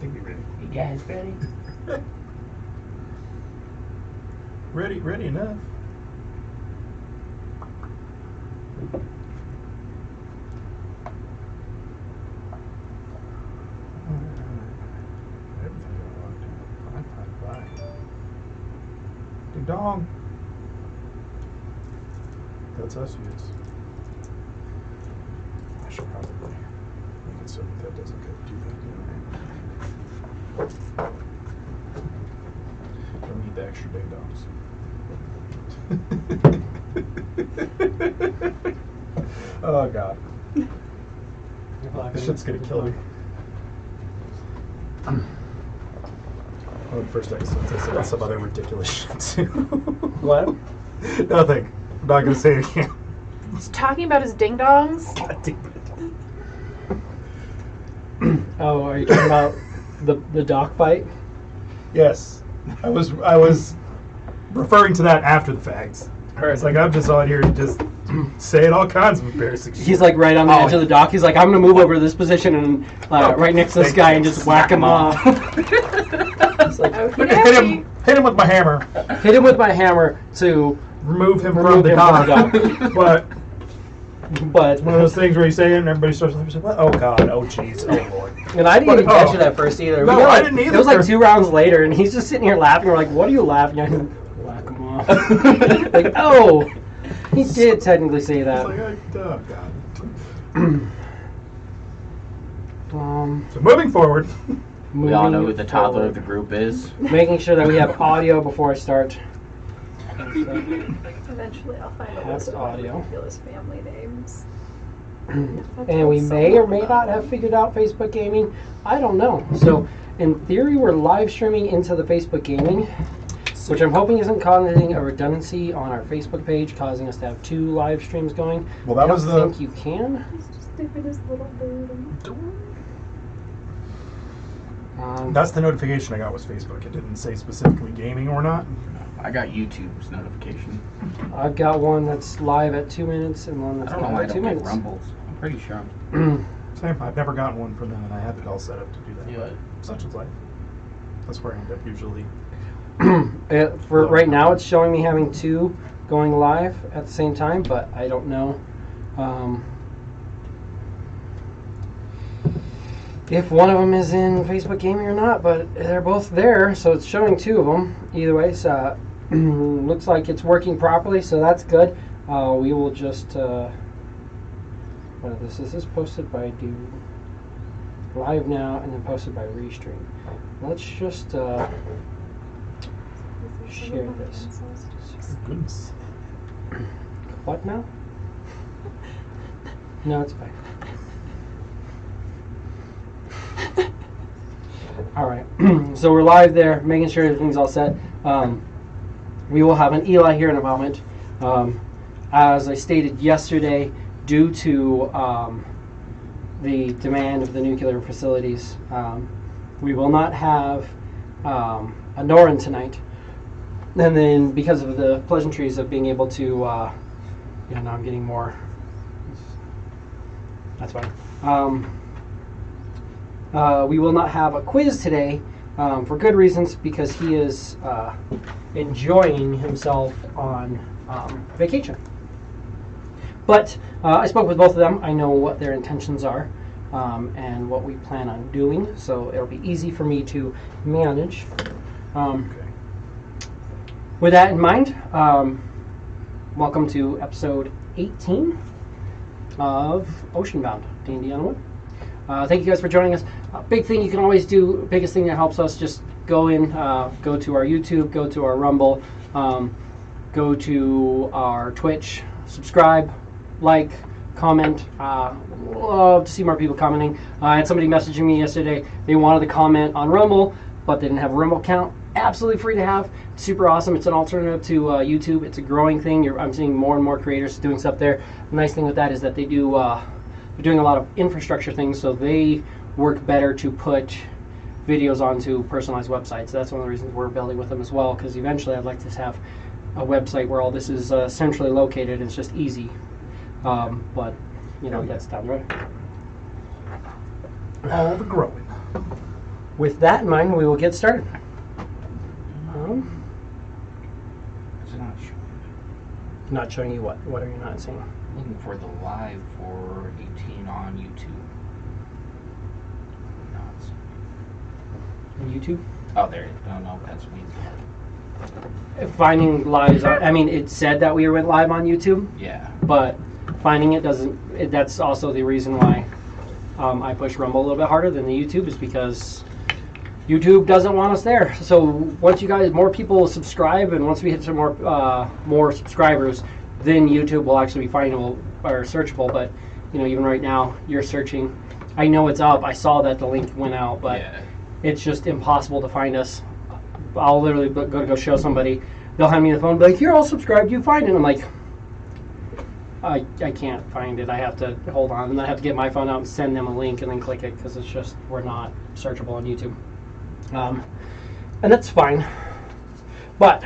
think we're ready. You guys ready? Ready enough. Everything got locked down. Fine. Ding dong. That's us, yes. I should probably make it so that doesn't get too bad. Don't need the extra ding dongs. Oh god. This shit's gonna kill me. Well, first I said some other ridiculous shit too. What? Nothing. I'm not gonna say it again. He's talking about his ding dongs. Oh, are you talking about the dock fight? Yes. I was referring to that after the fact. It's like I'm just on here just saying all kinds of embarrassing shit. He's like right on the edge of the dock. He's like, I'm gonna move over to this position and right next to this guy and just whack him off. Like, hit him with my hammer. Hit him with my hammer to remove him from the dock. But it's one of those things where you say it and everybody starts laughing. Oh god, oh jeez, oh lord. And I didn't even catch it at first either. No, I didn't either. It was like 2 rounds later, and he's just sitting here laughing. We're like, "What are you laughing at?" Whack him off. Like, oh, he did technically say that. It's like, oh god. So moving forward. We all know who the toddler of the group is. Making sure that we have audio before I start. Eventually, I'll find a list of audio. ridiculous family names. And we may or may not have figured out Facebook gaming. I don't know. So, in theory, we're live streaming into the Facebook gaming, which I'm hoping isn't causing a redundancy on our Facebook page, causing us to have 2 live streams going. Well, that was the. I think you can. He's just doing his little bird. That's the notification I got was Facebook. It didn't say specifically gaming or not. I got YouTube's notification. I've got one that's live at 2 minutes and one that's I don't know live why I at 2 don't get minutes. Rumbles. I'm pretty sure. Same. I've never gotten one from them, and I have it all set up to do that. Yeah. Such is life. That's where I end up usually. For right now, it's showing me having 2 going live at the same time, but I don't know if one of them is in Facebook Gaming or not. But they're both there, so it's showing 2 of them. Either way, so looks like it's working properly, so that's good. We will just. What is this? This is posted by Do Live Now and then posted by Restream. Let's just share this. Goodness. What now? No, it's fine. Alright, so we're live there, making sure everything's all set. We will have an Eli here in a moment. As I stated yesterday, due to the demand of the nuclear facilities, we will not have a Norin tonight. And then because of the pleasantries of being able to, now I'm getting more. That's fine. We will not have a quiz today for good reasons, because he is enjoying himself on vacation. But I spoke with both of them. I know what their intentions are and what we plan on doing, so it'll be easy for me to manage. With that in mind, welcome to episode 18 of Oceanbound, D&D on Wood. Thank you guys for joining us. Big thing you can always do, biggest thing that helps us, just go in, go to our YouTube, go to our Rumble, go to our Twitch, subscribe, like, comment. Love to see more people commenting. I had somebody messaging me yesterday. They wanted to comment on Rumble, but they didn't have a Rumble account. Absolutely free to have. Super awesome. It's an alternative to YouTube. It's a growing thing. I'm seeing more and more creators doing stuff there. The nice thing with that is that they do they're doing a lot of infrastructure things, so they work better to put videos onto personalized websites. That's one of the reasons we're building with them as well, because eventually I'd like to have a website where all this is centrally located and it's just easy. But that's down the road. All the growing. with that in mind, we will get started. It's not showing. Not showing you what? What are you not seeing? Looking for the live for 18 on YouTube. Not seeing. On YouTube? Oh, there it is. Oh, no, that's Weave-Blight. Finding lives. I mean, it said that we went live on YouTube, Yeah. but finding it doesn't. That's also the reason why I push Rumble a little bit harder than the YouTube, is because YouTube doesn't want us there. So once you guys, more people subscribe, and once we hit some more subscribers, then YouTube will actually be findable or searchable. But even right now, you're searching. I know it's up. I saw that the link went out, but it's just impossible to find us. I'll literally go show somebody. They'll hand me the phone, be like, "You're all subscribed. You find it." I'm like, I can't find it. I have to hold on, and I have to get my phone out and send them a link and then click it, because it's just, we're not searchable on YouTube. And that's fine. But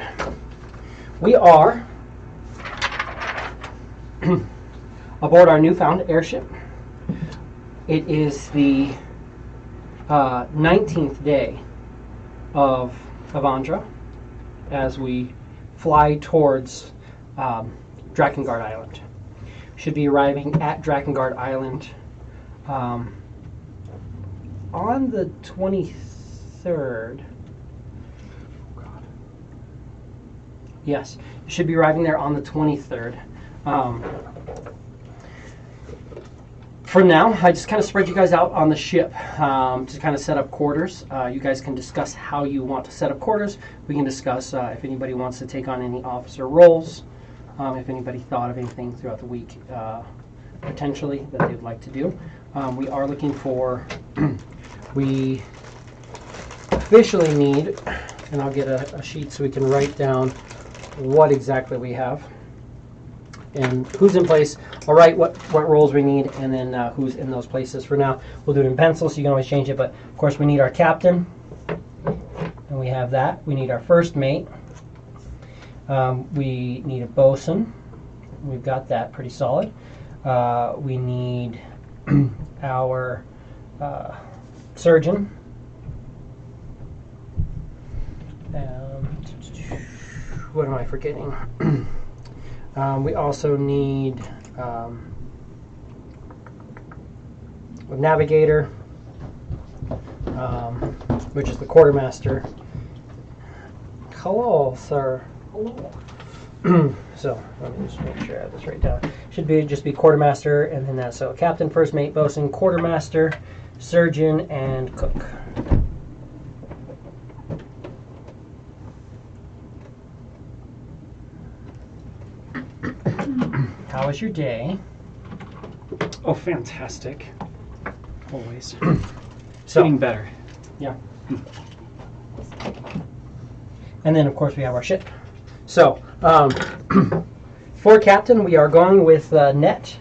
we are aboard our newfound airship. It is the 19th day of Avandra as we fly towards DrakenGuard Island. Should be arriving at DrakenGuard Island on the 23rd. Oh God. Yes, should be arriving there on the 23rd. For now, I just kind of spread you guys out on the ship to kind of set up quarters. You guys can discuss how you want to set up quarters. We can discuss if anybody wants to take on any officer roles. If anybody thought of anything throughout the week potentially that they would like to do. We are looking for, we officially need, and I'll get a sheet so we can write down what exactly we have and who's in place. I'll write what roles we need, and then who's in those places. For now, we'll do it in pencil, so you can always change it, but of course we need our captain, and we have that. We need our first mate. We need a bosun. We've got that pretty solid. We need our surgeon. What am I forgetting? We also need a navigator, which is the quartermaster. Hello, sir. Hello. So let me just make sure I have this right down. Should be just be quartermaster, and then that. So captain, first mate, bosun, quartermaster, surgeon, and cook. How was your day? Oh, fantastic. Always. So, Getting better. Yeah. And then, of course, we have our ship. So, for captain, we are going with net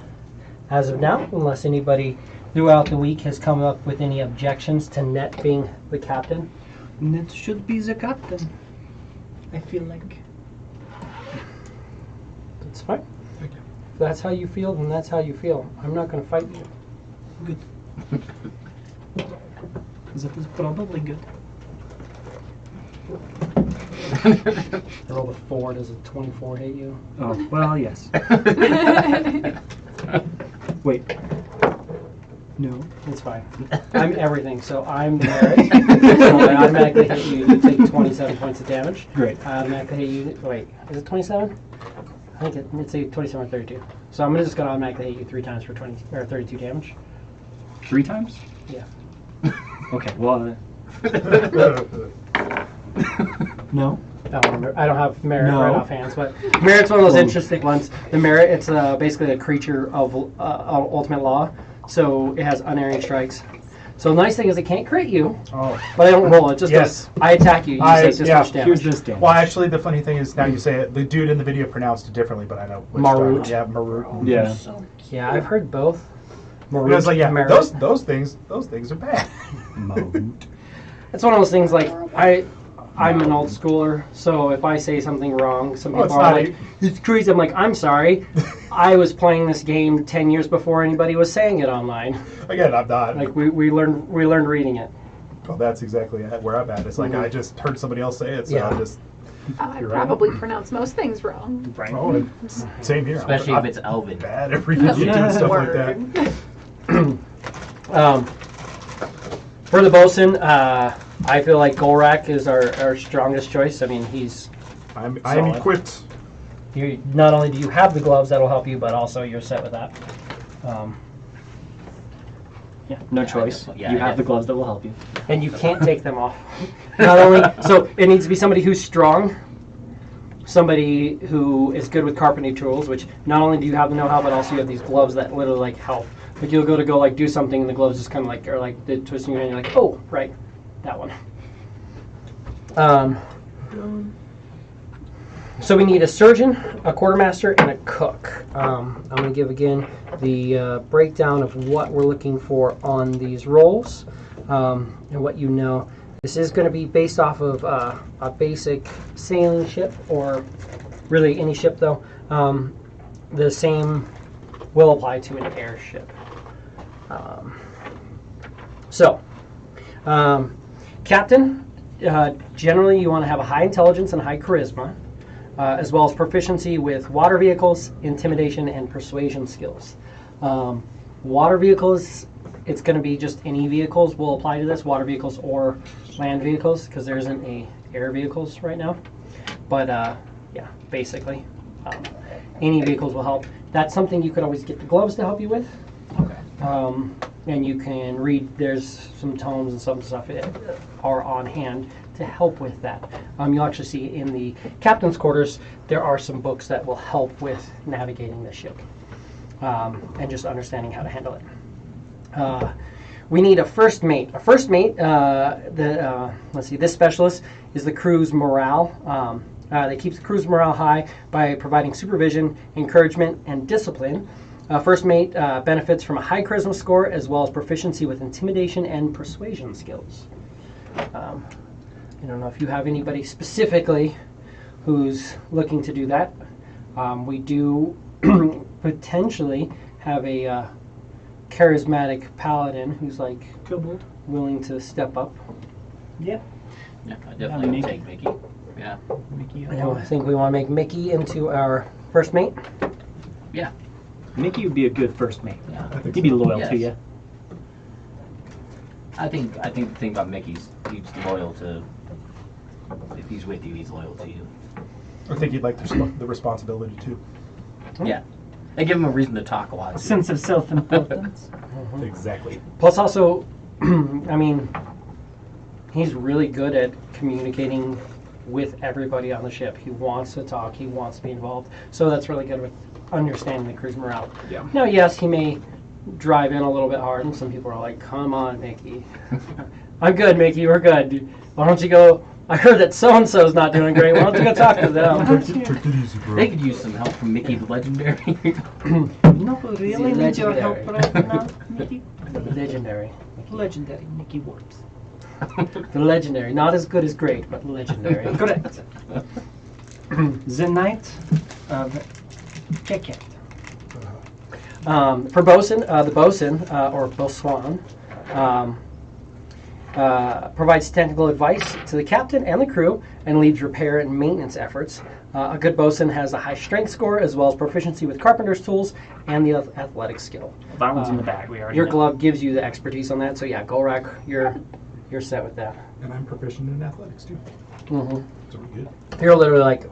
as of now, unless anybody throughout the week has come up with any objections to net being the captain. Net should be the captain. I feel like. That's fine. If that's how you feel, then that's how you feel. I'm not going to fight you. Good. That is probably good. I rolled a 4. Does a 24 hit you? Oh, well, yes. Wait. No. It's fine. I'm everything, so I'm merit. So I automatically hit you. You take 27 points of damage. Great. I automatically hit you. Wait, is it 27? I think it's a 27 or 32. So I'm just going to automatically hit you 3 times for 20 or 32 damage. 3 times? Yeah. Okay, well... No? I don't have merit No. right off hands, but merit's one of those interesting ones. The merit, it's basically a creature of ultimate law, so it has unerring strikes. So the nice thing is it can't crit you, but I don't roll it. Just Yes. I attack you. You take this much damage. Here's this damage. Well, actually, the funny thing is now you say it. The dude in the video pronounced it differently, but I know which Marut. time. Yeah, Marut. Yeah. Yeah, I've heard both. I was like, yeah, merit. those things are bad. It's one of those things like I'm an old schooler, so if I say something wrong, some people it's are not like, it's crazy. I'm like, I'm sorry. I was playing this game 10 years before anybody was saying it online. Again, I'm not. Like we learned reading it. Well, that's exactly where I'm at. It's like I just heard somebody else say it, so Yeah. I just. I You're right. probably pronounce most things wrong. Right. Oh, and same here. Especially I'm if it's Elvin. bad at reading YouTube and stuff like that. For the bosun, I feel like Golrak is our strongest choice. I mean, he's I'm Solid. equipped. you. Not only do you have the gloves that'll help you, but also you're set with that. Yeah, no choice. Yeah, you I have the def- gloves that will help you, and you can't take them off. Not only so, it needs to be somebody who's strong, somebody who is good with carpentry tools. Which not only do you have the know-how, but also you have these gloves that literally like help. Like you'll go like do something, and the gloves just kind of like are like the twisting your hand. You're like, oh, right, that one. So we need a surgeon, a quartermaster, and a cook. I'm going to give again the breakdown of what we're looking for on these roles and what you know. This is going to be based off of a basic sailing ship, or really any ship though. The same will apply to an airship. Captain, generally you want to have a high intelligence and high charisma. As well as proficiency with water vehicles, intimidation, and persuasion skills. Water vehicles, it's going to be just any vehicles will apply to this, water vehicles or land vehicles, because there isn't a air vehicles right now. But yeah, basically, any vehicles will help. That's something you could always get the gloves to help you with. Okay. And you can read, there's some tomes and some stuff that are on hand to help with that. You'll actually see in the captain's quarters, there are some books that will help with navigating the ship and just understanding how to handle it. We need a first mate. A first mate, let's see, this specialist is the crew's morale. They keep the crew's morale high by providing supervision, encouragement, and discipline. First mate benefits from a high charisma score as well as proficiency with intimidation and persuasion skills. I don't know if you have anybody specifically who's looking to do that. We do potentially have a charismatic paladin who's like Kobold. willing to step up. Yeah. Yeah, I definitely would take Mickey. Yeah. Mickey. I think we want to make Mickey into our first mate. Yeah. Mickey would be a good first mate. Yeah. I think He'd be so. loyal Yes. to you. I think the thing about Mickey's, he's loyal to. If he's with you, he's loyal to you. I think you'd like the responsibility too. Yeah. They give him a reason to talk a lot. A Too. sense of self-importance. Exactly. Plus also, I mean, he's really good at communicating with everybody on the ship. He wants to talk. He wants to be involved. So that's really good with understanding the crew's morale. Yeah. Now, yes, he may drive in a little bit hard, and some people are like, come on, Mickey. I'm good, Mickey. We're good. Why don't you go... I heard that so-and-so's not doing great. Why don't you go talk to them? Take it easy, bro. They could use some help from Mickey the Legendary. No, really The need your legendary. help right now, Mickey. Legendary. Legendary Mickey Warps. The legendary. Not as good as great, but legendary. Correct. The Knight of Keket. For bosun, the bosun, or bosun, provides technical advice to the captain and the crew and leads repair and maintenance efforts. A good bosun has a high strength score as well as proficiency with carpenter's tools and the athletic skill. That one's in the bag. We already Your know. glove gives you the expertise on that, so yeah, Golrak, you're set with that. And I'm proficient in athletics too. Mm-hmm. So we're good. You're literally like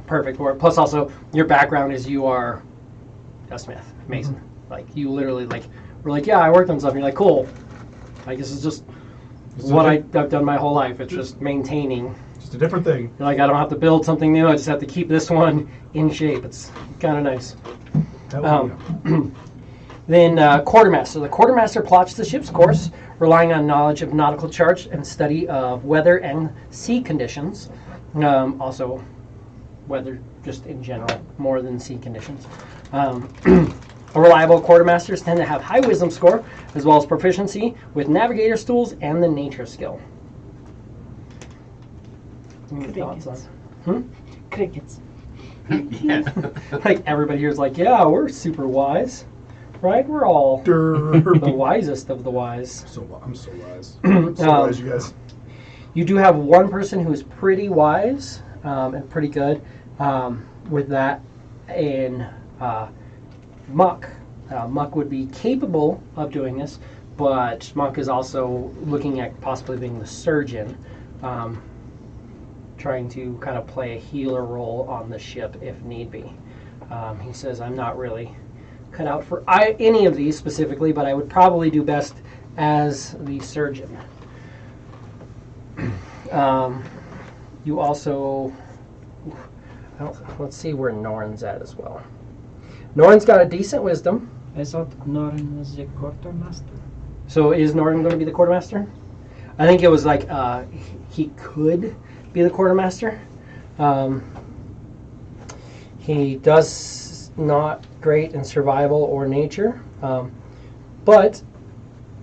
perfect for it. Plus, also your background is you are a smith, mason. Mm-hmm. Like you literally we're like, yeah, I worked on stuff. And you're like, cool. Like this is just what I've done my whole life. It's just maintaining. Just a different thing. You're like, I don't have to build something new. I just have to keep this one in shape. It's kind of nice. Then quartermaster. The quartermaster plots the ship's course, relying on knowledge of nautical charts and study of weather and sea conditions. Also, weather just in general, more than sea conditions. Reliable quartermasters tend to have high wisdom score, as well as proficiency with navigator's tools and the nature skill. Any thoughts on? Crickets. Yeah. Like everybody here is like, yeah, we're super wise. right? We're all the Derp. wisest of the wise. I'm so wise. So wise, you guys. You do have one person who is pretty wise and pretty good with that in Muck. Muck would be capable of doing this, but Muck is also looking at possibly being the surgeon, trying to kind of play a healer role on the ship if need be. He says, I'm not really cut out for any of these specifically, but I would probably do best as the surgeon. You also, let's see where Norn's at as well. Norn's got a decent wisdom. I thought Norin was the quartermaster. So is Norn going to be the quartermaster? I think it was like he could be the quartermaster. He does not great in survival or nature, but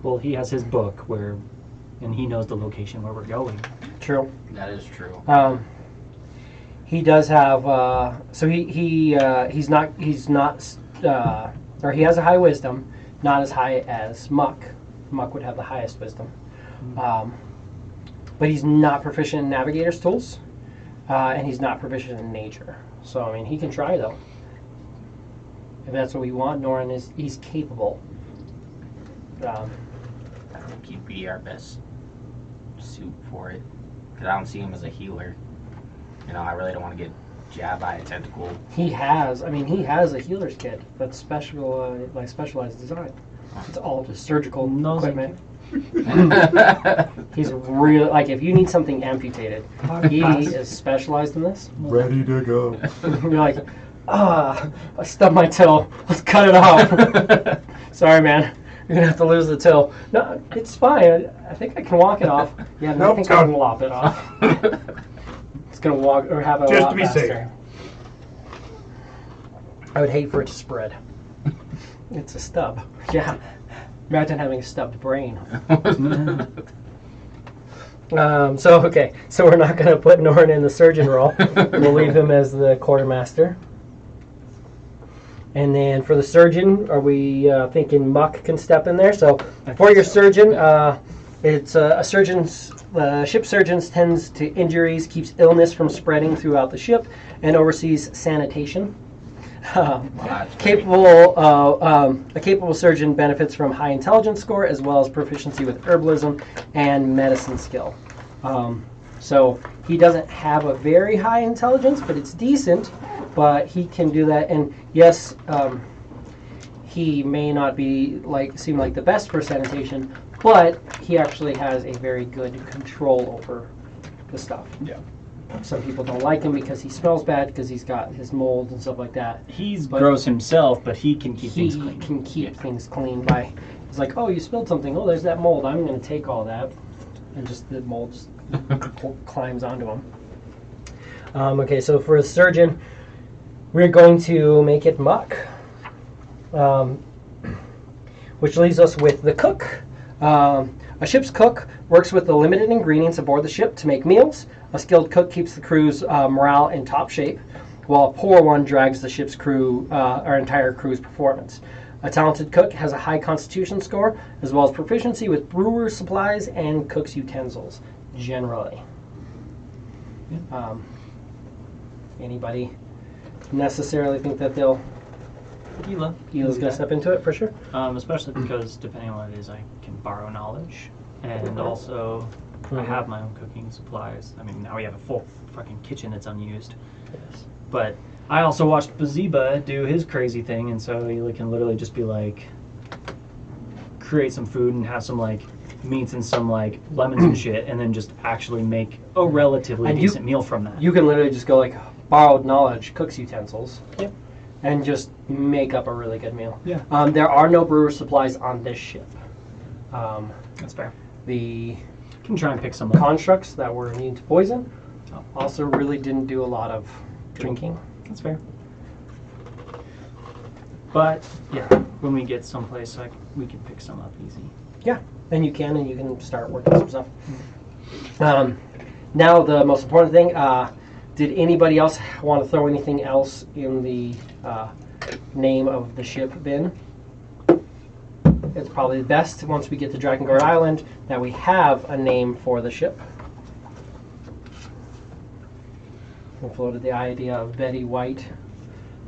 Well, he has his book and he knows the location where we're going. true. That is true. He does have so he's not or he has a high wisdom, not as high as Muck. Muck would have the highest wisdom, but he's not proficient in navigator's tools, and he's not proficient in nature. So I mean, he can try though. If that's what we want, Norin he's capable. I think he'd be our best suit for it. Because I don't see him as a healer. You know, I really don't want to get jabbed by a tentacle. He has a healer's kit that's specialized design. It's all just surgical No, equipment. He's real. Like if you need something amputated, he is specialized in this. Ready to go. You're like, I stubbed my toe. Let's cut it off. Sorry, man. You're gonna have to lose the toe. No, it's fine. I think I can walk it off. Yeah, no, Nope, I think it's I gone. can lop it off. It's gonna walk or have a Just lot to be faster. safe. I would hate for it to spread. It's a stub. Yeah. Imagine having a stubbed brain. So we're not going to put Norn in the surgeon role. We'll leave him as the quartermaster. And then for the surgeon, are we thinking Muck can step in there? So for your surgeon, it's a surgeon's. Ship surgeons tends to injuries, keeps illness from spreading throughout the ship, and oversees sanitation. A capable surgeon benefits from high intelligence score as well as proficiency with herbalism and medicine skill. So he doesn't have a very high intelligence, but it's decent. But he can do that, and yes, he may not be seem like the best for sanitation, but he actually has a very good control over the stuff. Yeah. Some people don't like him because he smells bad because he's got his mold and stuff like that. He's But gross himself, but he can keep He things clean. can keep things clean by. He's like, oh, you spilled something. Oh, there's that mold. I'm going to take all that, and just the mold just climbs onto him. Okay, so for a surgeon, we're going to make it Muck, which leaves us with the cook. A ship's cook works with the limited ingredients aboard the ship to make meals. A skilled cook keeps the crew's morale in top shape, while a poor one drags the ship's crew, our entire crew's performance. A talented cook has a high constitution score, as well as proficiency with brewer's supplies and cook's utensils, generally. Anybody necessarily think that Gila. Gila's going to step into it for sure? Especially because depending on what it is, I can borrow knowledge. And also, I have my own cooking supplies. I mean, now we have a full fucking kitchen that's unused. Yes. But I also watched Baziba do his crazy thing, and so he can literally just be like, create some food and have some like meats and some like lemons and shit, and then just actually make a relatively And decent meal from that. You can literally just go like borrowed knowledge, cook's utensils. Yep. And just make up a really good meal. Yeah. There are no brewer supplies on this ship. That's fair. The Can try and pick some up. constructs that were immune to poison Oh. also really didn't do a lot of drinking. That's fair. But yeah, when we get someplace, we can pick some up easy. Yeah, and you can start working some stuff. Now the most important thing, did anybody else want to throw anything else in the name of the ship bin? it's probably best once we get to DrakenGuard Island that we have a name for the ship. We floated the idea of Betty White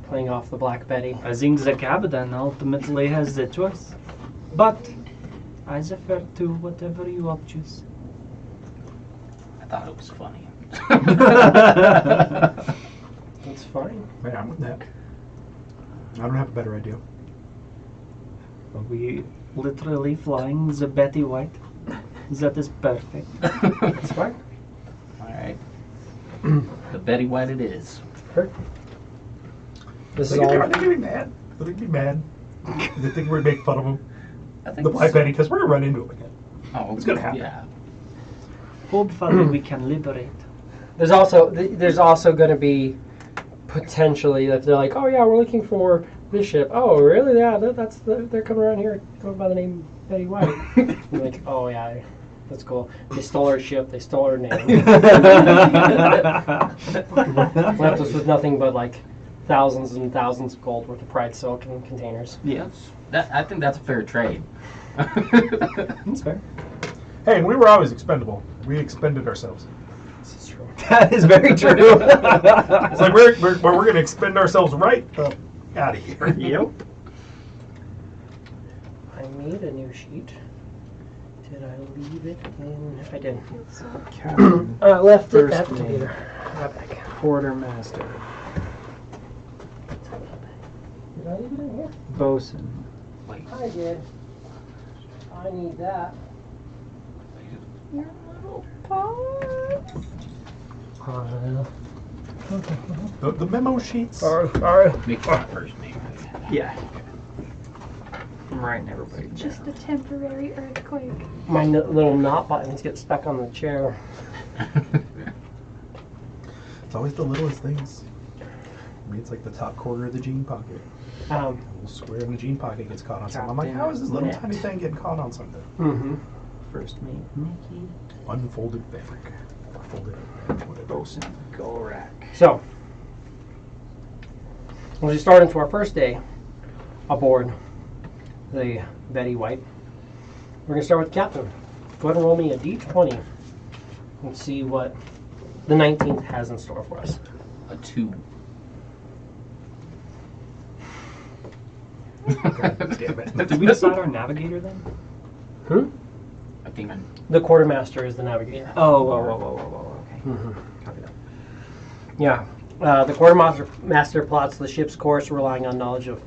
playing off the Black Betty. I think the captain ultimately has the choice. But I defer to whatever you all choose. I thought it was funny. It's fine. Yeah, I'm with that. I don't have a better idea. Are we literally flying the Betty White? That is perfect. It's fine. All right. The Betty White it is. Perfect. This is Are all. they gonna be mad? Are they gonna be mad? They think we're making fun of them? I think The Black Betty, because we're gonna run into them again. Oh, It's gonna happen. Yeah. Hopefully we can liberate. There's also going to be potentially if they're like, oh yeah, we're looking for this ship. Oh really? Yeah, they're coming around here going by the name Betty White. You're like, oh yeah, that's cool. They stole our ship. They stole our name. Left us with nothing but like thousands and thousands of gold worth of Pride silk in containers. Yes, I think that's a fair trade. that's fair. Hey, and we were always expendable. We expended ourselves. This is true. That is very true. It's like we're going to expend ourselves right out of here. Yep. I made a new sheet. Did I leave it in? I didn't. Captain, I left it First at the name. computer. Right back. quartermaster, Did I leave it in here? bosun. Wait. I did. I need that. Your little paws. The memo sheets. Sorry. Make that first name. Yeah. I'm writing everybody. Just a temporary earthquake. My little knot buttons get stuck on the chair. It's always the littlest things. I mean, it's like the top quarter of the jean pocket. A little square in the jean pocket gets caught on something. I'm like, how is this little Yeah. tiny thing getting caught on something? Mm-hmm. First name Mickey. Unfolded fabric. Or folded whatever. Bosun. Gorak. So, as we start into our first day aboard the Betty White, we're going to start with the captain. Go ahead and roll me a d20 and see what the 19th has in store for us. A 2. Damn it. Did we decide our navigator then? I think The quartermaster is the navigator. Oh, whoa. Okay. Mm-hmm. Copy that. Yeah. The quartermaster plots the ship's course relying on knowledge of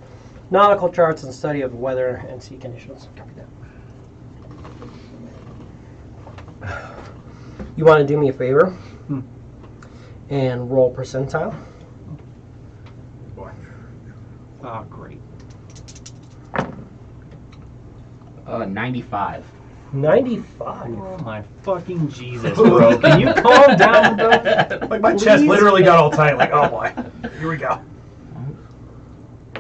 nautical charts and study of weather and sea conditions. Copy that. You want to do me a favor and roll percentile? Boy. Oh, great. 95. 95. Oh, my fucking Jesus, bro. Can you calm down, bro? Like my chest literally got all tight. Like, oh boy, here we go.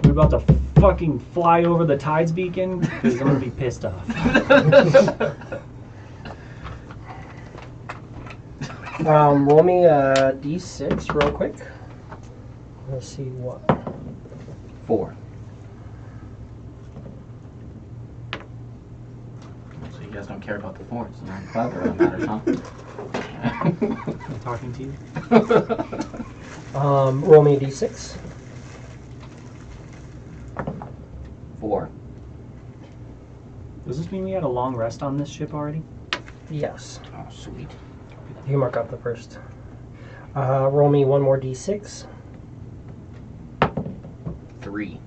We're about to fucking fly over the tides beacon because I'm gonna be pissed off. Roll me a d6 real quick. Let's see what. 4. So you guys don't care about the forts. You're not clever on that or something. I'm talking to you. Roll me a d6. 4. Does this mean we had a long rest on this ship already? Yes. Oh, sweet. You mark up the first. Roll me one more d6. 3.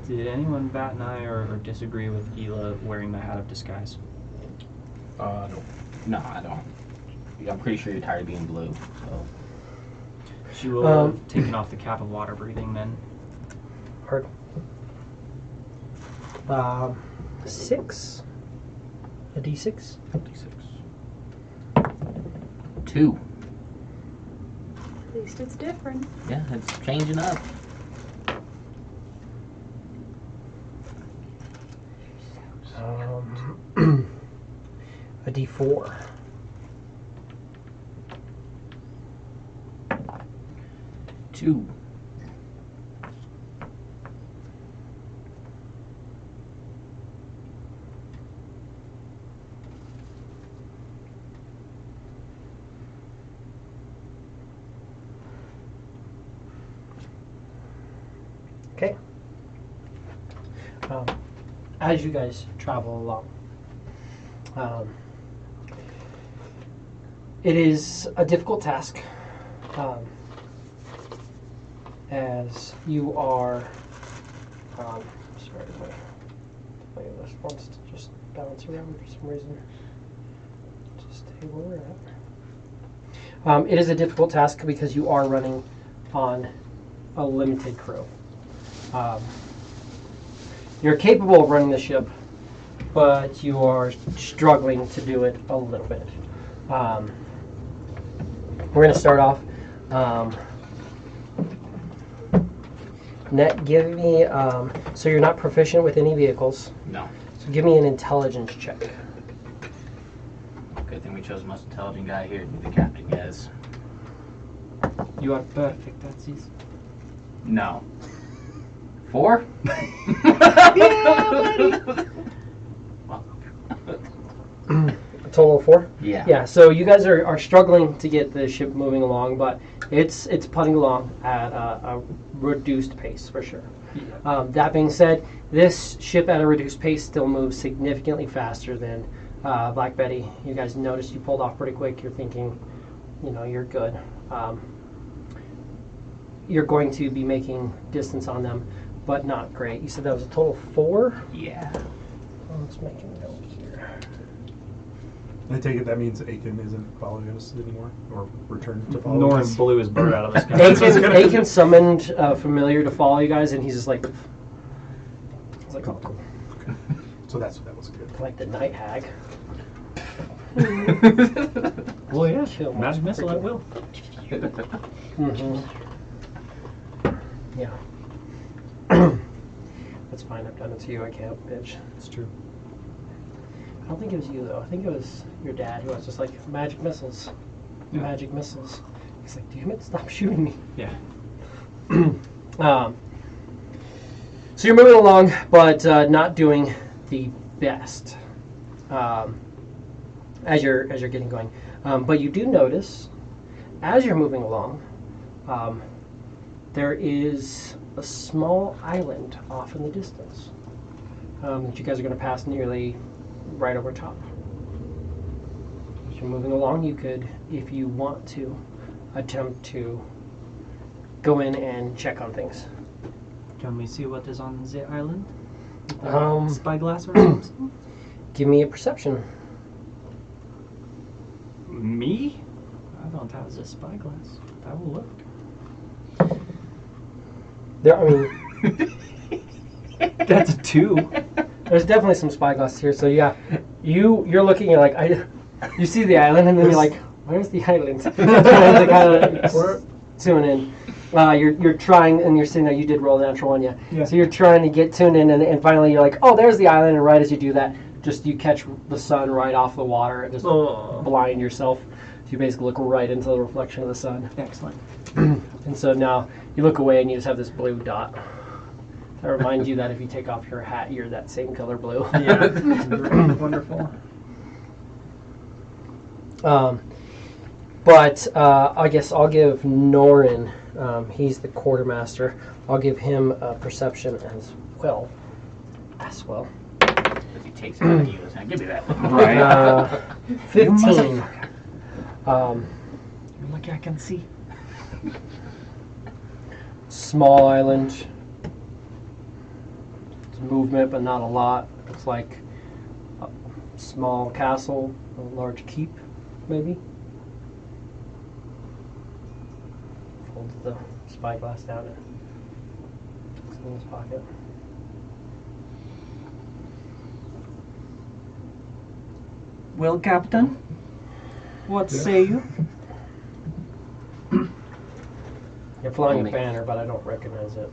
Did anyone bat an eye or disagree with Gila wearing the hat of disguise? No. No, I don't. I'm pretty sure you're tired of being blue. So. She will have taken off the cap of water breathing then. Hard. 6. A d6. 2. At least it's different. Yeah, it's changing up. A d4. 2. 2. Okay. As you guys travel along, it is a difficult task, as you are. Sorry, my playlist wants to just bounce around for some reason. Just stay where we're at. It is a difficult task because you are running on a limited crew. You're capable of running the ship, but you are struggling to do it a little bit. We're going to start off. Net, give me. So you're not proficient with any vehicles. No. So give me an intelligence check. Good thing we chose the most intelligent guy here to be the captain, guys. You are perfect, that's easy. No. 4? A total of 4? Yeah. Yeah, so you guys are struggling to get the ship moving along, but it's putting along at a reduced pace for sure. That being said, this ship at a reduced pace still moves significantly faster than Black Betty. You guys noticed you pulled off pretty quick. You're thinking, you're good. You're going to be making distance on them, but not great. You said that was a total of 4? Yeah. Let's make a note here. I take it that means Aiken isn't following us anymore, or returned to follow Norn us. blew his bird out of this guy. Aiken summoned Familiar to follow you guys, and he's just like, it's like, oh, cool. So that was good. Like the night hag. Well, yeah, Kill magic missile at will. Mm-hmm. Yeah. That's fine. I've done it to you. I can't, bitch. It's true. I don't think it was you though. I think it was your dad who was just like magic missiles, Yeah. magic missiles. He's like, damn it, stop shooting me. Yeah. So you're moving along, but not doing the best as you're getting going. But you do notice, as you're moving along, there is a small island off in the distance that you guys are going to pass nearly right over top. As you're moving along, you could, if you want to, attempt to go in and check on things. Can we see what is on the island? Spyglass or something? Give me a perception. Me? I don't have the spyglass. I will look. There, I mean, That's a 2. there's definitely some spyglass here. So yeah, you're looking. You're like, you see the island, and then you're like, where's the island? To kind of tune in. You're trying, and you're sitting there. You did roll the natural one, yeah. So you're trying to get tuned in, and finally you're like, oh, there's the island. And right as you do that, just you catch the sun right off the water and just blind yourself. So you basically look right into the reflection of the sun. Excellent. And so now you look away and you just have this blue dot. That reminds you that if you take off your hat, you're that same color blue. Yeah. Wonderful. But I guess I'll give Norin, he's the quartermaster, I'll give him a perception as well. If he takes it out of you, it's not give me that. Right. 15. You're lucky I can see. Small island. It's movement, but not a lot. It's like a small castle, a large keep, maybe. Folds the spyglass down and puts it in his pocket. Well, Captain, what say you? You're flying a banner, but I don't recognize it.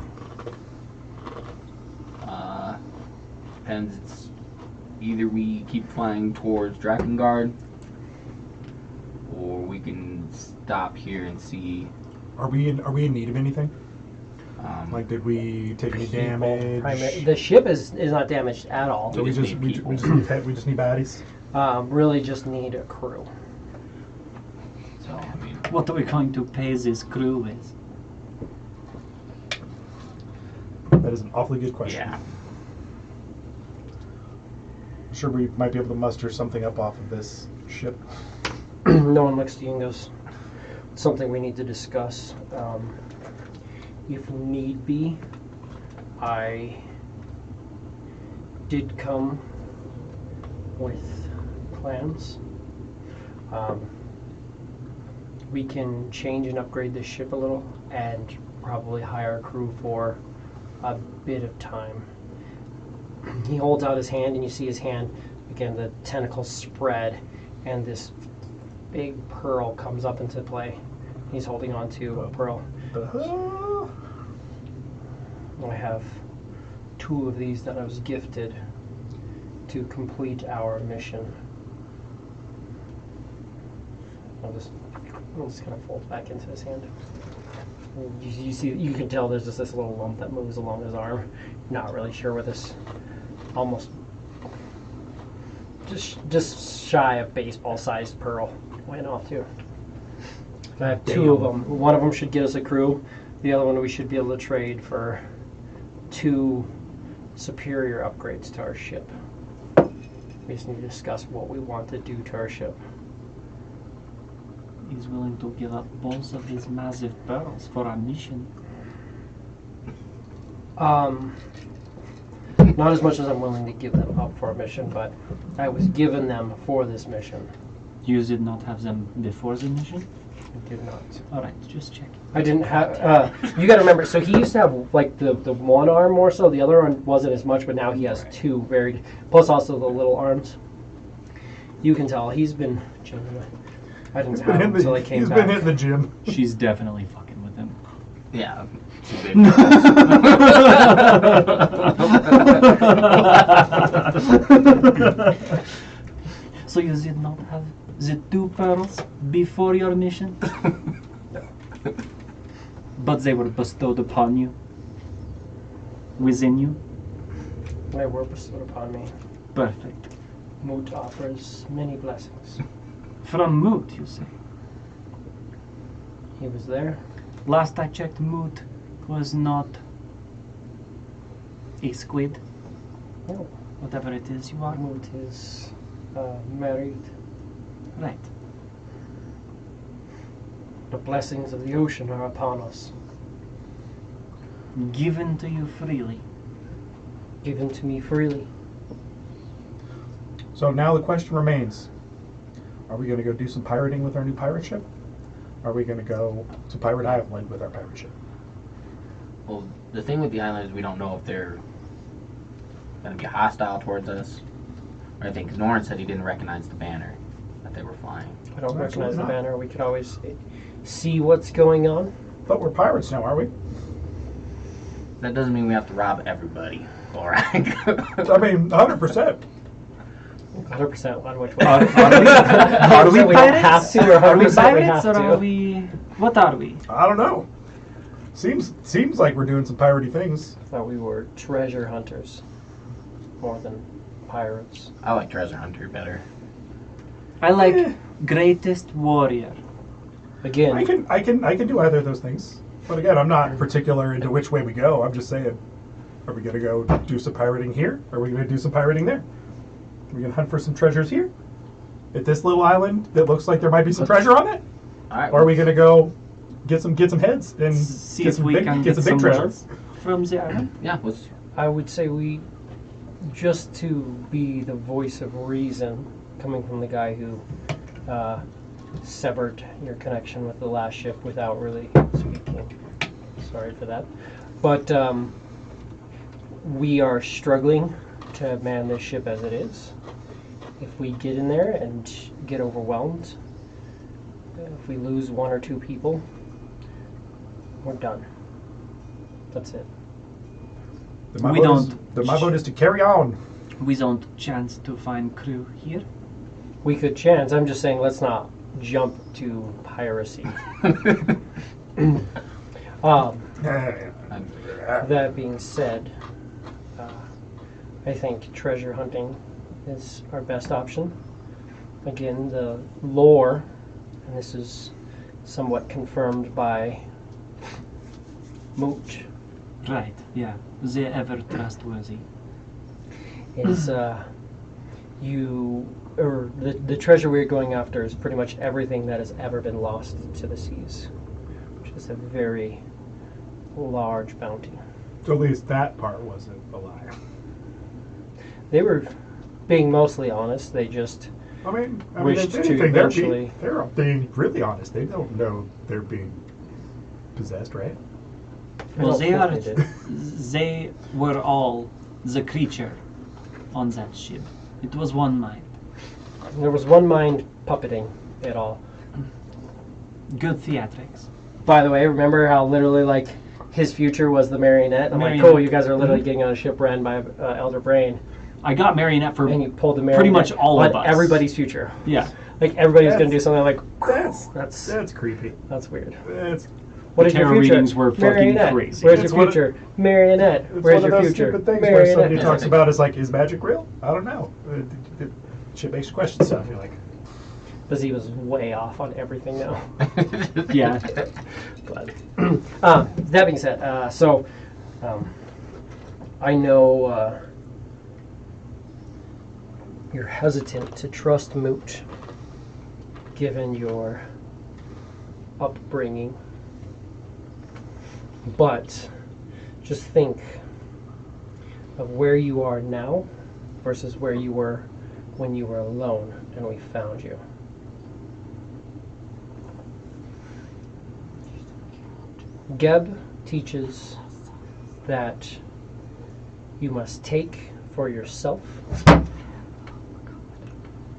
Depends. It's either we keep flying towards DrakenGuard, or we can stop here and see Are we in need of anything? Like, did we take any damage? The ship is not damaged at all. So we just need baddies. Really just need a crew. So, I mean, What are we going to pay this crew with? That is an awfully good question. yeah. I'm sure we might be able to muster something up off of this ship. No one looks to you and goes, something we need to discuss. If need be, I did come with plans. We can change and upgrade this ship a little and probably hire a crew for a bit of time. He holds out his hand and you see his hand, again, the tentacles spread and this big pearl comes up into play. He's holding on to a pearl. I have 2 of these that I was gifted to complete our mission. I'll just kind of fold back into his hand. You see, you can tell there's just this little lump that moves along his arm. Not really sure where this almost just shy of baseball-sized pearl went off to. I have 2 of them. One of them should get us a crew. The other one we should be able to trade for 2 superior upgrades to our ship. We just need to discuss what we want to do to our ship. He's willing to give up both of his massive pearls for our mission. Not as much as I'm willing to give them up for a mission, but I was given them for this mission. You did not have them before the mission? I did not. Alright, just check. I didn't have. You got to remember. So he used to have like the one arm more so. The other one wasn't as much, but now he has 2 very. Plus also the little arms. You can tell he's been. I didn't have him until I came back. He's been hitting the gym. She's definitely fucking with him. Yeah. It's a big So you did not have the 2 pearls before your mission? No. But they were bestowed upon you? Within you? They were bestowed upon me. Perfect. Moot offers many blessings. From Moot, you say? He was there. Last I checked, Moot was not a squid. No. Whatever it is you are. Moot is married. Right. The blessings of the ocean are upon us. Given to you freely. Given to me freely. So now the question remains: are we going to go do some pirating with our new pirate ship? Are we going to go to Pirate Island with our pirate ship? Well, the thing with the island is we don't know if they're going to be hostile towards us or anything. Because Norrin said he didn't recognize the banner that they were flying. I don't Absolutely recognize the not. banner. We could always see what's going on. But we're pirates now, are we? That doesn't mean we have to rob everybody. All right. I mean, 100%. 100% on which way. Are we we don't have pirates? to, or Are we 100% we pirates have or to? are we... What are we? I don't know. Seems like we're doing some piratey things. I thought we were treasure hunters more than pirates. I like Treasure Hunter better. I like greatest warrior. Again, I can do either of those things. But again, I'm not particular into which way we go. I'm just saying, are we going to go do some pirating here? Or are we going to do some pirating there? Are we going to hunt for some treasures here? At this little island that looks like there might be some treasure on it? All right. Or are we going to go get some heads and See get if some we big can get big some treasures? wealth from the island. Yeah, let's. I would say we, just to be the voice of reason, coming from the guy who severed your connection with the last ship without really speaking. Sorry for that. But we are struggling to man this ship as it is. If we get in there and get overwhelmed, if we lose 1 or 2 people, we're done. That's it. Then my We vote is- don't- then my vote is to carry on. We don't chance to find crew here. We could chance. I'm just saying let's not jump to piracy. That being said, I think treasure hunting is our best option. Again, the lore, and this is somewhat confirmed by Moot, Right, yeah. They ever trustworthy. is the treasure we're going after is pretty much everything that has ever been lost to the seas, which is a very large bounty. At least that part wasn't a lie. They were being mostly honest. They just wished if to anything, eventually. they're being really honest. They don't know they're being possessed, right? I Well, don't they think are. they did. They were all the creature on that ship. It was one mind. There was one mind puppeting it all. Good theatrics. By the way, remember how literally like his future was the marionette? I'm like, Marionette. cool, you guys are literally getting on a ship ran by Elder Brain, I got Marionette for and you pulled the marionette. pretty much all on of us. everybody's future. Yeah. Like everybody's gonna That's- do something like That's that's creepy. weird. That's What The is your tarot future? readings were fucking Marionette. crazy. Where's It's your one of- future? Marionette. it's Where's one your of those future? stupid things where somebody Marionette. talks about is like, is magic real? I don't know. Shit makes you question stuff. You're like, Because he was way off on everything now. Yeah. But that being said, I know you're hesitant to trust Moot, given your upbringing. But just think of where you are now versus where you were when you were alone and we found you. Geb teaches that you must take for yourself.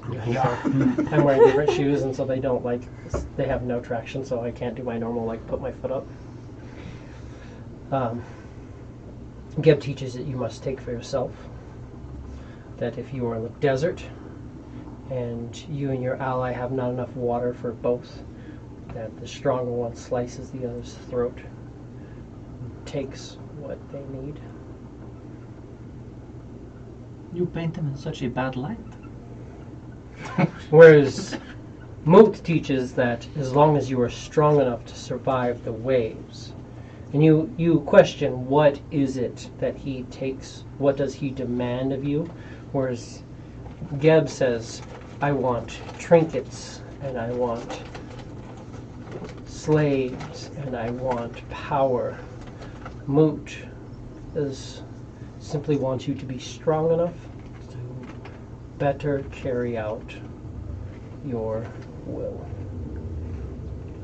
I'm wearing different shoes, and so they don't they have no traction, so I can't do my normal put my foot up. Geb teaches that you must take for yourself. That if you are in the desert and you and your ally have not enough water for both, that the stronger one slices the other's throat, takes what they need. You paint them in such a bad light. Whereas Moot teaches that as long as you are strong enough to survive the waves, and you question what is it that he takes, what does he demand of you, whereas Geb says, I want trinkets, and I want slaves, and I want power. Moot simply wants you to be strong enough to better carry out your will.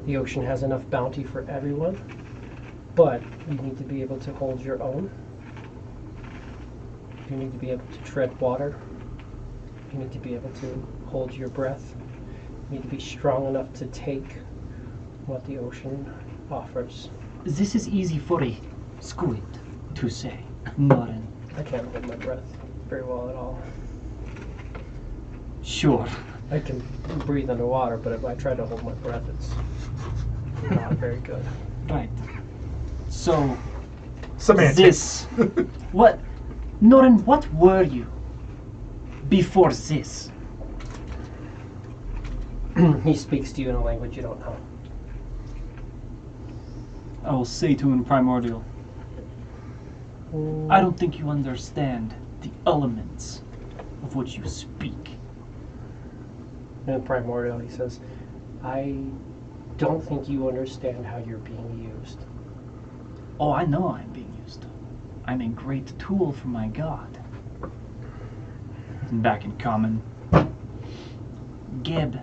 The ocean has enough bounty for everyone, but you need to be able to hold your own. You need to be able to tread water. You need to be able to hold your breath. You need to be strong enough to take what the ocean offers. This is easy for a squid to say. Norin. I can't hold my breath very well at all. Sure. I can breathe underwater, but if I try to hold my breath, it's not very good. Right. So, semantics. this. What? Norin, what were you before this? He speaks to you in a language you don't know. I will say to in Primordial. I don't think you understand the elements of what you speak. In Primordial, he says, I don't think you understand how you're being used. Oh, I know I'm being used. I'm a great tool for my god. And back in common, Geb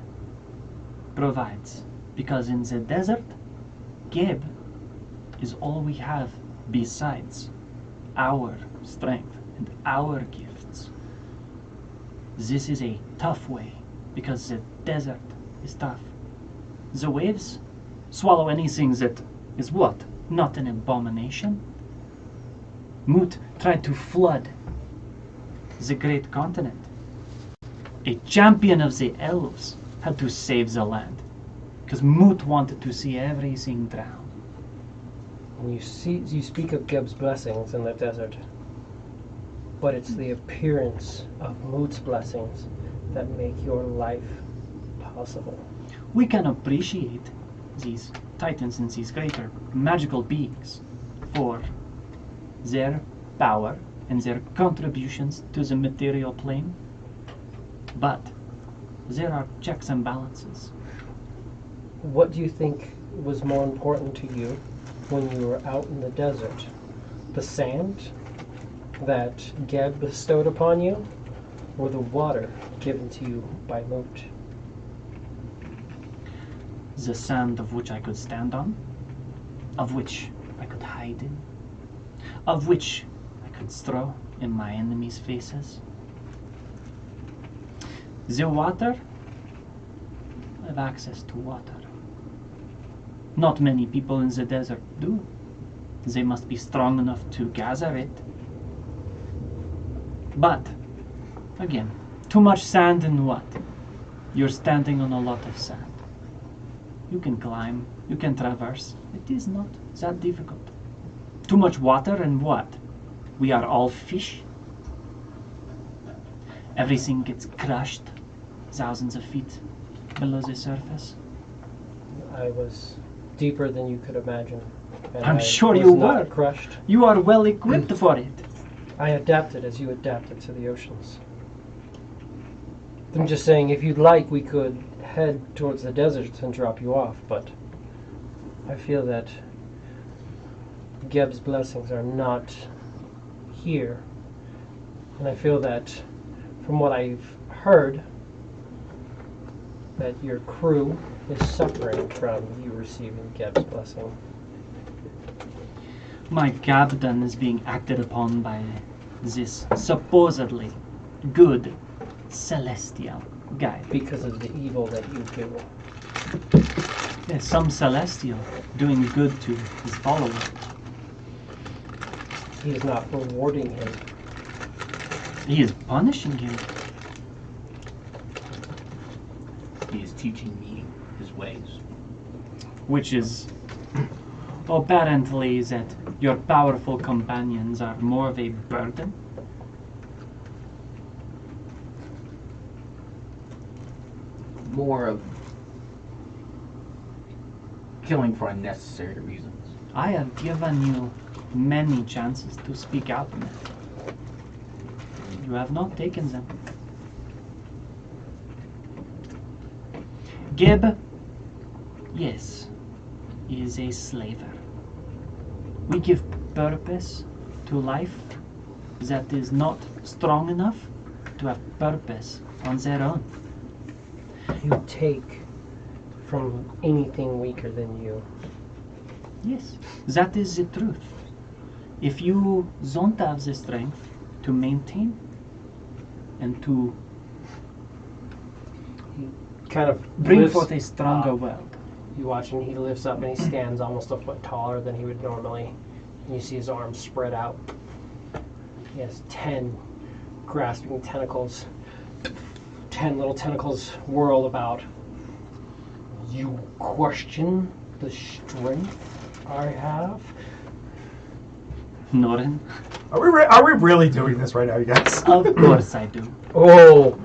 provides. Because in the desert, Geb is all we have besides our strength and our gifts. This is a tough way, because the desert is tough. The waves swallow anything that is what? Not an abomination? Moot tried to flood the great continent. A champion of the elves had to save the land, because Moot wanted to see everything drown. And you speak of Geb's blessings in the desert, but it's the appearance of Moot's blessings that make your life possible. We can appreciate these titans and these greater magical beings for their power and their contributions to the material plane, but there are checks and balances. What do you think was more important to you when you were out in the desert? The sand that Geb bestowed upon you, or the water given to you by Moot? The sand of which I could stand on, of which I could hide in, of which I could throw in my enemies' faces. The water, I have access to water. Not many people in the desert do. They must be strong enough to gather it. But, again, too much sand and what? You're standing on a lot of sand. You can climb, you can traverse. It is not that difficult. Too much water and what? We are all fish. Everything gets crushed thousands of feet below the surface. I was deeper than you could imagine. And I'm I sure was you not were. crushed. You are well equipped for it. I adapted as you adapted to the oceans. I'm just saying, if you'd like, we could head towards the desert and drop you off, but I feel that Geb's blessings are not here. And I feel that, from what I've heard, that your crew is suffering from you receiving Geb's blessing. My captain is being acted upon by this supposedly good celestial guy. Because of the evil that you do. Yes, some celestial doing good to his followers. He is not rewarding him. He is punishing him. He is teaching me his ways. Which is apparently that your powerful companions are more of a burden. More of killing for unnecessary reasons. I have given you many chances to speak out on it. You have not taken them. Geb, yes, is a slaver. We give purpose to life that is not strong enough to have purpose on their own. You take from anything weaker than you. Yes, that is the truth. If you don't have the strength to maintain and to Kind of bring lifts forth a stronger up. world. You watch him, he lifts up and he stands almost a foot taller than he would normally. And you see his arms spread out. He has 10 grasping tentacles. 10 little tentacles whirl about. You question the strength I have? Norin? Are we really doing this right now, you guys? Of course I do. Oh!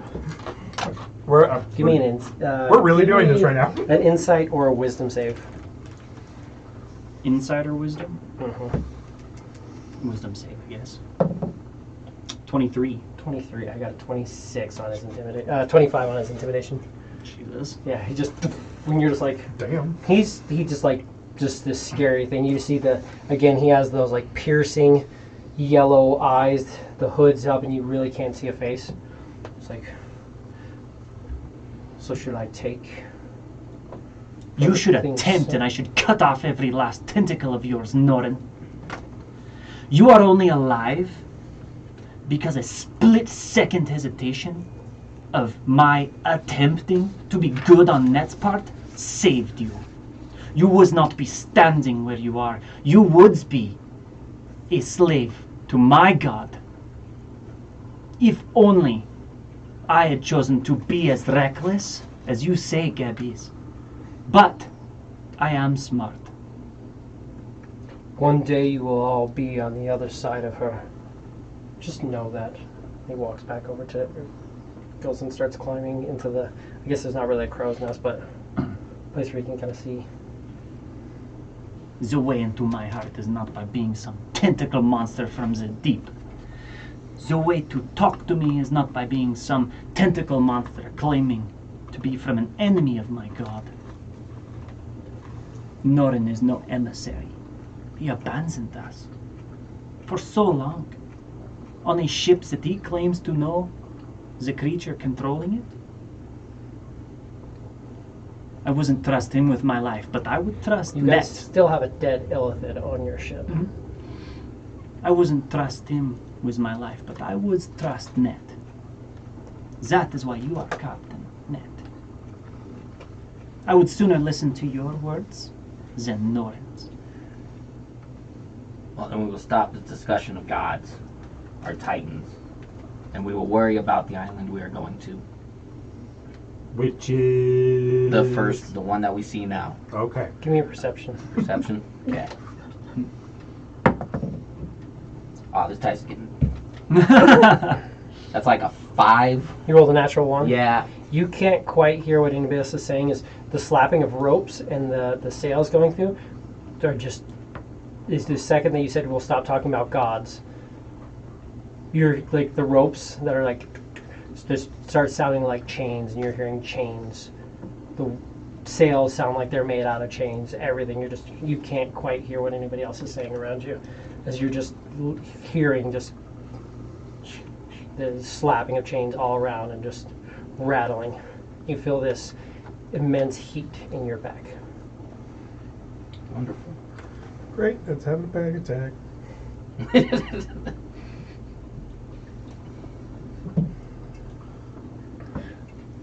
We're Give me an we're really doing this right now. An insight or a wisdom save. Insider wisdom? Mm-hmm. Wisdom save, I guess. 23. 23. I got a 26 on his intimidation. 25 on his intimidation. Jesus. Yeah, he just, when you're just like, Damn. he just like, just this scary thing. You see again, he has those like piercing yellow eyes, the hood's up and you really can't see a face. It's like, so should I take? You should Everything's attempt so- and I should cut off every last tentacle of yours, Norin. You are only alive because a split-second hesitation of my attempting to be good on Net's part saved you. You would not be standing where you are. You would be a slave to my God. If only I had chosen to be as reckless as you say, Geb is. But I am smart. One day you will all be on the other side of her. Just know that. He walks back over to it, goes and starts climbing into the, I guess there's not really a crow's nest, but a place where you can kind of see. The way into my heart is not by being some tentacle monster from the deep. The way to talk to me is not by being some tentacle monster claiming to be from an enemy of my god. Norin is no emissary. He abandoned us for so long on a ship that he claims to know the creature controlling it. I wouldn't trust him with my life, but I would trust You Net. guys still have a dead Illithid on your ship. I wouldn't trust him with my life, but I would trust Net. That is why you are Captain Net. I would sooner listen to your words than Norin's. Well, then we will stop the discussion of gods, our titans, and we will worry about the island we are going to. Which is The one that we see now. Okay. Give me a perception. Perception? Okay. Oh, this dice is getting... That's like a 5. You rolled a natural 1? Yeah. You can't quite hear what anybody else is saying. Is the slapping of ropes and the sails going through, they're just... Is the second that you said we'll stop talking about gods, you're like the ropes that are like just start sounding like chains, and you're hearing chains. The sails sound like they're made out of chains. Everything, you can't quite hear what anybody else is saying around you, as you're just hearing just the slapping of chains all around and just rattling. You feel this immense heat in your back. Wonderful. Great. Let's have a bag attack.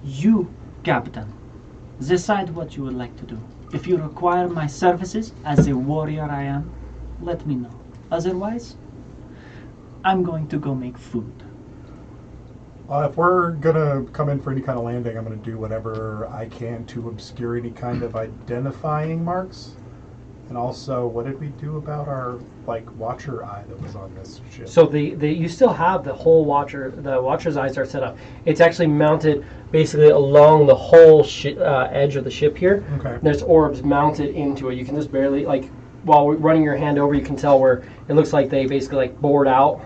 You, Captain, decide what you would like to do. If you require my services as a warrior I am, let me know. Otherwise, I'm going to go make food. If we're gonna come in for any kind of landing, I'm gonna do whatever I can to obscure any kind of identifying marks. And also, what did we do about our watcher eye that was on this ship? So you still have the whole watcher. The watcher's eyes are set up. It's actually mounted basically along the whole edge of the ship here. Okay. There's orbs mounted into it. You can just barely while running your hand over, you can tell where it looks like they basically bored out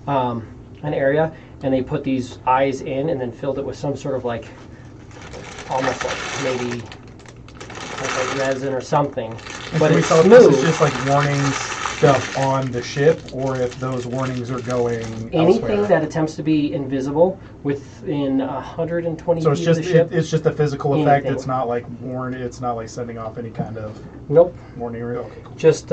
an area, and they put these eyes in and then filled it with some sort of almost maybe like resin or something. But Can we it's tell if this is smooth. just warnings stuff on the ship, or if those warnings are going Anything elsewhere? that attempts to be invisible within 120 So it's feet of just the ship. it's just a physical effect. Anything. It's not warn. It's not sending off any kind of Nope. warning. Okay, cool. Just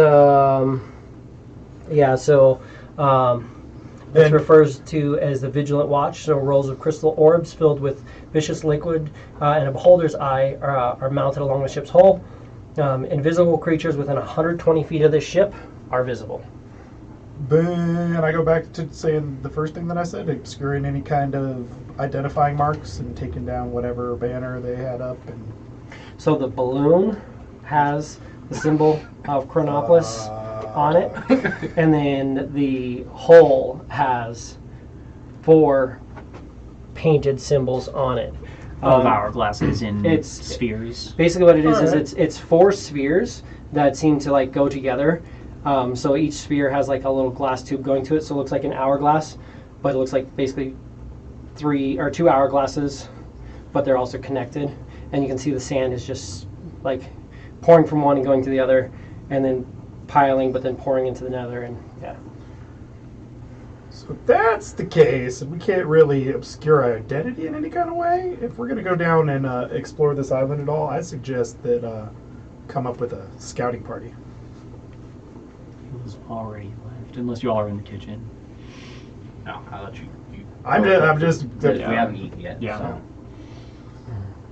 yeah. So it Then- refers to as the vigilant watch. So rolls of crystal orbs filled with vicious liquid and a beholder's eye are mounted along the ship's hull. Invisible creatures within 120 feet of the ship are visible. Then I go back to saying the first thing that I said, obscuring any kind of identifying marks and taking down whatever banner they had up. And So the balloon has the symbol of Chronopolis on it, and then the hull has 4 painted symbols on it. Of hourglasses in it's- spheres. Basically, what it is Alright. it's 4 spheres that seem to go together. So each sphere has a little glass tube going to it, so it looks like an hourglass, but it looks like basically 2 hourglasses, but they're also connected. And you can see the sand is just pouring from one and going to the other, and then piling, but then pouring into the nether, and yeah. so if that's the case, and we can't really obscure our identity in any kind of way, if we're going to go down and explore this island at all, I suggest that come up with a scouting party. It was already left, unless you all are in the kitchen. No, I'll let you. I'm just. We haven't eaten yet. Yeah. So.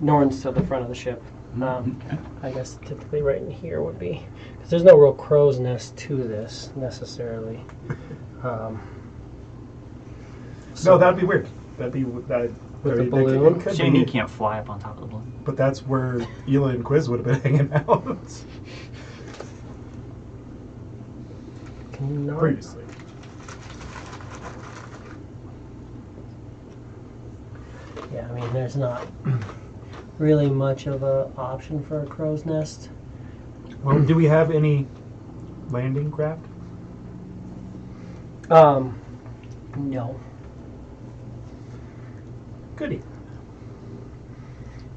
Norton's to the front of the ship. I guess typically right in here would be, because there's no real crow's nest to this necessarily. No, that'd be weird. That'd be that. With the balloon? it could Shame be- he can't fly up on top of the balloon. But that's where Ela and Quiz would have been hanging out. No. previously. Yeah, I mean, there's not really much of a option for a crow's nest. Well, do we have any landing craft? No. Goody.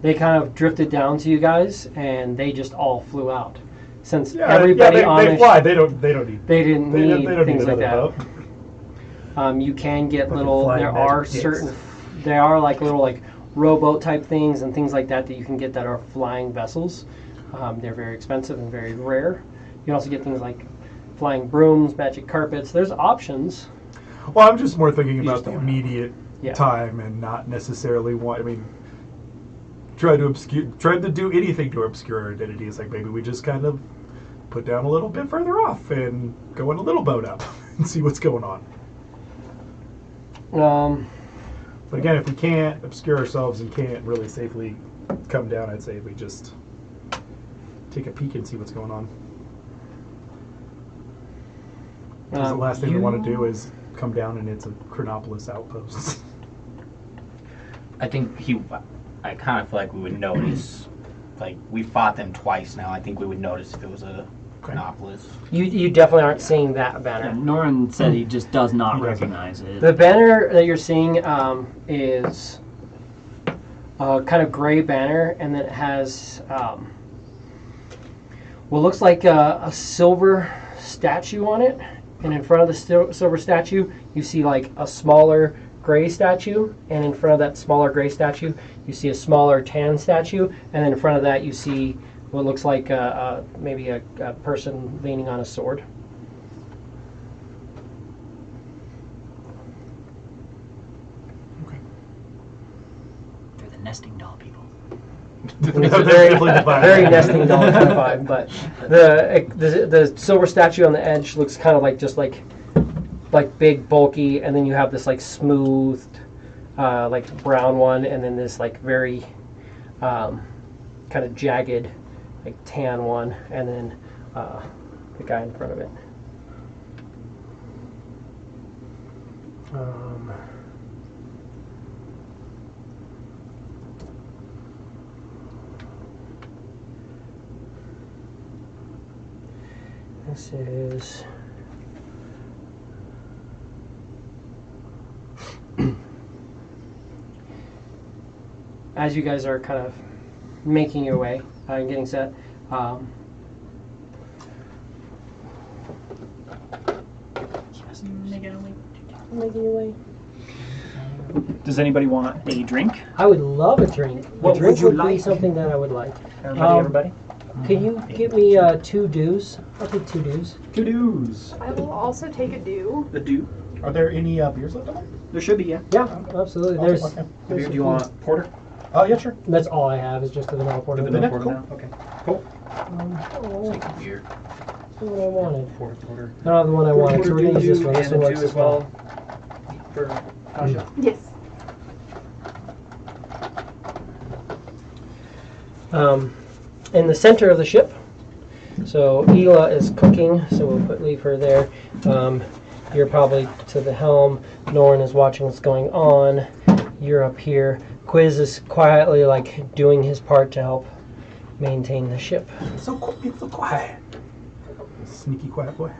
They kind of drifted down to you guys, and they just all flew out. Since Yeah, everybody they, on they the fly. They don't need. they didn't They need don't things need like that. another boat. You can get Fucking little. flying There magic are dicks. certain. There are like little like rowboat type things and things like that that you can get that are flying vessels. They're very expensive and very rare. You can also get things like flying brooms, magic carpets. There's options. Well, I'm just more thinking You about just the don't- immediate Yeah. time and not necessarily want. I mean, try to do anything to obscure our identity. It's like maybe we just kind of put down a little bit further off and go in a little boat up and see what's going on. But again, if we can't obscure ourselves and can't really safely come down, I'd say we just take a peek and see what's going on. Because the last thing we want to do is come down and it's a Chronopolis outpost. I think I kind of feel like we would notice. Like, we fought them twice now. I think we would notice if it was a Chronopolis. You definitely aren't seeing that banner. Yeah, Norin said he just does not He doesn't. recognize it. The banner that you're seeing is a kind of gray banner, and then it has what looks like a silver statue on it. And in front of the silver statue, you see like a smaller gray statue, and in front of that smaller gray statue, you see a smaller tan statue, and then in front of that, you see what looks like maybe a person leaning on a sword. They're the nesting doll people. It's a very nesting doll kind of vibe, but the silver statue on the edge looks kind of like just like big, bulky, and then you have this like smoothed, like brown one, and then this like very kind of jagged, like tan one, and then the guy in front of it. This is as you guys are kind of making your way and getting set. Making your way. Does anybody want a drink? I would love a drink. What a drink would you be like? something that I would like. Everybody? Could you get me 2 dews? I'll take 2 dews. Two dues. I will also take a dew. The dew. Are there any beers left on There should be, yeah. Yeah, absolutely. I'll There's, take one, there's Do you want porter? Oh, yeah, sure. That's all I have is just the vanilla porter. The vanilla Okay, porter cool. now? Okay. Cool. Oh, Take a beer. that's what I wanted. Porter. I don't have the one I wanted, so we're going to use this one. This And one the works two as well. For Tasha. Yes. In the center of the ship, so Ela is cooking, so we'll leave her there. You're probably to the helm. Norin is watching what's going on. You're up here. Quiz is quietly like doing his part to help maintain the ship. So quiet. Sneaky quiet boy.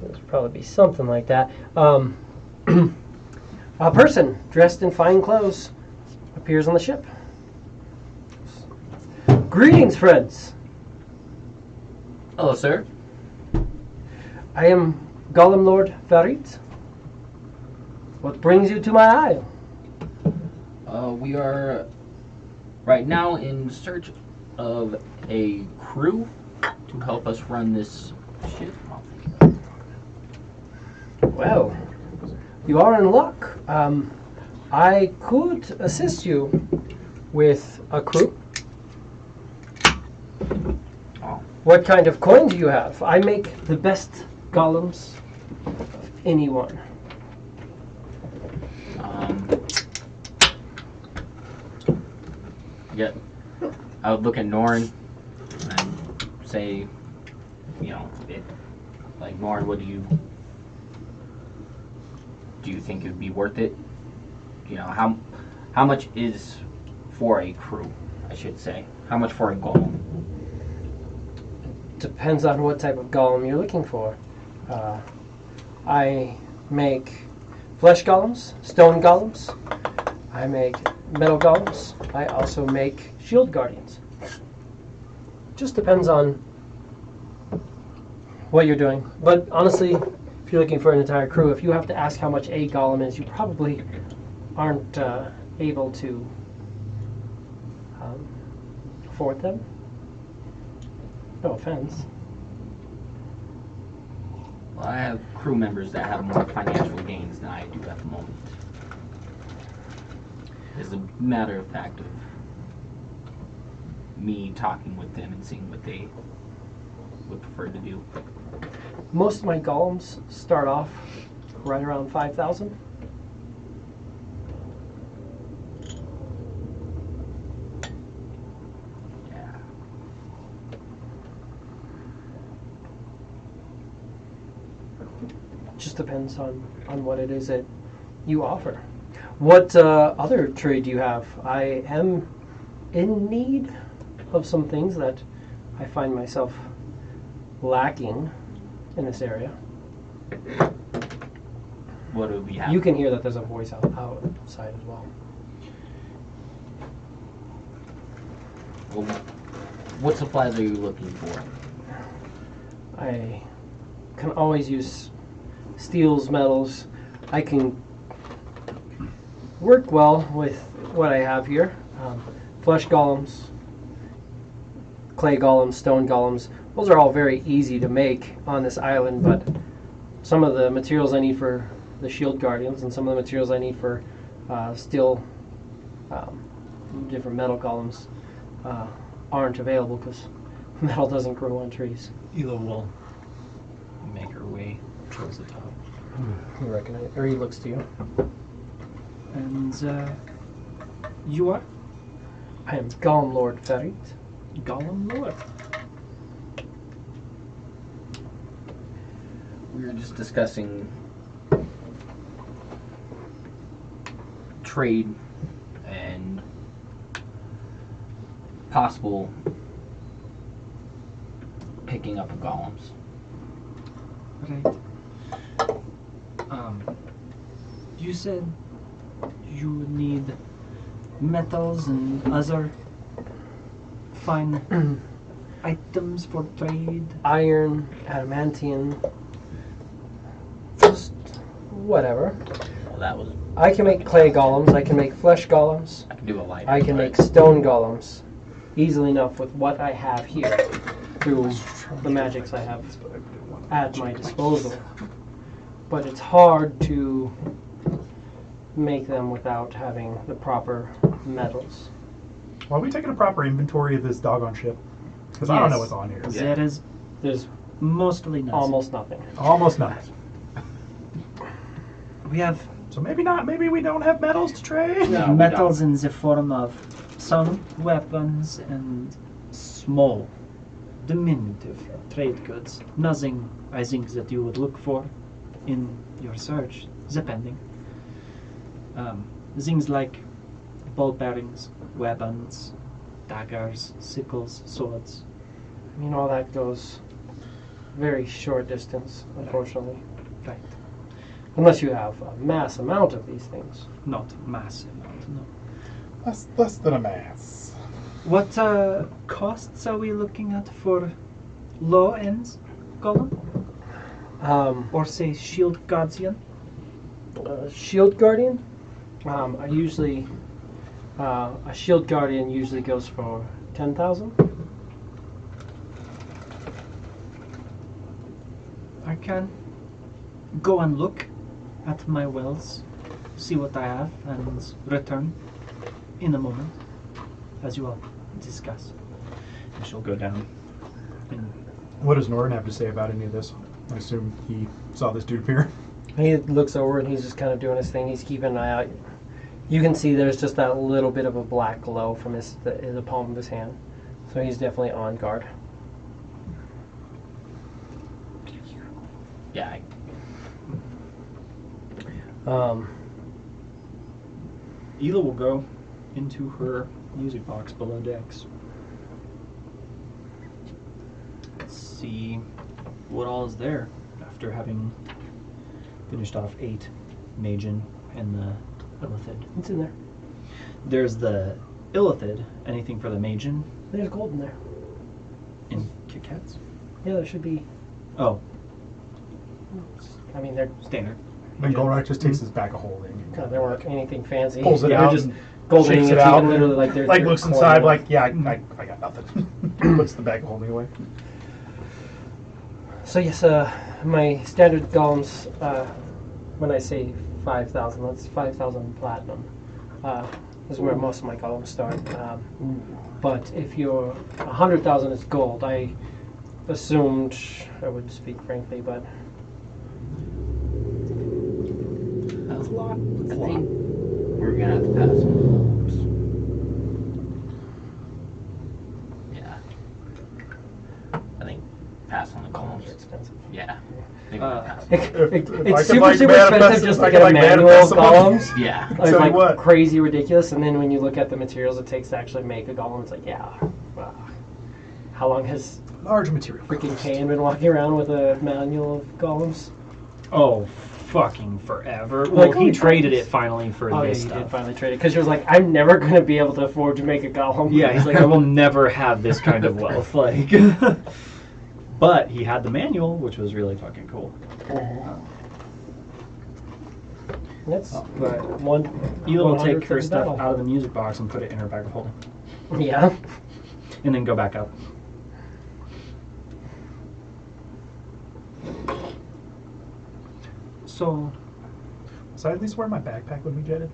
There's probably be something like that. A person dressed in fine clothes appears on the ship. Greetings, friends. Hello, sir. I am Gollum Lord Farid. What brings you to my isle? We are right now in search of a crew to help us run this ship. Well, you are in luck. I could assist you with a crew. Oh. What kind of coin do you have? I make the best golems of anyone. Yeah, I would look at Norin and say, you know, it. Like Norn, what do you think it would be worth it? You know, how much is for a crew? I should say, how much for a golem? Depends on what type of golem you're looking for. I make flesh golems, stone golems. I make metal golems. I also make shield guardians. Just depends on what you're doing. But honestly, if you're looking for an entire crew, if you have to ask how much a golem is, you probably aren't able to afford them. No offense. Well, I have crew members that have more financial gains than I do at the moment. It's a matter of fact of me talking with them and seeing what they would prefer to do. Most of my golems start off right around 5,000. Yeah. Just depends on what it is that you offer. What other trade do you have? I am in need of some things that I find myself lacking in this area. What do we have? You can hear that there's a voice outside as well. Well, what supplies are you looking for? I can always use steels, metals. I can work well with what I have here. Flesh golems, clay golems, stone golems. Those are all very easy to make on this island, but some of the materials I need for the shield guardians and some of the materials I need for steel, different metal golems aren't available because metal doesn't grow on trees. Ela will make her way towards the top. You reckon it? Or he looks to you. And you are I am Golem Lord Ferit. Golem Lord. We were just discussing trade and possible picking up of golems. Right. You said you need metals and other fine items for trade. Iron, adamantium, just whatever. Well, that was. I can make clay golems, I can make flesh golems, I can do a light. I can make stone golems easily enough with what I have here through the magics I have at my disposal. But it's hard to make them without having the proper metals. Well, are we taking a proper inventory of this doggone ship? Because I don't know what's on here. There is There's mostly nothing. almost nothing. Almost nothing. We have So maybe not. Maybe we don't have metals to trade. No, we metals in the form of some weapons and small, diminutive trade goods. Nothing, I think, that you would look for in your search, depending. Things like ball bearings, weapons, daggers, sickles, swords. I mean, all that goes very short distance, unfortunately. Right. Unless you have a mass amount of these things. Not massive amount, no. Less than a mass. What costs are we looking at for low ends golem? Or say shield guardian? Shield Guardian? I usually, a Shield Guardian usually goes for 10,000. I can go and look at my wells, see what I have, and return in a moment, as you all discuss. And she'll go down. And What does Norton have to say about any of this? I assume he saw this dude appear. He looks over and he's just kind of doing his thing. He's keeping an eye out. You can see there's just that little bit of a black glow from the palm of his hand. So he's definitely on guard. Um, Ela will go into her music box below decks. See what all is there after having finished off 8 Majin and the Illithid. it's in there. There's the Illithid. Anything for the Majin There's gold in there. in Kit Kats? Yeah, there should be. Oh, I mean, they're standard. And Golrak just takes his bag of holding and God, there weren't anything fancy. pulls it Yeah, out, just and gold shakes ingots, it out, even literally like there's like their looks coin. inside, like, yeah, I got nothing. Puts the bag of holding away. So yes, my standard golems. When I say 5,000, that's 5,000 platinum. Is where most of my golems start. But if you're 100,000, it's gold. I assumed I would speak frankly, but That's a lot. I think we're gonna have to pass on. Yeah. I think pass on the golems are columns. expensive. Yeah. I think we're gonna pass. It's could, super, like, super manifest expensive it- just I to could, get a like, manual manifest of the money. golems. Yeah. It's Tell you like what. crazy ridiculous, and then when you look at the materials it takes to actually make a golem, it's like, yeah. How long has Large material. freaking Kane been walking around with a manual of golems? Oh, fucking forever. Well, Like, he oh, traded it's- it finally for Oh yeah, this you did stuff. finally trade it because she was like, I'm never going to be able to afford to make a golem. Yeah, he's like, I will never have this kind of wealth. Like, but he had the manual, which was really fucking cool. That's one. Ela will take 100th her of the stuff battle. out of the music box and put it in her bag of holding, Yeah. and then go back up. So, So I at least wear my backpack when we jetted.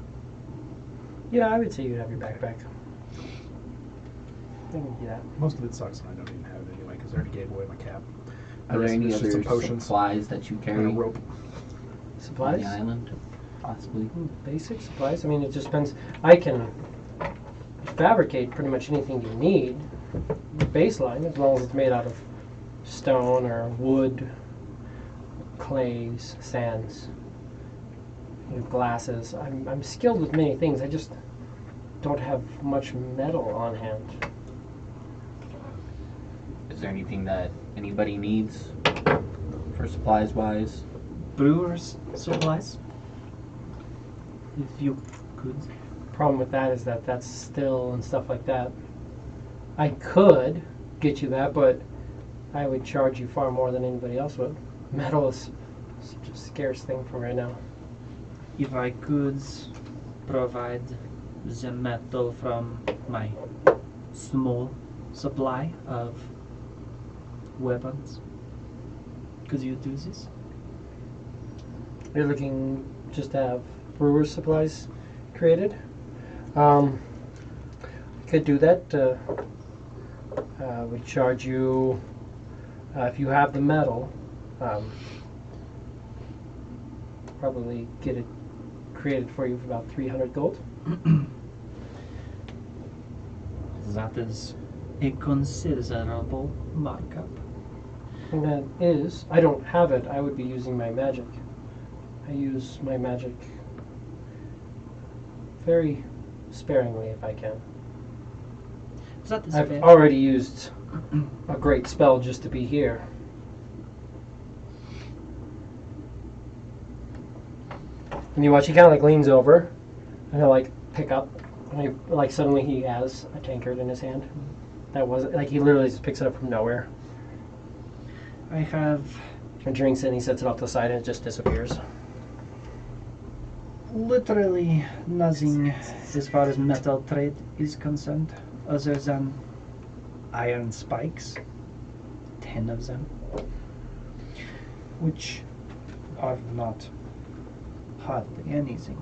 Yeah, I would say you'd have your backpack. I can do that. Most of it sucks, and I don't even have it anyway because I already gave away my cap. Are there any There's just other some potions supplies that you and carry a on rope. Supplies? the island? Possibly. Basic supplies. I mean, it just depends. I can fabricate pretty much anything you need. Baseline, as long as it's made out of stone or wood, clays, sands, glasses. I'm skilled with many things. I just don't have much metal on hand. Is there anything that anybody needs for supplies wise? Brewer's supplies. If you could. Problem with that is that that's still and stuff like that. I could get you that, but I would charge you far more than anybody else would. Metal is such a scarce thing for right now. If I could provide the metal from my small supply of weapons, could you do this? You're looking just to have brewer's supplies created. Could do that. We charge you if you have the metal. Probably get it created for you for about 300 gold. That is a considerable markup. And that is, I don't have it. I would be using my magic. I use my magic very sparingly if I can. That is I've fair. already used a great spell just to be here. And you watch, he kind of like leans over and he'll like pick up. And he, like suddenly he has a tankard in his hand. That wasn't, like he literally just picks it up from nowhere. I have And drinks it and he sets it off to the side and it just disappears. literally nothing as far as metal trade is concerned, other than iron spikes, 10 of them, which are not hardly anything.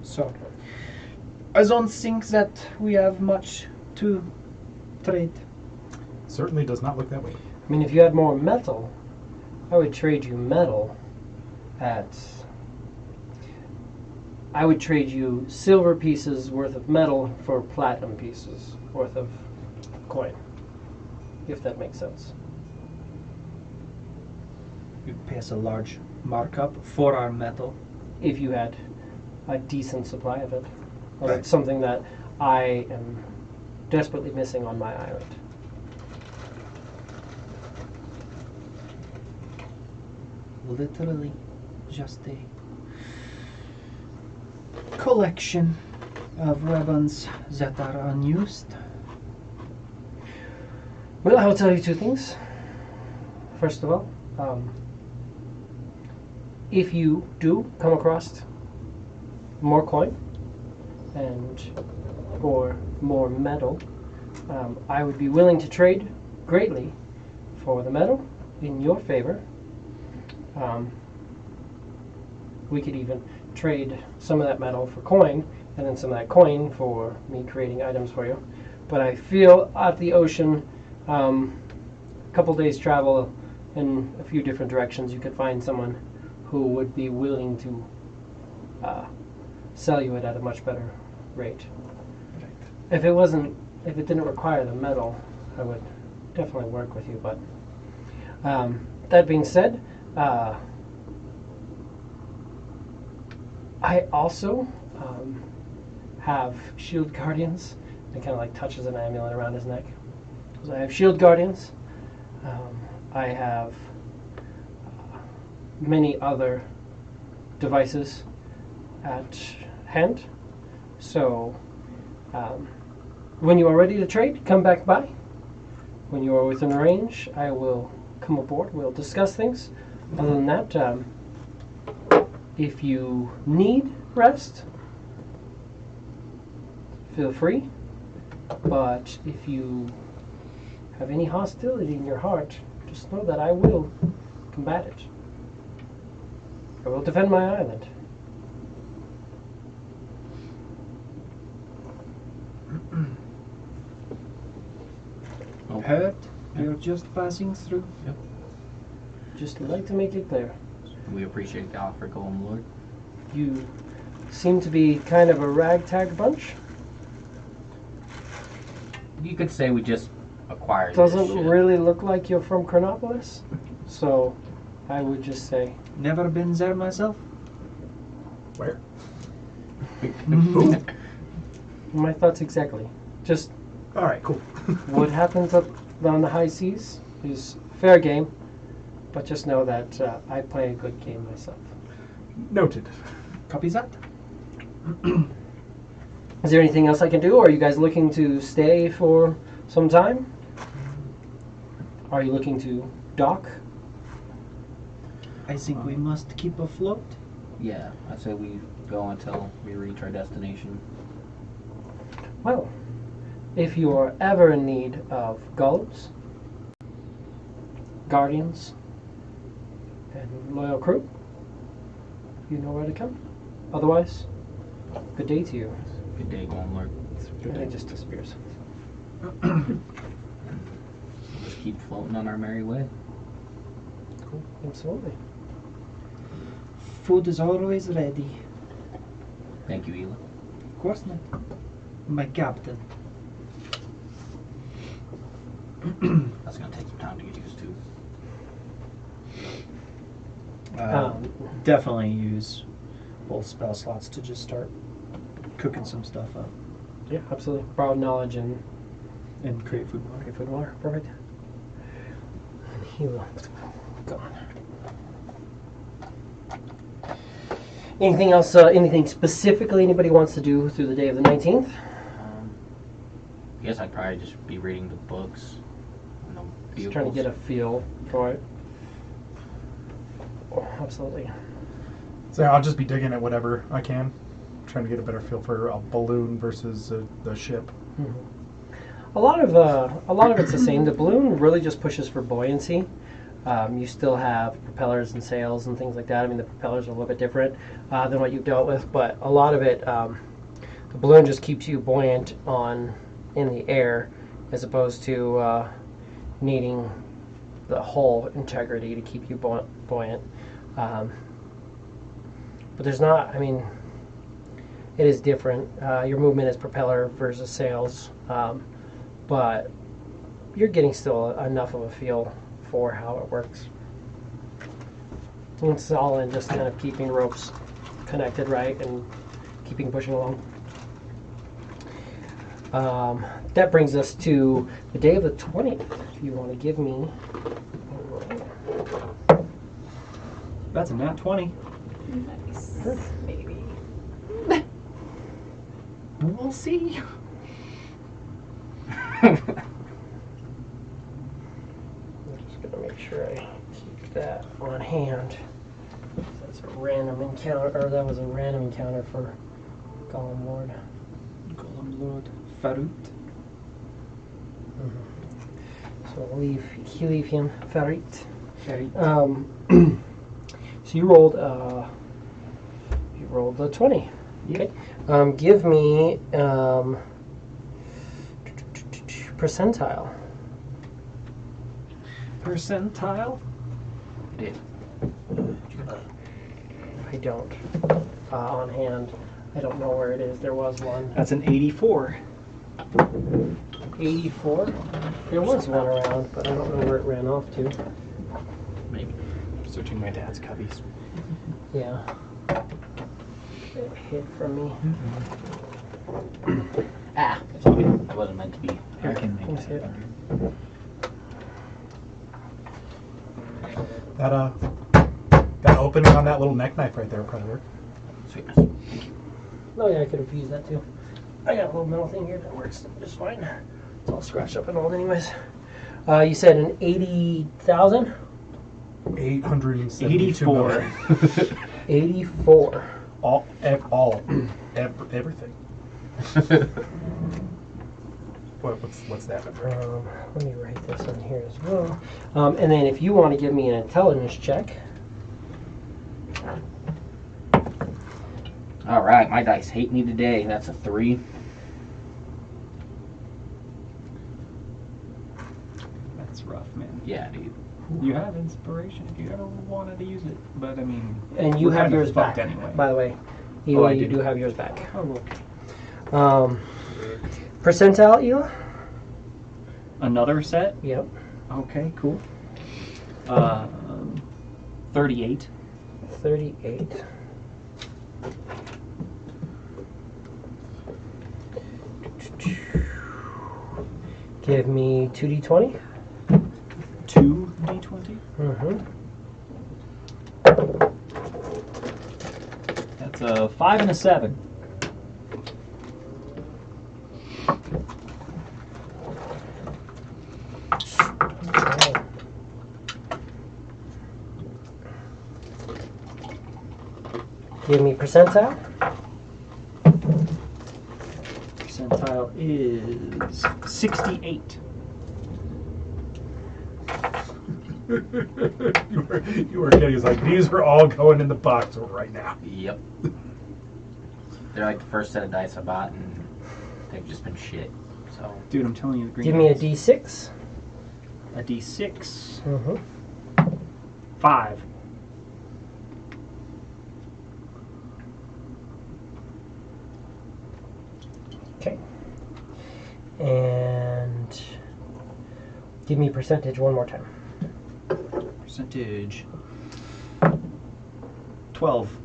So, I don't think that we have much to trade. Certainly does not look that way. I mean, if you had more metal, I would trade you metal at... I would trade you silver pieces worth of metal for platinum pieces worth of coin. If that makes sense. You pay us a large markup for our metal. if you had a decent supply of it. Or Right. it's something that I am desperately missing on my island. Literally just a collection of weapons that are unused. Well, I will tell you two things. First of all, if you do come across more coin or more metal, I would be willing to trade greatly for the metal in your favor. We could even trade some of that metal for coin, and then some of that coin for me creating items for you. But I feel out the ocean, a couple days travel in a few different directions, you could find someone who would be willing to sell you it at a much better rate. If it didn't require the metal, I would definitely work with you. But that being said, I also have shield guardians. It kind of like touches an amulet around his neck. So I have shield guardians. I have many other devices at hand. So when you are ready to trade, come back by. When you are within range, I will come aboard. We'll discuss things. Other than that, if you need rest, feel free. But if you have any hostility in your heart, just know that I will combat it. I will defend my island. Heard? You're just passing through. Just like to make it clear. We appreciate the offer, Golem Lord. You seem to be kind of a ragtag bunch. You could say we just acquired this Doesn't shit. really look like you're from Chronopolis. So I would just say, Never been there myself. Where? my thoughts exactly. Just All right, cool. what happens up on the high seas is fair game. But just know that I play a good game myself. Noted. Copy that. Is there anything else I can do? Or are you guys looking to stay for some time? Are you looking to dock? I think we must keep afloat. Yeah, I say we go until we reach our destination. Well, if you are ever in need of gulls, guardians, and loyal crew, you know where to come. Otherwise, good day to you. Good day, Golem Lord. And it just disappears. Just keep floating on our merry way. Cool. Absolutely. Food is always ready. Thank you, Ela. Of course not. My captain. That's gonna take some time to get used to. Definitely use both spell slots to just start cooking some stuff up Yeah, absolutely. Broad knowledge and and create food more. food and water. Perfect. And he will go on. Anything else? Anything specifically anybody wants to do through the day of the 19th? I guess I'd probably just be reading the books. And the Just trying to get a feel for it. Oh, absolutely. So I'll just be digging at whatever I can, trying to get a better feel for a balloon versus the ship. A lot of it's the same. The balloon really just pushes for buoyancy. You still have propellers and sails and things like that. I mean, the propellers are a little bit different than what you've dealt with, but a lot of it, the balloon just keeps you buoyant in the air, as opposed to needing the hull integrity to keep you buoyant. But there's not. I mean, it is different. Your movement is propeller versus sails, but you're getting still enough of a feel for how it works. It's all in just kind of keeping ropes connected right and keeping pushing along. That brings us to the day of the 20th. If you want to give me a roll. That's a nat 20. Nice. Maybe. We'll see. I'm just going to make sure I keep that on hand. That's a random encounter, or that was a random encounter for Golem Lord. Golem Lord Farut. So we'll leave him Farit. So you rolled the 20. Okay. Give me percentile. Percentile? Did. I don't. On hand. I don't know where it is. There was one. That's an 84. 84? There was one around, but I don't know where it ran off to. Maybe. Searching my dad's cubbies. Yeah. It hid from me. Ah, it's all good. It wasn't meant to be. I can make Let me see it. it. That opening on that little neck knife right there, Predator. Sweetness. Oh yeah, I could have used that too. I got a little metal thing here that works just fine. It's all scratched up and old anyways. You said an 80,000? 872 84. million. 84. Everything. What's that number? Let me write this on here as well. And then if you want to give me an intelligence check. All right, my dice hate me today. That's a 3. That's rough, man. Yeah, dude. You have inspiration if you ever wanted to use it, but I mean, And you we're have kind of yours back, fucked anyway. by the way. Oh, Ela, I you do. do have yours back. Oh, okay. Percentile, Ela? Another set? Yep. Okay, cool. 38. 38. Give me 2d20. 2d20. Mm-hmm. That's a 5 and a 7. Give me percentile. Percentile is 68. you were kidding. It's like, these are all going in the box right now. Yep. They're like the first set of dice I bought, and they've just been shit. So. Dude, I'm telling you, the green. Give me a dice. d6. A d6. Mm-hmm. 5. Okay. And give me percentage one more time. Percentage 12.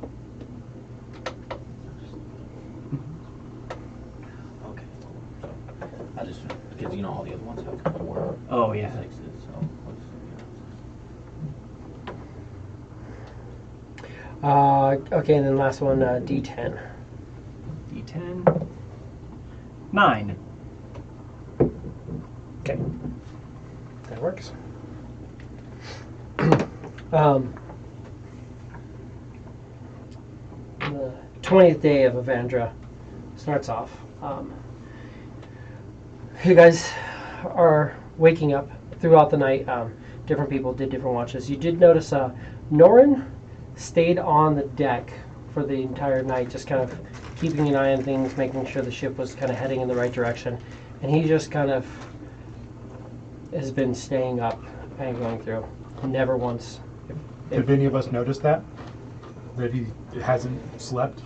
Okay. So I just because you know all the other ones have 4. Oh yeah. 6s. So Okay, and then last one, d10. D10. 9. Okay. That works. The 20th day of Avandra starts off. You guys are waking up throughout the night. Different people did different watches. You did notice Norin stayed on the deck for the entire night, just kind of keeping an eye on things, making sure the ship was kind of heading in the right direction. And he just kind of has been staying up and going through. Never once. Did any of us notice that? That he hasn't slept?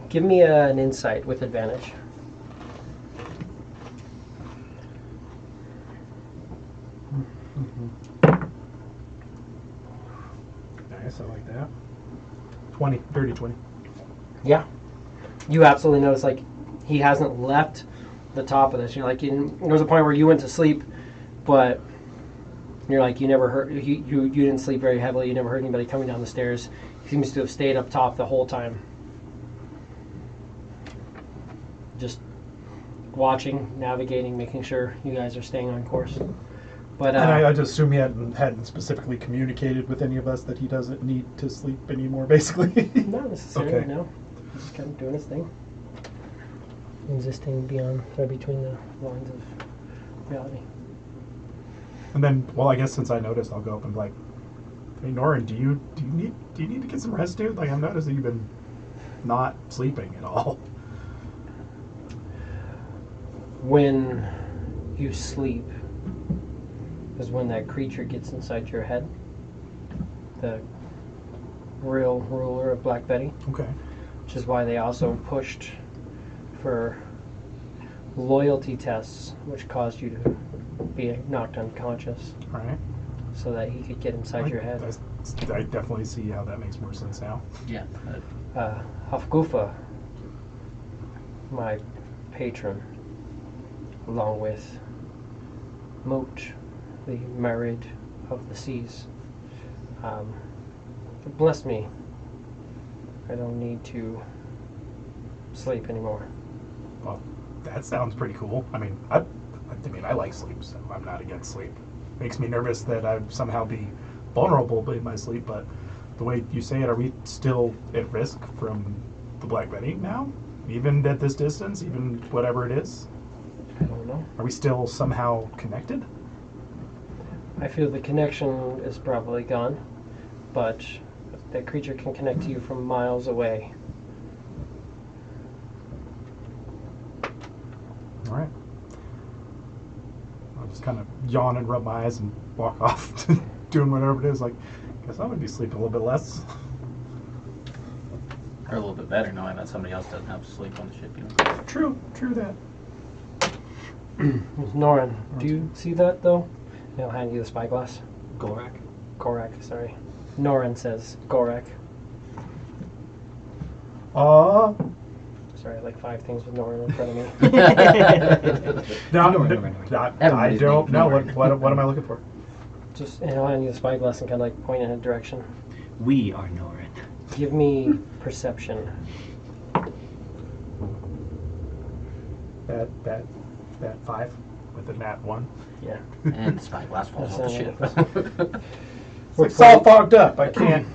Give me an insight with advantage. Nice, I like that. 20, dirty 20. Yeah. You absolutely notice, like, he hasn't left the top of this. You're like, there was a point where you went to sleep, but you're like, you never heard, you didn't sleep very heavily. You never heard anybody coming down the stairs. He seems to have stayed up top the whole time. Just watching, navigating, making sure you guys are staying on course. But And I just assume he hadn't specifically communicated with any of us that he doesn't need to sleep anymore, basically. not necessarily, Okay. no. He's just kind of doing his thing. Existing beyond or between the lines of reality. And then, well, I guess since I noticed, I'll go up and be like, "Hey, Norin, do you need to get some rest, dude? Like, I've noticed that you've been not sleeping at all." When you sleep is when that creature gets inside your head. The real ruler of Black Betty, Okay. which is why they also pushed for loyalty tests, which caused you to be knocked unconscious All right. so that he could get inside your head. I definitely see how that makes more sense now. Yeah. Hafgufa, my patron, along with Moat, the Marid of the Seas, bless me. I don't need to sleep anymore. Well, that sounds pretty cool. I mean, I like sleep, so I'm not against sleep. Makes me nervous that I'd somehow be vulnerable in my sleep, but the way you say it, are we still at risk from the Black Betty now? Even at this distance, even whatever it is? I don't know. Are we still somehow connected? I feel the connection is probably gone, but that creature can connect to you from miles away. All right. I'll just kind of yawn and rub my eyes and walk off to doing whatever it is. Like, guess I'm going to be sleeping a little bit less. Or a little bit better knowing that somebody else doesn't have to sleep on the ship. You know? True that. Norin, do you see that though? And I'll hand you the spyglass. Gorak. Gorak, sorry. Norin says Gorak. Sorry, like 5 things with Norin in front of me. I don't know. What am I looking for? Just, and I'll hand you the spyglass and kind of like point in a direction. We are Norin. Give me perception. That 5 with a nat 1. Yeah. And the spyglass falls off the ship. It's all fogged up. I can't.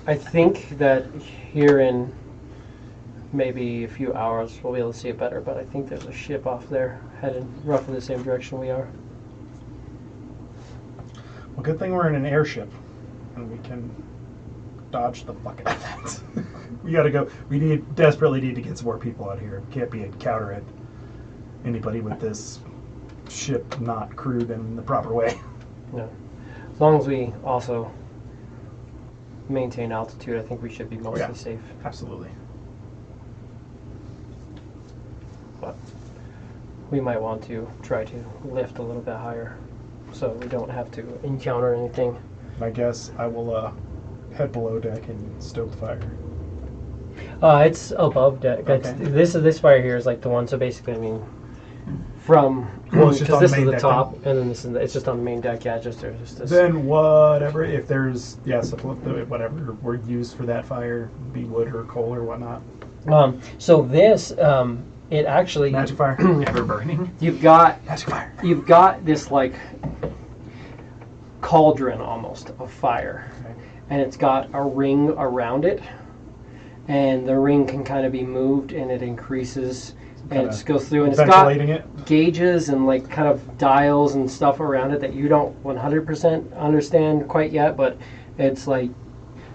I think that here in maybe a few hours we'll be able to see it better, but I think there's a ship off there headed roughly the same direction we are. Well, good thing we're in an airship, and we can dodge the fuck out of that. We gotta go. We desperately need to get some more people out here. We can't be a counter at anybody with this ship not crewed in the proper way. No. As long as we also maintain altitude, I think we should be mostly yeah. safe. Absolutely. But we might want to try to lift a little bit higher so we don't have to encounter anything. I guess I will head below deck and stoke the fire. It's above deck. Okay. This fire here is like the one. So basically, I mean, from Well, it's just because on this the is main the deck top, and then this is it's just on the main deck. Yeah, just there's just this. Then whatever, if there's whatever we're used for that fire, be wood or coal or whatnot. So this it actually Magic fire. Ever burning. you've got Magic fire. this like cauldron almost of fire, Okay. and it's got a ring around it, and the ring can kind of be moved, and it increases. And it just goes through, and it's got Ventilating it. gauges and like kind of dials and stuff around it that you don't 100% understand quite yet, but it's like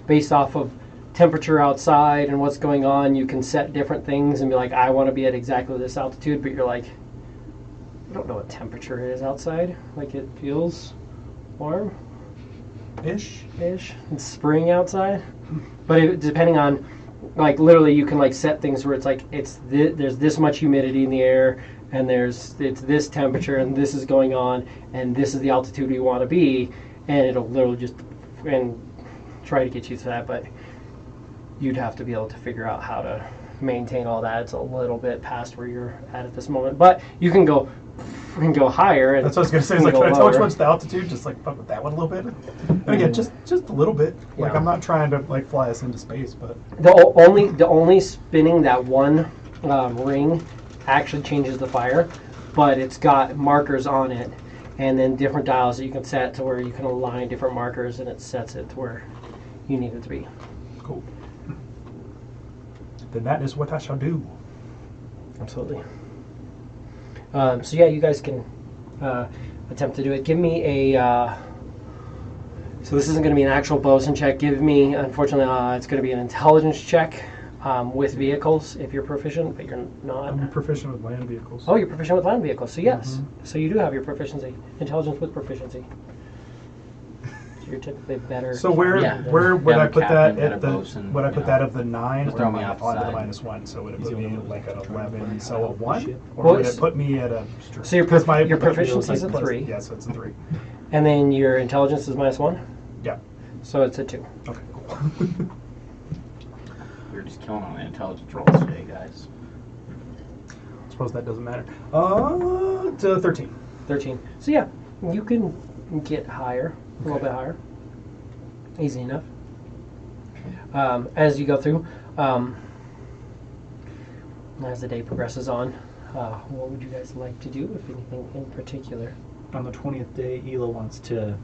based off of temperature outside and what's going on, you can set different things and be like, I want to be at exactly this altitude, but you're like, I don't know what temperature it is outside. Like it feels warm Ish. ish. It's spring outside, but depending on. Like literally, you can like set things where it's like there's this much humidity in the air, and it's this temperature, and this is going on, and this is the altitude you want to be, and it'll literally just and try to get you to that. But you'd have to be able to figure out how to maintain all that. It's a little bit past where you're at this moment, but you can go higher. And That's what I was gonna say. Is you like, can can I go tell which lower. one's the altitude? Just like fuck with that one a little bit. And again, just a little bit. Like Yeah. I'm not trying to like fly us into space, but The only spinning that one ring actually changes the fire, but it's got markers on it, and then different dials that you can set to where you can align different markers, and it sets it to where you need it to be. cool. Then that is what I shall do. Absolutely. So yeah, you guys can attempt to do it. Give me a. So this isn't going to be an actual bosun check. Give me, unfortunately, it's going to be an intelligence check with vehicles if you're proficient, but you're not. I'm proficient with land vehicles. Oh, you're proficient with land vehicles. So yes, so you do have your proficiency, intelligence with proficiency. So you're typically better. So where Yeah. where would Yeah, I the put that captain, at better the? bosun, Would I you put know. that of the 9 Just or throw am me I off the on the side. -1? So would it He's put the me only like at one 11? So a trying to 1, ship. or Well, would it's- it put me at a? So your because your like, proficiency is a plus- 3, Yeah, so it's a 3. and then your intelligence is -1. Yeah. So it's a 2. Okay. Cool. We're just killing on the intelligence rolls today, guys. Suppose that doesn't matter. To 13. 13. So yeah, you can get higher, a little bit higher. Easy enough. As you go through, as the day progresses on, what would you guys like to do, if anything in particular? On the 20th day, Ela wants to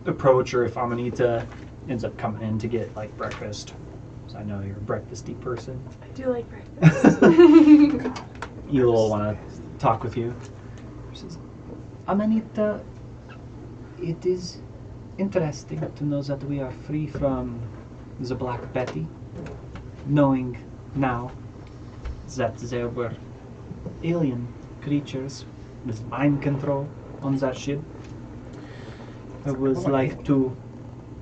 approach, or if Amanita ends up coming in to get like breakfast. So I know you're a breakfasty person. I do like breakfast. Ela will want to talk with you. She says, Amanita, it is interesting to know that we are free from the Black Betty, knowing now that there were alien creatures with mind control on that ship. I would like to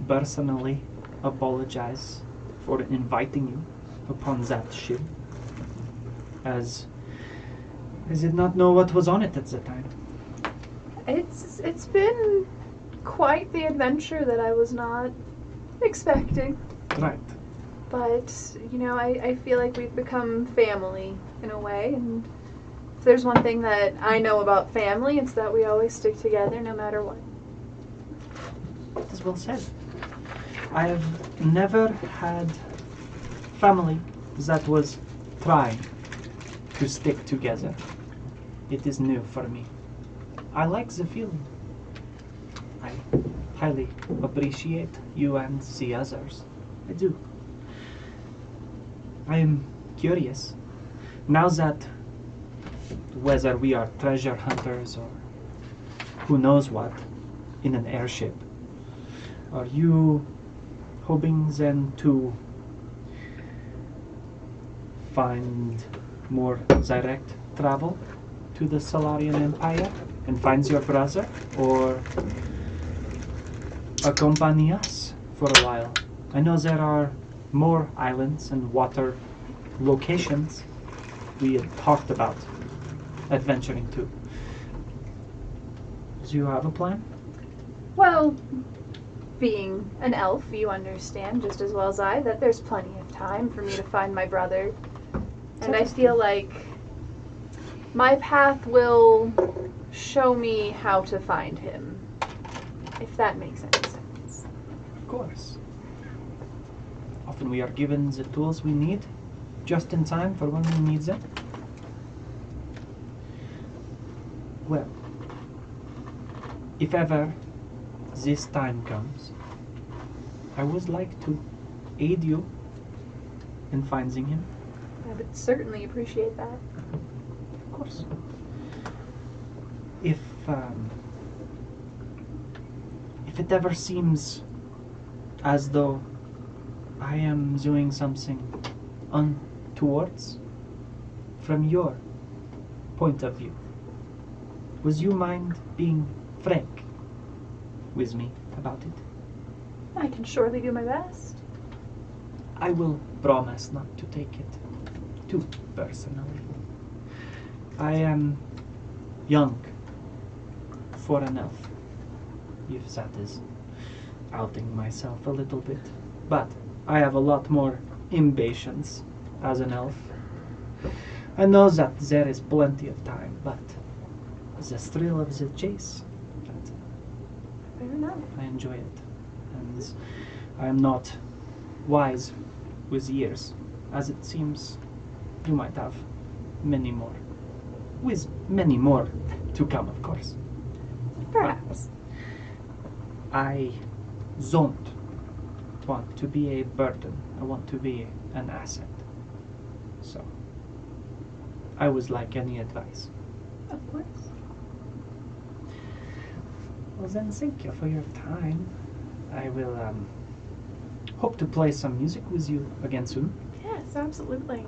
personally apologize for inviting you upon that ship, as I did not know what was on it at the time. It's been quite the adventure that I was not expecting. Right. But, you know, I feel like we've become family in a way. And if there's one thing that I know about family, it's that we always stick together no matter what. That is well said. I have never had family that was trying to stick together. It is new for me. I like the feeling. I highly appreciate you and the others. I do. I am curious. Now that whether we are treasure hunters or who knows what in an airship, are you hoping then to find more direct travel to the Solarian Empire and find your brother, or accompany us for a while? I know there are more islands and water locations we had talked about adventuring to. Do you have a plan? Well, being an elf, you understand just as well as I that there's plenty of time for me to find my brother. And I feel like my path will show me how to find him, if that makes any sense. Of course. Often we are given the tools we need just in time for when we need them. Well, if ever this time comes, I would like to aid you in finding him. I would certainly appreciate that. Of course. If it ever seems as though I am doing something untowards from your point of view, would you mind being frank with me about it? I can surely do my best. I will promise not to take it too personally. I am young for an elf, if that is outing myself a little bit. But I have a lot more impatience as an elf. I know that there is plenty of time, but the thrill of the chase, Fair enough. I enjoy it. And I am not wise with years, as it seems you might have many more. With many more to come, of course. Perhaps. I don't want to be a burden. I want to be an asset. So, I would like any advice. Of course. Well then, thank you for your time. I will hope to play some music with you again soon. Yes, absolutely.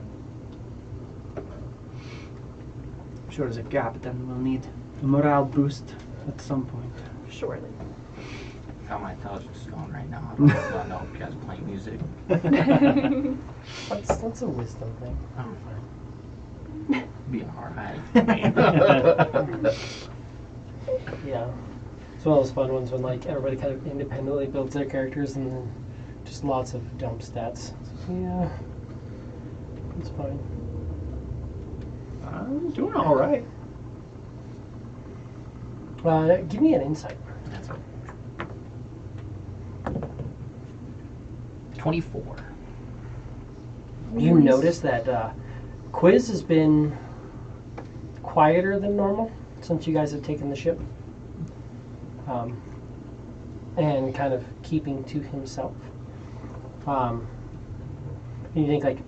I'm sure as a captain we'll need a morale boost at some point. Surely. How my intelligence is going right now. I don't know if you guys are playing music. That's a wisdom thing. Oh, be alright. Yeah. It's one of those fun ones when like everybody kind of independently builds their characters and then just lots of dump stats. Yeah. It's fine. I'm doing all right. Give me an insight. That's it. 24. You notice that Quiz has been quieter than normal since you guys have taken the ship. And kind of keeping to himself. You think like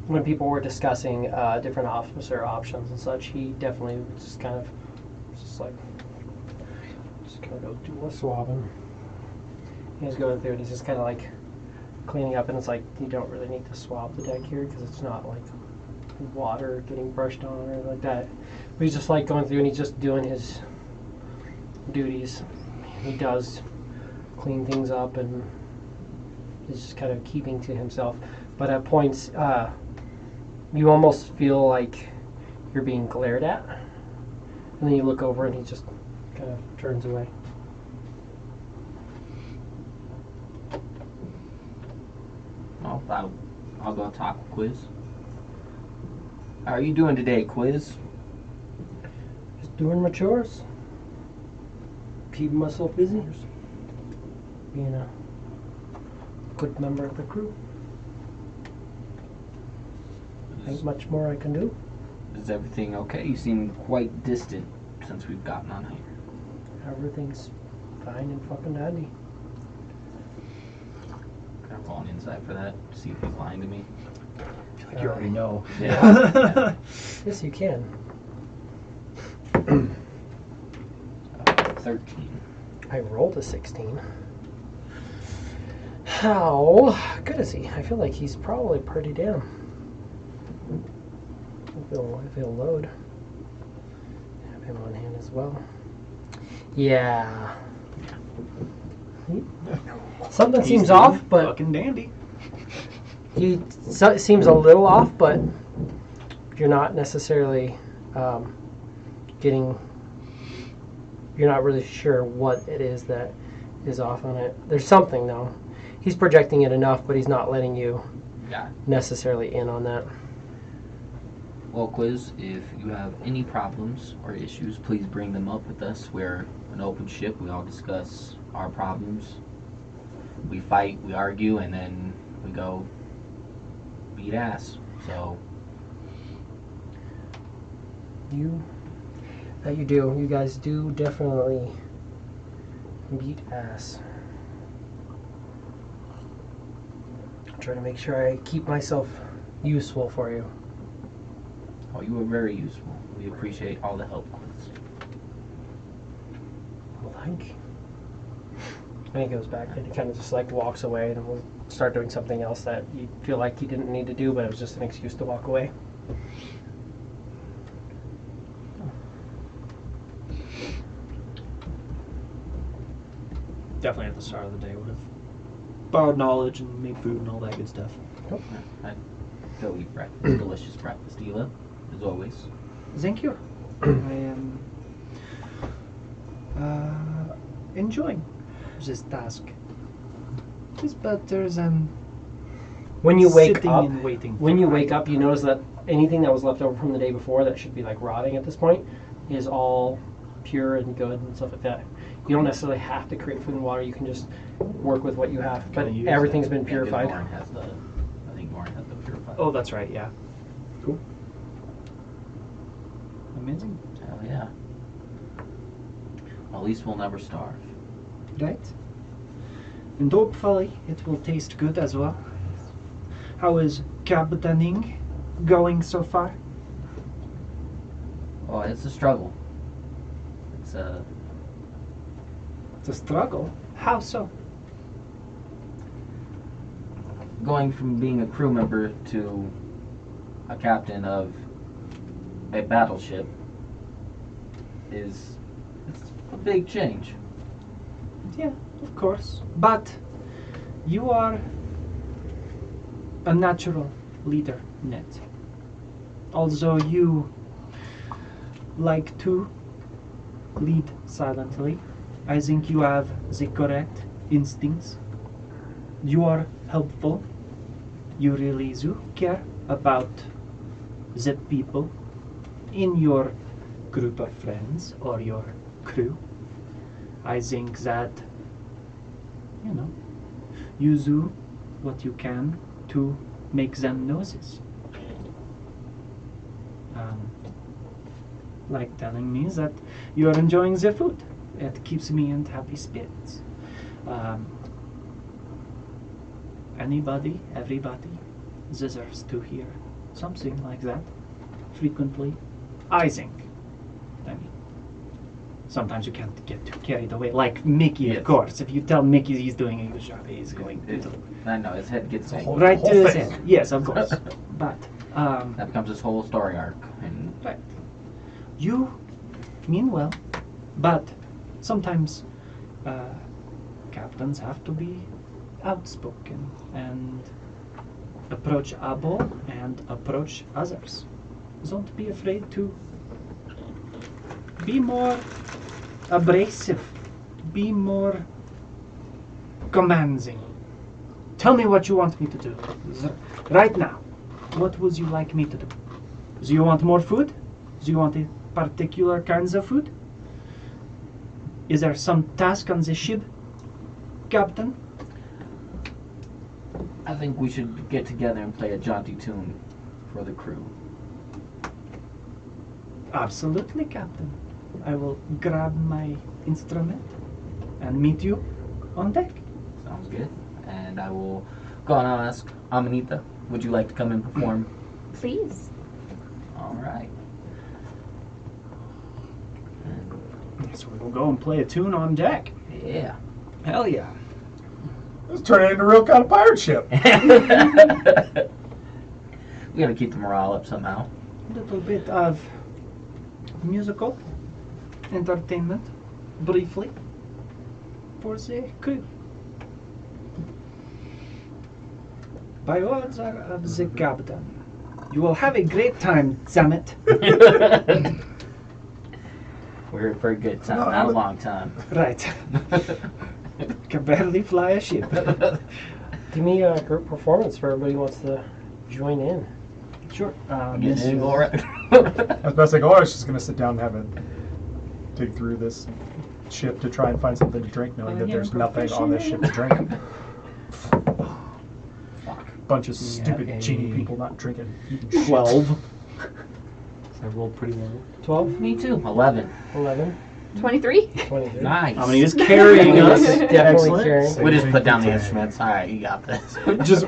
when people were discussing different officer options and such, he definitely was just kind of go do a swabbing. He's going through it. He's just kind of like cleaning up, and it's like you don't really need to swab the deck here because it's not like water getting brushed on or like that. But he's just like going through and he's just doing his duties. He does clean things up and he's just kind of keeping to himself. But at points, you almost feel like you're being glared at, and then you look over and he just kind of turns away. Well, I'll go talk with Quiz. How are you doing today, Quiz? Just doing my chores. Keeping myself busy. Being a good member of the crew. Ain't much more I can do. Is everything okay? You seem quite distant since we've gotten on here. Everything's fine and fucking dandy. Can I roll an insight for that? See if he's lying to me. I feel like you already know. Yeah. Yes, you can. 13. I rolled a 16. How good is he? I feel like he's probably pretty down. I feel load. Have him on hand as well. Yeah. Something seems off, but Fucking dandy. he seems a little off, but you're not necessarily getting. You're not really sure what it is that is off on it. There's something though. He's projecting it enough, but he's not letting you necessarily in on that. Well, Quiz, if you have any problems or issues, please bring them up with us. We're an open ship. We all discuss our problems. We fight, we argue, and then we go beat ass. So You do. You guys do definitely beat ass. I'm trying to make sure I keep myself useful for you. oh, you were very useful. We appreciate all the help, Quiz. Well, thank you. And he goes back and he kind of just like walks away, and we'll start doing something else that you feel like you didn't need to do, but it was just an excuse to walk away. Definitely at the start of the day would have borrowed knowledge and made food and all that good stuff. I'd go eat breakfast. Delicious breakfast, Ela, as always. Thank you. I am enjoying this task. It's better than When you wake sitting up, and waiting. when for you time. wake up, you notice that anything that was left over from the day before that should be like rotting at this point is all pure and good and stuff like that. You don't necessarily have to create food and water. You can just work with what you have. But Can I use everything's that? been purified. Goran has the. I think Goran has the purified. Oh, that's right. Yeah. Cool. Amazing. Hell yeah. At least we'll never starve. Right. And hopefully it will taste good as well. How is captaining going so far? Oh, it's a struggle. It's a. It's a struggle. How so? Going from being a crew member to a captain of a battleship it's a big change. Yeah, of course. But you are a natural leader, Ned. Although you like to lead silently, I think you have the correct instincts. You are helpful. You really do care about the people in your group of friends or your crew. I think that, you do what you can to make them know this. Like telling me that you are enjoying the food. It keeps me in happy spirits. Anybody, everybody deserves to hear something like that frequently, I think. I mean, sometimes you can't get too carried away. Like Mickey, Yes. of course. If you tell Mickey he's doing a good job, he's going to I know, his head gets big. right whole to his thing. head. Yes, of course. But That becomes his whole story arc. And right. You mean well, but sometimes captains have to be outspoken and approach Abo and approach others. Don't be afraid to be more abrasive, be more commanding. Tell me what you want me to do. Right now, what would you like me to do? Do you want more food? Do you want a particular kinds of food? Is there some task on the ship, Captain? I think we should get together and play a jaunty tune for the crew. Absolutely, Captain. I will grab my instrument and meet you on deck. Sounds good. And I will go on and ask Amanita, would you like to come and perform? Please. All right. So we will go and play a tune on deck. Yeah. Hell yeah. Let's turn it into a real kind of pirate ship. We gotta keep the morale up somehow. A little bit of musical entertainment, briefly, for the crew. By orders of the captain, you will have a great time, damn it. We're here for a good time, not a long time. Right. Can barely fly a ship. Give me a group performance for everybody who wants to join in. Sure. Get in, Laura. I was about to say, oh, I was just going to sit down and have a dig through this ship to try and find something to drink, knowing that there's nothing on this ship to drink. Bunch of stupid genie people not drinking. eating shit. 12. So I rolled pretty well. 12, Me too. 11. 11, 23? 23. Nice. I mean, he's carrying us. Definitely Excellent. carrying. We just put down the instruments. All right, you got this.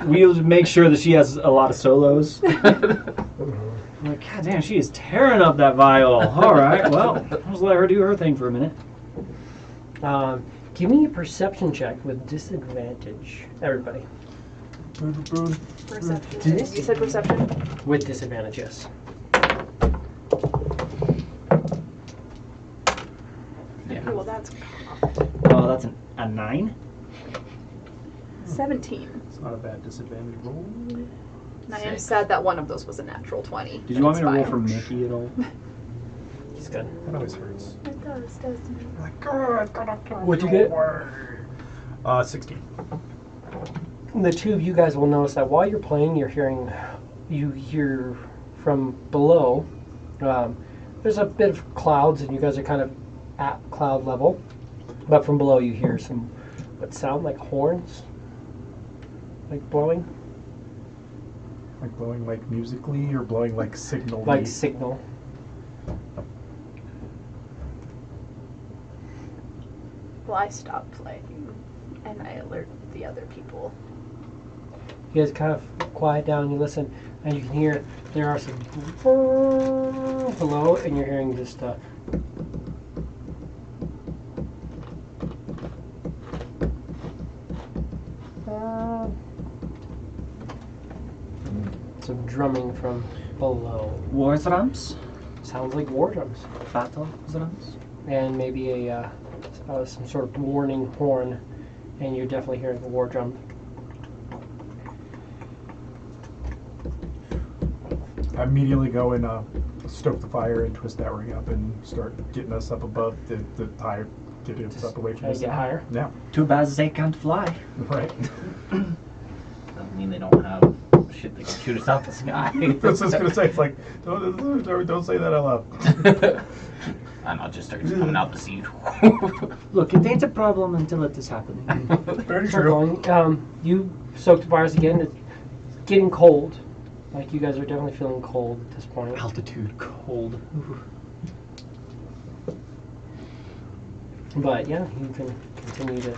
We'll make sure that she has a lot of solos. I'm like, God damn, she is tearing up that viol. All right, well, I'll just let her do her thing for a minute. Give me a perception check with disadvantage, everybody. Perception. You said perception? With disadvantage, yes. Well, that's Oh, that's a 9. 17. It's not a bad disadvantage roll. And I am Six. sad that one of those was a natural 20. Did you want me to roll It's for fine. Mickey at all? He's good. That always hurts. It does, doesn't it? Like, oh, it's gonna turn What'd you get? away. 16. the two of you guys will notice that while you're playing, you hear from below. There's a bit of clouds, and you guys are kind of at cloud level. But from below, you hear some what sound like horns, like blowing, Like blowing like musically or blowing like signal? like signal. Well, I stop playing and I alert the other people. You guys kind of quiet down, you listen, and you can hear there are some below, and you're hearing just some drumming from below. War drums? Sounds like war drums. Battle drums? And maybe some sort of warning horn, and you're definitely hearing the war drum. I immediately go and stoke the fire and twist that ring up and start getting us up above the higher, getting us up away from Try to this. get higher. Yeah, Too bad they can't fly. right. Doesn't mean they don't have shit that can shoot us out the sky. That's what I was gonna say. It's like don't say that out loud. I'm not just starting coming out the sea. Look, it ain't a problem until it is happening. Very Start true. going. You soak the fires again. It's getting cold. Like, you guys are definitely feeling cold at this point. Altitude, cold. But yeah, you can continue to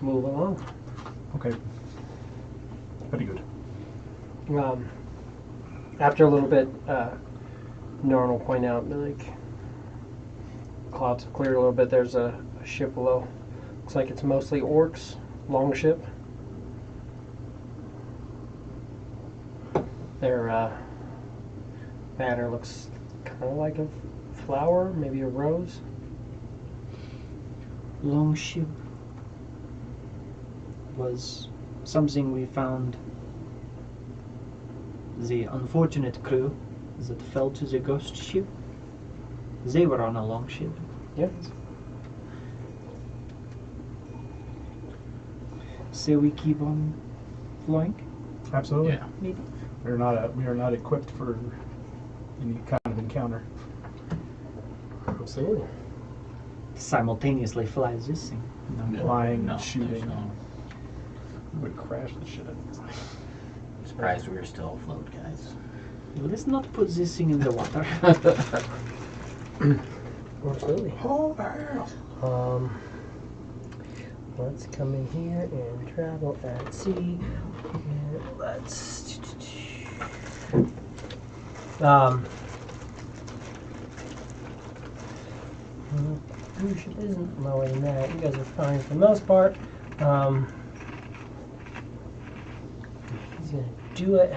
move along. Okay. Pretty good. After a little bit, Norn will point out, like, clouds have cleared a little bit. There's a ship below. Looks like it's mostly orcs, long ship. Their banner looks kind of like a flower, maybe a rose. Longship was something we found. The unfortunate crew that fell to the ghost ship, they were on a longship. Yes. So we keep on flying? Absolutely. Yeah. Maybe. We are not equipped for any kind of encounter. Absolutely. Simultaneously fly this thing. No, Flying, no, shooting. there's no- Would crash the shit out of this. I'm surprised we were still afloat, guys. Let's not put this thing in the water. Absolutely. Oh, hell. Let's come in here and travel at sea. And let's. Cruise ship isn't lower than that. You guys are fine for the most part. He's gonna do it.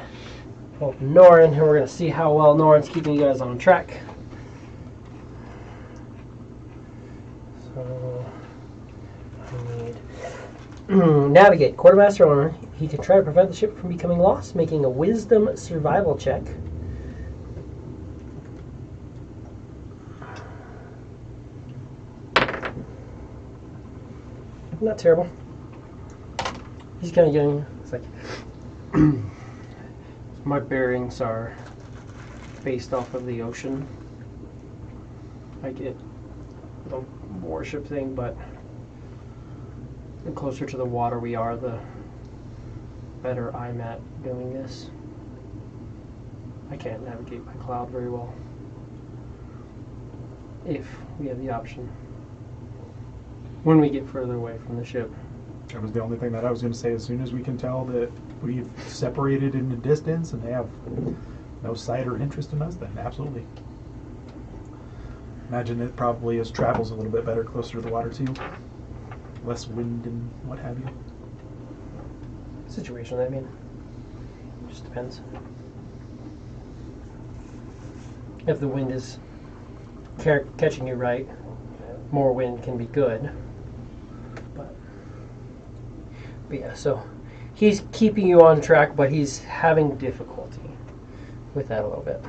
Pull up Norin, and we're gonna see how well Norin's keeping you guys on track. So I need navigate. Quartermaster owner. He can try to prevent the ship from becoming lost, making a wisdom survival check. Not terrible. He's kind of getting. It's like my bearings are based off of the ocean. I get the warship thing, but the closer to the water we are, the better I'm at doing this. I can't navigate by cloud very well. If we have the option. When we get further away from the ship. That was the only thing that I was going to say. As soon as we can tell that we've separated in the distance and they have no sight or interest in us, then absolutely. Imagine it probably travels a little bit better closer to the water too. Less wind and what have you. Situation, I mean. Just depends. If the wind is catching you right, more wind can be good. But yeah, so he's keeping you on track, but he's having difficulty with that a little bit.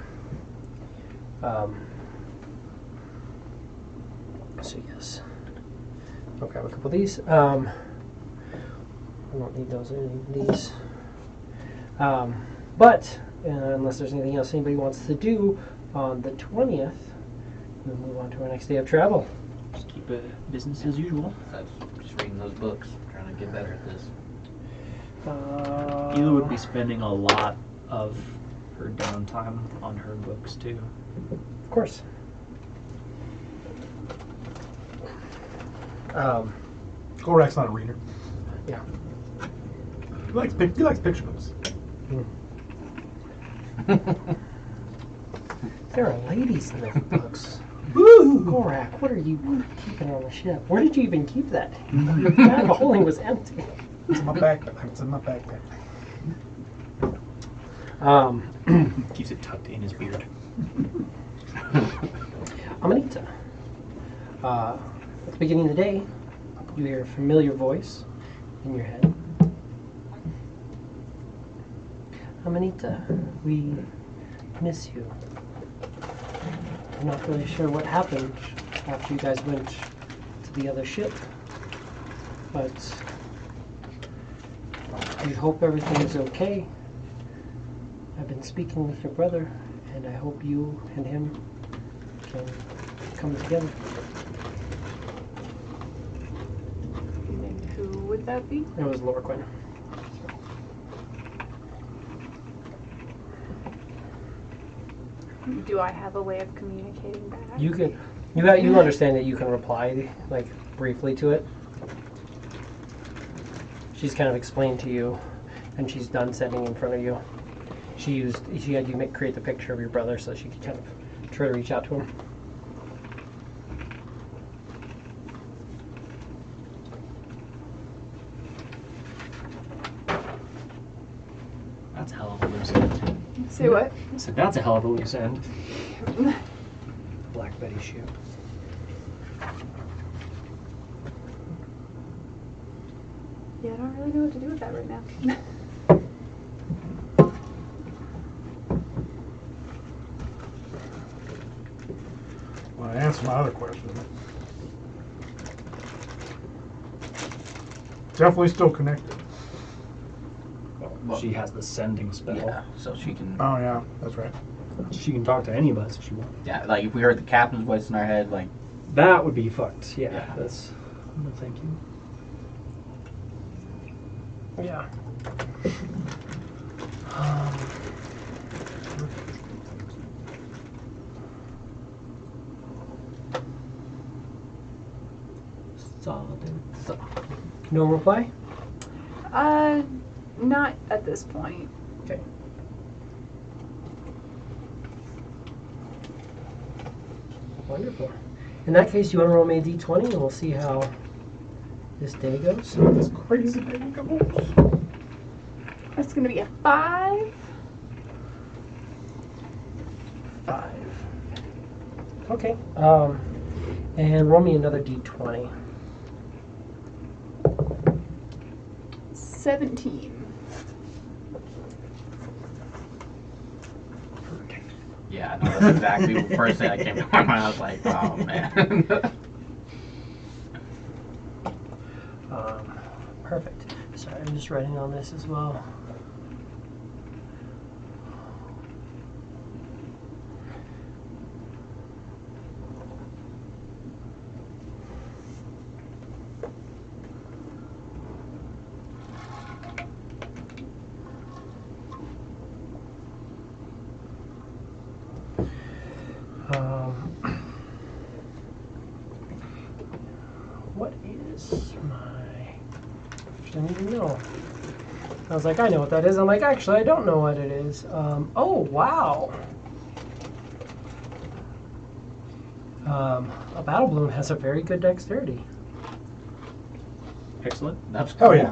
So yes, I'll grab a couple of these. I don't need those in any of these. But unless there's anything else anybody wants to do on the 20th, we'll move on to our next day of travel. Just keep it business as usual. That's just reading those books, trying to get better at this. Ela would be spending a lot of her downtime on her books too. Of course. Gorak's not a reader. Yeah. He likes picture books. There are ladies in those books. Woo! Gorak, what are you keeping on the ship? Where did you even keep that? Your bag of holding was empty. It's in my backpack. It's in my backpack. Keeps it tucked in his beard. Amanita. At the beginning of the day, you hear a familiar voice in your head. Amanita, we miss you. I'm not really sure what happened after you guys went to the other ship, but we hope everything is okay. I've been speaking with your brother, and I hope you and him can come together. And who would that be? It was Laura Quinn. Do I have a way of communicating back? You could, you understand that you can reply like briefly to it. She's kind of explained to you, and she's done sitting in front of you. She had you create the picture of your brother so she could kind of try to reach out to him. That's a hell of a loose end. Say what? I said that's a hell of a loose end. Black Betty ship. Yeah, I don't really know what to do with that right now. Well, to answer my other question, definitely still connected. Well, she has the sending spell. Yeah, so she can. Oh yeah, that's right. She can talk to any of us if she wants. Yeah, like if we heard the captain's voice in our head, like. That would be fucked. Yeah, Yeah. that's. No, thank you. Yeah. No reply? Not at this point. Okay. Wonderful. In that case, you want to roll me a d20 and we'll see how this day goes. This crazy thing goes. That's gonna be a 5. 5. Okay. And roll me another d20. 17. Yeah, no, that's exactly the first thing that came to my mind. I was like, oh man. Perfect. Sorry, I'm just writing on this as well. What is my... I didn't even know. I was like, I know what that is. I'm like, actually, I don't know what it is. Oh, wow. A battle balloon has a very good dexterity. Excellent. That's cool. Oh yeah.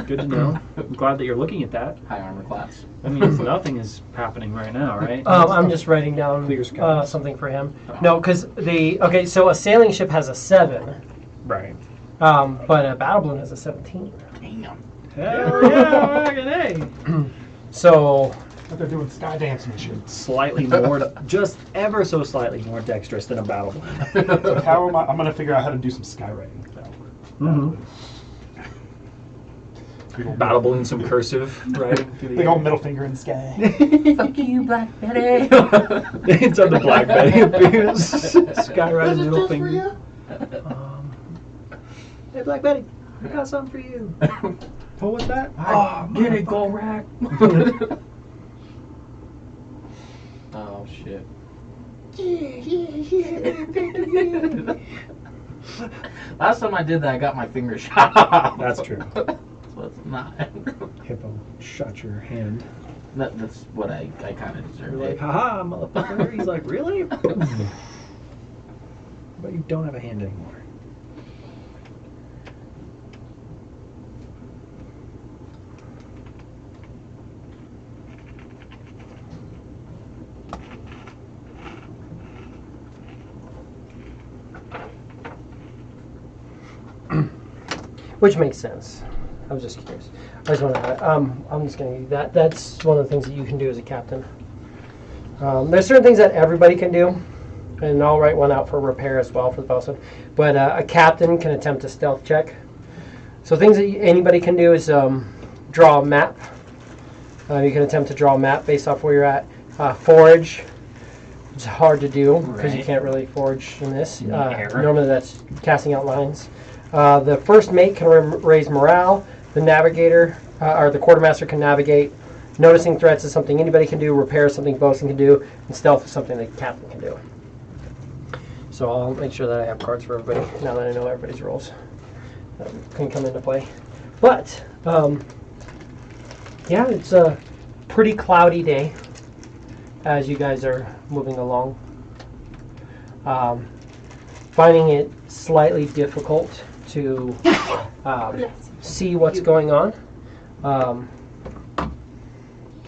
Good to know. I'm glad that you're looking at that. High armor class. That means nothing is happening right now, right? I'm just writing down Clear skies. something for him. No, because okay, so a sailing ship has a 7, Right. but a battle balloon has a 17. Damn. Hell yeah, fucking A. So But they're doing sky dancing and shit. Slightly more, just ever so slightly more dexterous than a battle balloon. So how am I? I'm gonna figure out how to do some skywriting. Mm-hmm. Battle balloon, some cursive, right? Big old middle finger in the sky. Fuck you, Black Betty. Inside the Black Betty appears. Skyrise middle just for finger. Hey, Black Betty, I got something for you. What was that? Get it, go rack. Oh shit. Last time I did that, I got my finger shot off. That's true. So it's not. Hippo shot your hand. That's what I kind of deserve. You're like, haha, motherfucker. He's like, really? But you don't have a hand anymore. Which makes sense. I was just curious. I just want to. I'm just going to. That's one of the things that you can do as a captain. There's certain things that everybody can do, and I'll write one out for repair as well for the bosun. But a captain can attempt a stealth check. So things that anybody can do is draw a map. You can attempt to draw a map based off where you're at. Forage. It's hard to do because you Right. can't really forage in this. Air. Normally that's casting out lines. The first mate can raise morale. The navigator, or the quartermaster, can navigate. Noticing threats is something anybody can do. Repair is something bosun can do. And stealth is something the captain can do. So I'll make sure that I have cards for everybody now that I know everybody's roles. Can come into play. But, yeah, it's a pretty cloudy day as you guys are moving along. Finding it slightly difficult to see what's going on.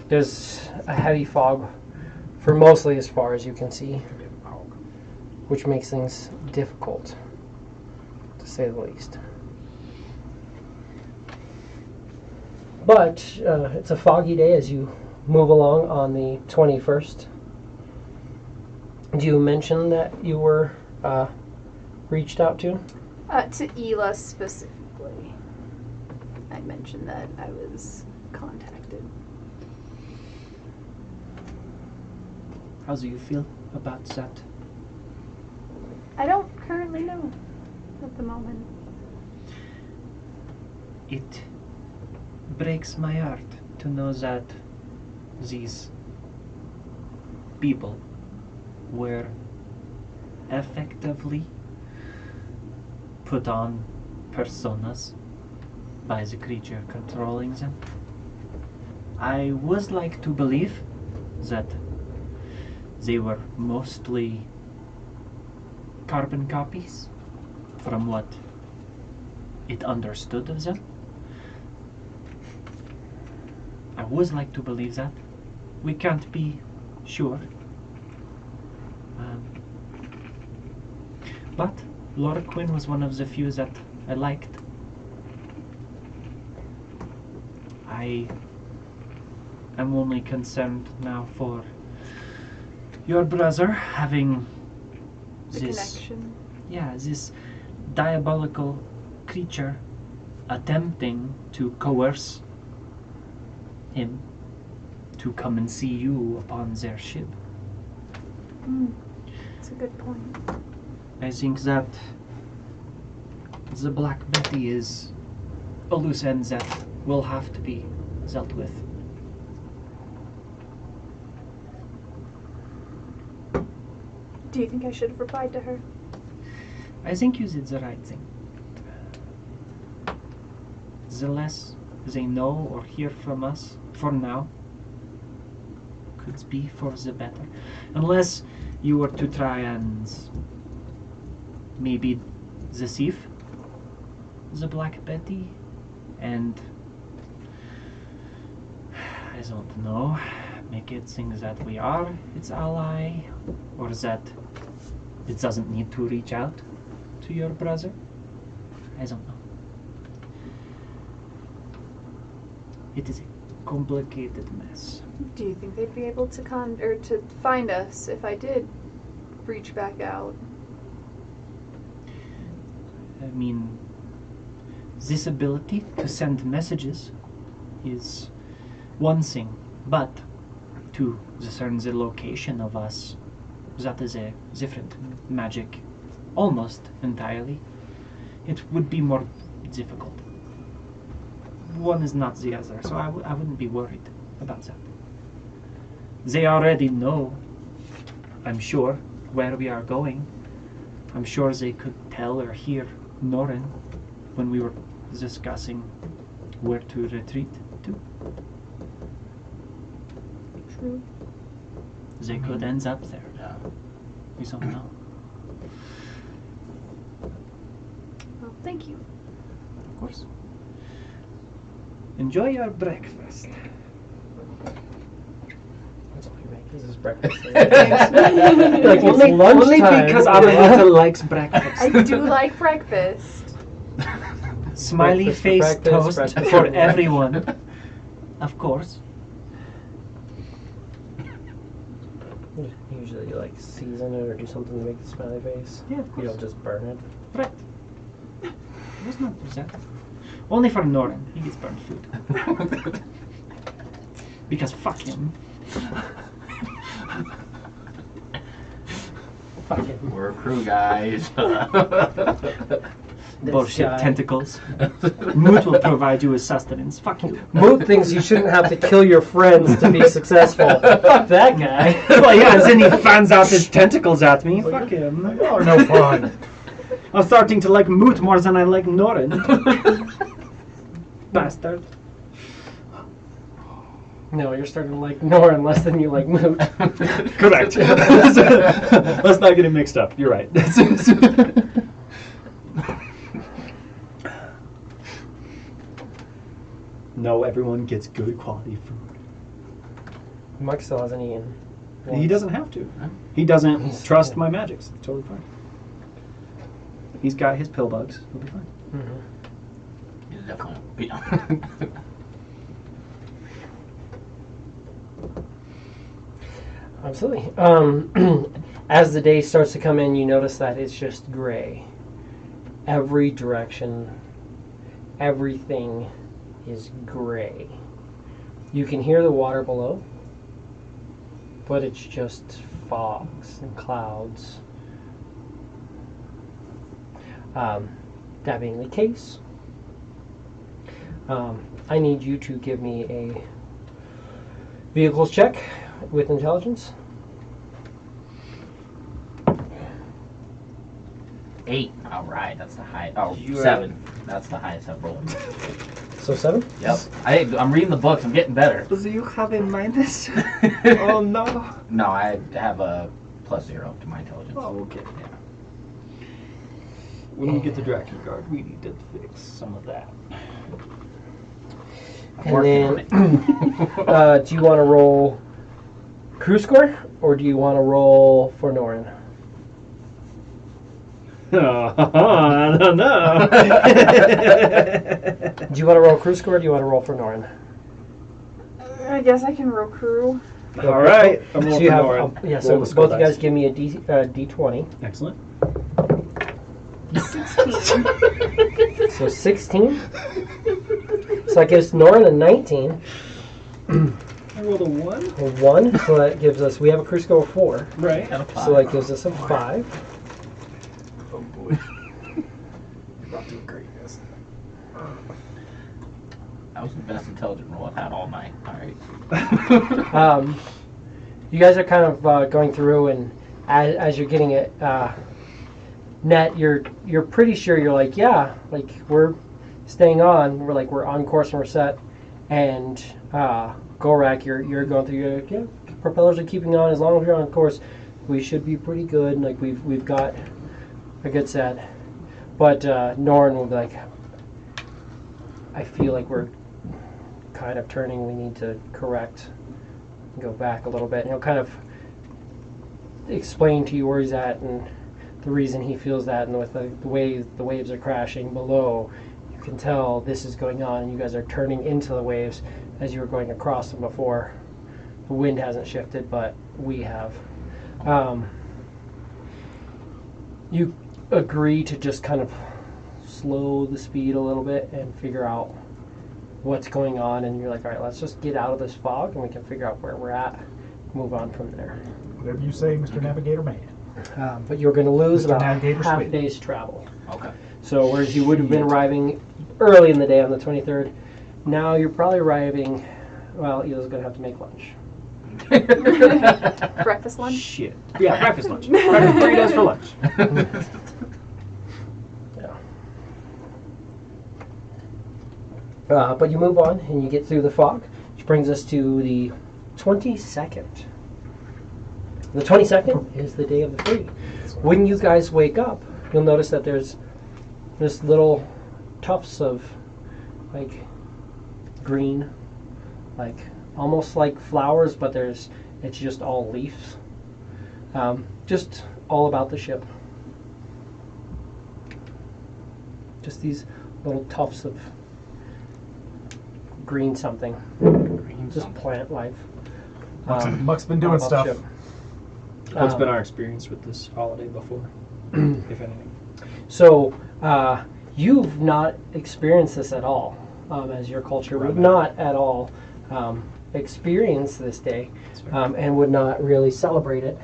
There's a heavy fog for mostly as far as you can see, which makes things difficult, to say the least. But it's a foggy day as you move along on the 21st. Do you mention that you were reached out to? To Ela specifically. I mentioned that I was contacted. How do you feel about that? I don't currently know at the moment. It breaks my heart to know that these people were effectively put on personas by the creature controlling them. I would like to believe that they were mostly carbon copies from what it understood of them. I would like to believe that. We can't be sure. But Laura Quinn was one of the few that I liked. I am only concerned now for your brother having The this, connection. yeah, this diabolical creature attempting to coerce him to come and see you upon their ship. That's a good point. I think that the Black Betty is a loose end that will have to be dealt with. Do you think I should have replied to her? I think you did the right thing. The less they know or hear from us, for now, could be for the better. Unless you were to try and maybe deceive the Black Betty and I don't know, make it think that we are its ally or that it doesn't need to reach out to your brother. I don't know. It is a complicated mess. Do you think they'd be able to to find us if I did reach back out? I mean, this ability to send messages is one thing, but to discern the location of us, that is a different magic, almost entirely. It would be more difficult. One is not the other, so I wouldn't be worried about that. They already know, I'm sure, where we are going. I'm sure they could tell or hear Norin when we were discussing where to retreat to. True. They could end up there. Yeah. We don't know. Well, thank you. Of course. Enjoy your breakfast. That's all you make. This is breakfast. Like it's only lunchtime. because Amanita likes breakfast. I do like breakfast. Smiley Breakfast for face breakfast, toast breakfast for for everyone. Of course. Usually you like season it or do something to make the smiley face. Yeah, of You course. don't just burn it. Right. Let's not do that. Only for Norin. He gets burned food. Because fuck him. Fuck it. We're a crew, guys. Bullshit guy. tentacles. Moot will provide you with sustenance. Fuck you. Moot thinks you shouldn't have to kill your friends to be successful. Fuck that guy. Well, yeah, and then he fans out his tentacles at me. Fuck him. Oh, no fun. I'm starting to like Moot more than I like Norin. Bastard. No, you're starting to like Norin less than you like Moot. Correct. Let's not get it mixed up. You're right. No, everyone gets good quality food. Mike still hasn't eaten. He doesn't have to. He doesn't trust my magics. It's totally fine. He's got his pill bugs. He'll be fine. Mhm. He's definitely. Absolutely. As the day starts to come in, you notice that it's just gray. Every direction, everything is gray. You can hear the water below, but it's just fogs and clouds. That being the case, I need you to give me a vehicles check with intelligence. 8. All right, that's the high. Oh, You 7. That's the highest I've rolled. So 7? Yep. I'm reading the books. I'm getting better. Do you have a minus? Oh no. No, I have a +0 to my intelligence. Oh, okay. Yeah. When we get to DrakenGuard, we need to fix some of that. I'm And working on it. Do you want to roll crew score, or do you want to roll for Norin? I don't know. Do you want to roll crew score, or do you want to roll for Norin? I guess I can roll crew. All right. I'm So rolling you for have, Norin. yeah. Roll So the skull both you guys dice. give me a D20. Excellent. 16. So 16. So that gives Norin a 19. I rolled a 1. A 1. So that gives us. We have a crew score of 4. Right. Got a 5. So that gives us a 5. Oh, boy. About to greatness. That was the best intelligent roll I've had all night. All right. You guys are kind of going through, and as you're getting it net, you're pretty sure you're like, yeah, like we're staying on. We're on course and we're set. And Gorak, you're going through. You're like, yeah, propellers are keeping on. As long as you're on course, we should be pretty good. And like we've got a good set. But Norin will be like, I feel like we're kind of turning. We need to correct. Go back a little bit, and he'll kind of explain to you where he's at and the reason he feels that, and with the waves are crashing below, you can tell this is going on, and you guys are turning into the waves as you were going across them before. The wind hasn't shifted, but we have. You agree to just kind of slow the speed a little bit and figure out what's going on. And you're like, all right, let's just get out of this fog and we can figure out where we're at. Move on from there. Whatever you say, Mr. Navigator Man. But you're going to lose Mr. about Navigator half a Sweet. day's travel. Okay. So whereas you would have been arriving early in the day on the 23rd, now you're probably arriving, well, Ila's going to have to make lunch. Breakfast lunch? Shit. Yeah, breakfast lunch. Breakfast 3 days for lunch. Yeah. But you move on and you get through the fog, which brings us to the 22nd. The 22nd is the day of the free. When you guys wake up, you'll notice that there's little tufts of like green, like almost like flowers, but it's just all leaves. Just all about the ship. Just these little tufts of green something. Just plant life. Muck's been doing about the stuff. ship. What's been our experience with this holiday before, if anything? So, you've not experienced this at all, as your culture would not at all experience this day, and would not really celebrate it.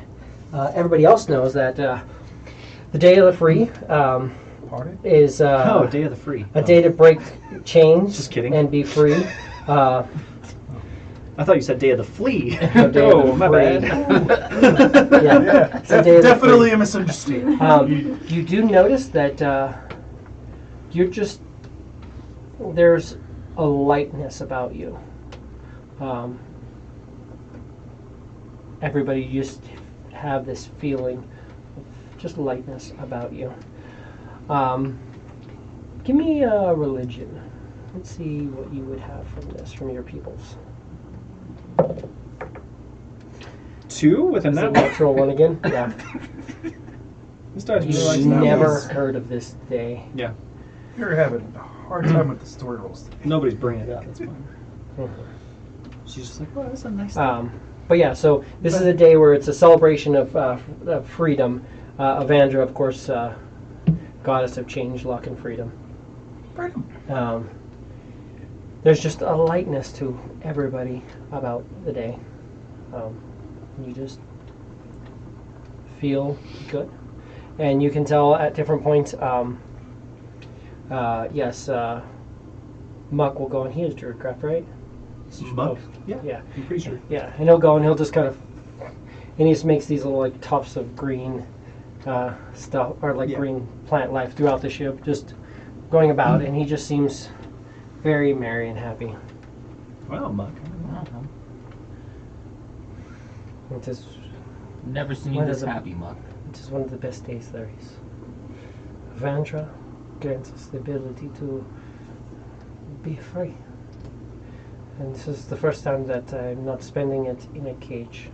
Everybody else knows that the Day of the Free Party? is Day of the Free. a day to break chains Just kidding. and be free. I thought you said Day of the Flea. Day of the Oh, my Free. bad. Yeah. Yeah, It's a day of the definitely a misunderstanding. You do notice that there's a lightness about you. Everybody just have this feeling of just lightness about you. Give me a religion. Let's see what you would have from this, from your peoples. 2 with a Is it nat natural one again? Yeah. This dice You've really likes never numbers. heard of this day. Yeah. You're having a hard time with the story rolls. Nobody's bringing it up. That's fine. She's just like, well, that's a nice thing. But yeah, so this is a day where it's a celebration of freedom. Avandra, of course, goddess of change, luck, and freedom. There's just a lightness to everybody about the day. You just feel good. And you can tell at different points, yes, Muck will go, and he is Druidcraft, right? Muck? Yeah. Yeah. I'm pretty sure. Yeah, and he'll go and he'll just kind of, and he just makes these little like tufts of green stuff, or like green plant life throughout the ship, just going about, and he just seems very merry and happy. Wow, Muck. It is, Never seen you What this is it? happy, Muck. it is one of the best days there is. Vandra grants us the ability to be free. And this is the first time that I'm not spending it in a cage.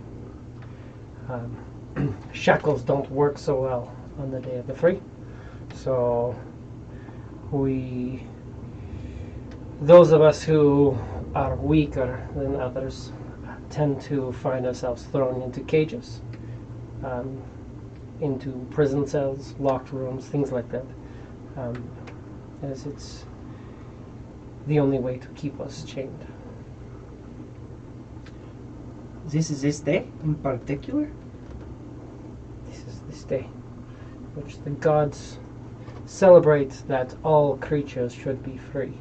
Shackles don't work so well on the Day of the Free. So those of us who are weaker than others tend to find ourselves thrown into cages, into prison cells, locked rooms, things like that. As it's the only way to keep us chained. This is this day in particular? This is this day, which the gods celebrate that all creatures should be free.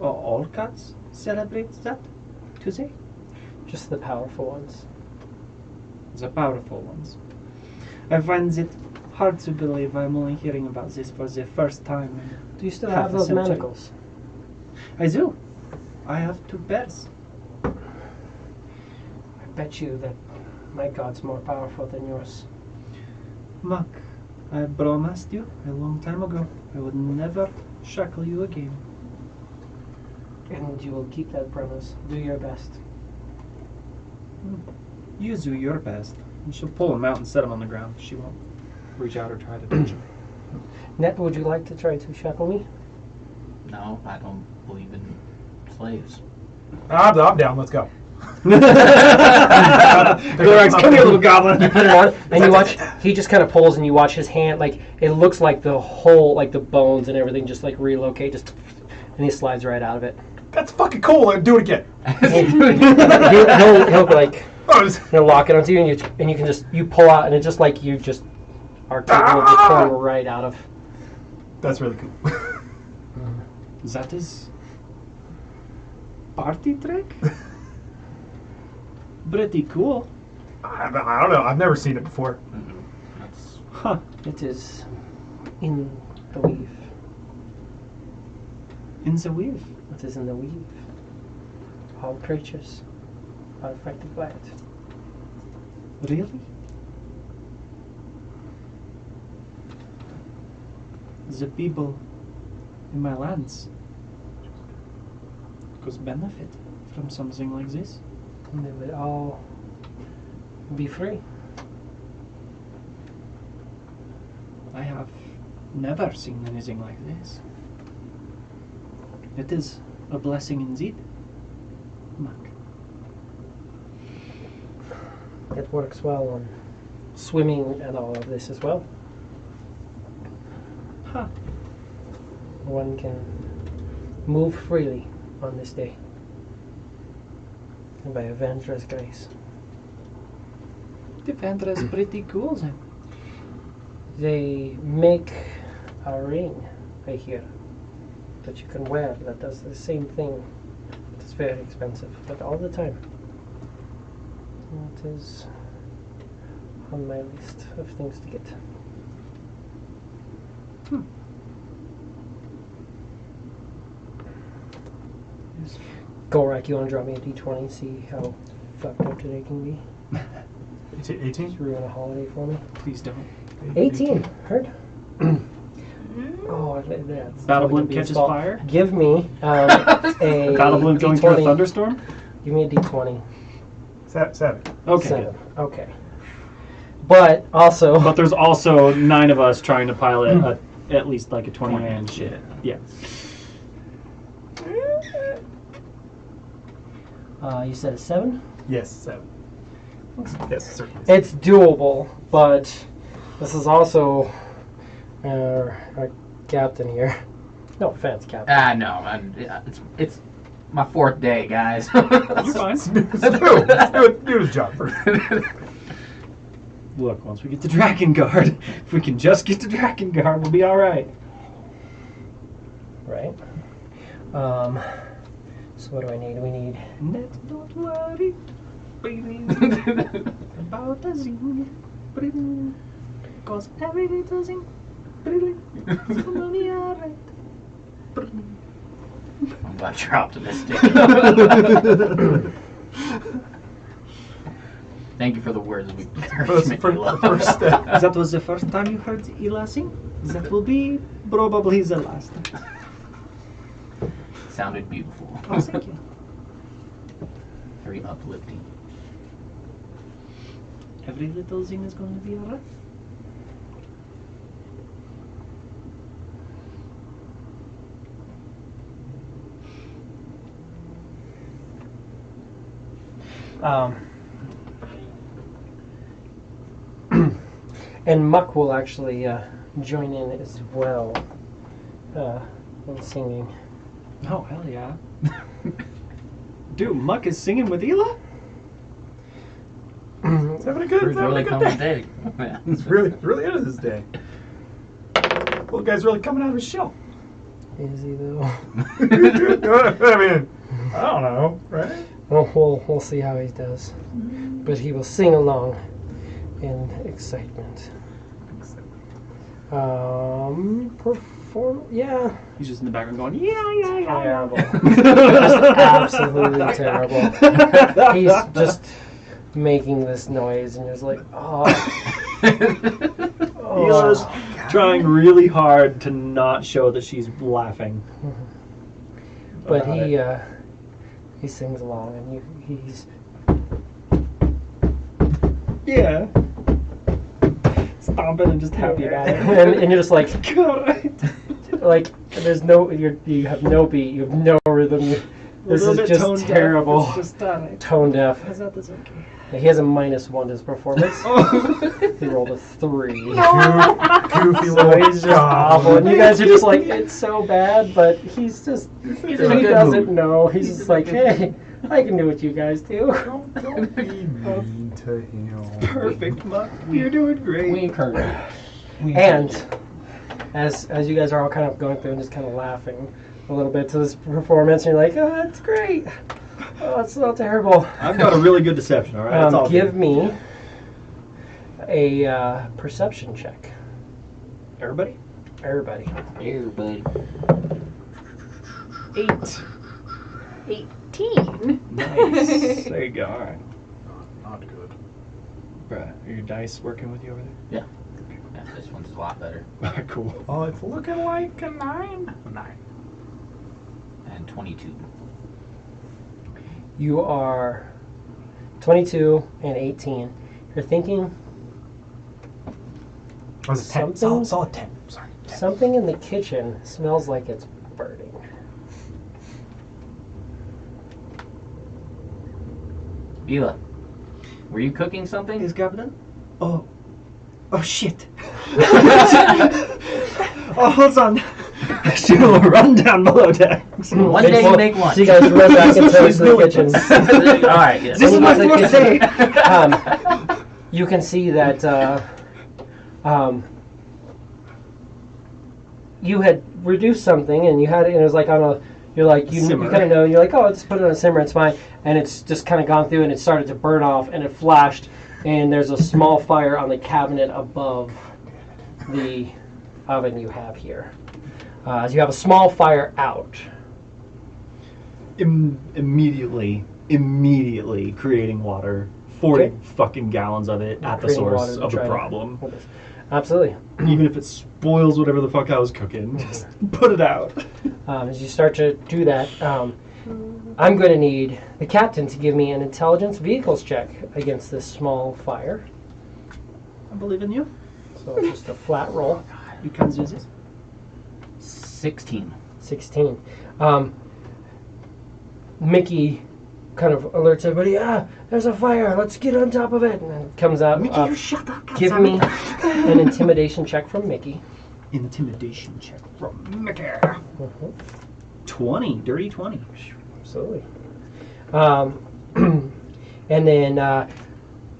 All gods celebrate that today? Just the powerful ones. The powerful ones. I find it hard to believe I'm only hearing about this for the first time. Do you still Half have a those century. manacles? I do. I have 2 pairs. I bet you that my god's more powerful than yours. Muck, I promised you a long time ago I would never shackle you again. And you will keep that promise. Do your best. You do your best. And she'll pull him out and set him on the ground. She won't reach out or try to touch him. Ned, would you like to try to shackle me? No, I don't believe in slaves. I'm down. Let's go. Gorax, come here, little goblin. You put it on, and you watch. He just kind of pulls, and you watch his hand. Like it looks like the whole, like the bones and everything, just like relocate. Just, and he slides right out of it. That's fucking cool. Do it again. And he'll like he'll lock it onto you, and you can just pull out, and it's just like you just are capable of just pulling right out of. That's really cool. That is party trick? Pretty cool. I don't know. I've never seen it before. That's Huh. It is in the weave. In the weave. It is in the weave. All creatures are affected by it. Really? The people in my lands could benefit from something like this. And they would all be free. I have never seen anything like this. It is a blessing indeed, Mac. It works well on swimming and all of this as well. Huh. One can move freely on this day. And by Avendra's grace. The Vandra is pretty cool then. They make a ring, I hear, that you can wear that does the same thing. It's very expensive, but all the time. It is on my list of things to get. Yes. Gorak, you want to draw me a d20, see how fucked up today can be? 18? Just ruin a holiday for me. Please don't. 18, heard? Oh, that's Battle totally Bloom gonna be his catches fault. fire? Give me a Battle Bloom going through a D20. thunderstorm? Give me a d20. 7. Okay. 7. Okay. But also, But there's also 9 of us trying to pilot at least like a 20-man ship. Yeah. you said a 7? Yes, 7. Yes, certainly. It's doable, but this is also our captain here. No offense, captain. no, it's my 4th day, guys. You're fine. Do his job first. Look, once we get to DrakenGuard, if we can just get to DrakenGuard, we'll be alright. Right. So what do I need? We need... Don't worry, baby, about a zing, baby, cause every little zing, baby, it's gonna be alright. I'm glad you're optimistic. Thank you for the words of encouragement. For the first step. That was the first time you heard Ila sing? That will be probably the last. Sounded beautiful. Oh, thank you. Very uplifting. Every little thing is going to be alright. And Muck will actually join in as well in singing. Oh, hell yeah. Dude, Muck is singing with Ela? He's having a good, It's really day. coming day. It's really into this day. Well, guy's really coming out of his shell. Is he though? I mean, I don't know, right? Well, we'll see how he does. But he will sing along in excitement. Yeah. He's just in the background going, yeah. Terrible. Just absolutely terrible. He's just making this noise, and you're just like, Ela's trying really hard to not show that she's laughing. But he sings along, and he's Yeah. Stomping and just happy about it. and you're just like, God. like there's no you have no beat, you have no rhythm. This little is bit just tone deaf. terrible. It's just Tone deaf. How's that? That's okay. He has a -1 to his performance. Oh. He rolled a 3. Goofy So little he's just awful. And you guys are just like, it's so bad, but he's just, he in a good doesn't mood. know. He's just like, hey, I can do what you guys do. Don't be mean to him. Perfect, Muck. You're doing great. We encourage it. And as you guys are all kind of going through and just kind of laughing a little bit to this performance, and you're like, oh, that's great. Oh, it's so terrible. I've got a really good deception, all right? It's all Give good. me a perception check. Everybody? Everybody. Here, buddy. 8. 18. Nice. There you go, all right. Not good. Bruh, are your dice working with you over Yeah, this one's a lot better. there? All right, cool. Oh, it's looking like a 9. A 9. And 22. You are 22 and 18. You're thinking Oh, it's a 10. Something- Solid 10. Sorry. 10. something in the kitchen smells like it's burning. Bila, were you cooking something? Is Governor? Oh. Oh, shit. Oh, hold on. I should have run down below decks. One day you make lunch. So you guys run back into She's the doing kitchen. All right. Yes. This is my When you get to the forte. kitchen, you can see that you had reduced something, and you had it, and it was like on a. You're like you Simmer. kind of know. You're like, oh, just put it on a simmer. It's fine, and it's just kind of gone through, and it started to burn off, and it flashed, and there's a small fire on the cabinet above the oven you have here. As you have a small fire out. Immediately creating water. 40 Okay. fucking gallons of it at the Creating water source to of the try to- problem. Absolutely. Even if it spoils whatever the fuck I was cooking, just put it out. As you start to do that, I'm going to need the captain to give me an intelligence vehicles check against this small fire. I believe in you. So it's just a flat roll, You can do this. 16. 16. Mickey kind of alerts everybody, there's a fire, let's get on top of it. And then comes out. Mickey, you shut up. Give me an intimidation check from Mickey. Intimidation check from Mickey. Mhm. 20. Dirty 20. Absolutely. And then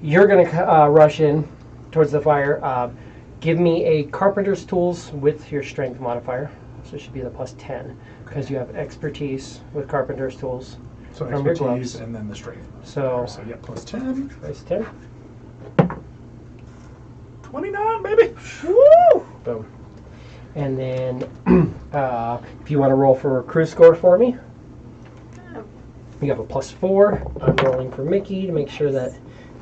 you're going to rush in towards the fire. Give me a carpenter's tools with your strength modifier. So it should be the +10 because you have expertise with carpenter's tools. So From your expertise gloves. and then the strength. So So yeah, +10. +10. 29, baby. Woo! Boom. And then if you want to roll for a crew score for me, you have a +4. I'm rolling for Mickey to make sure that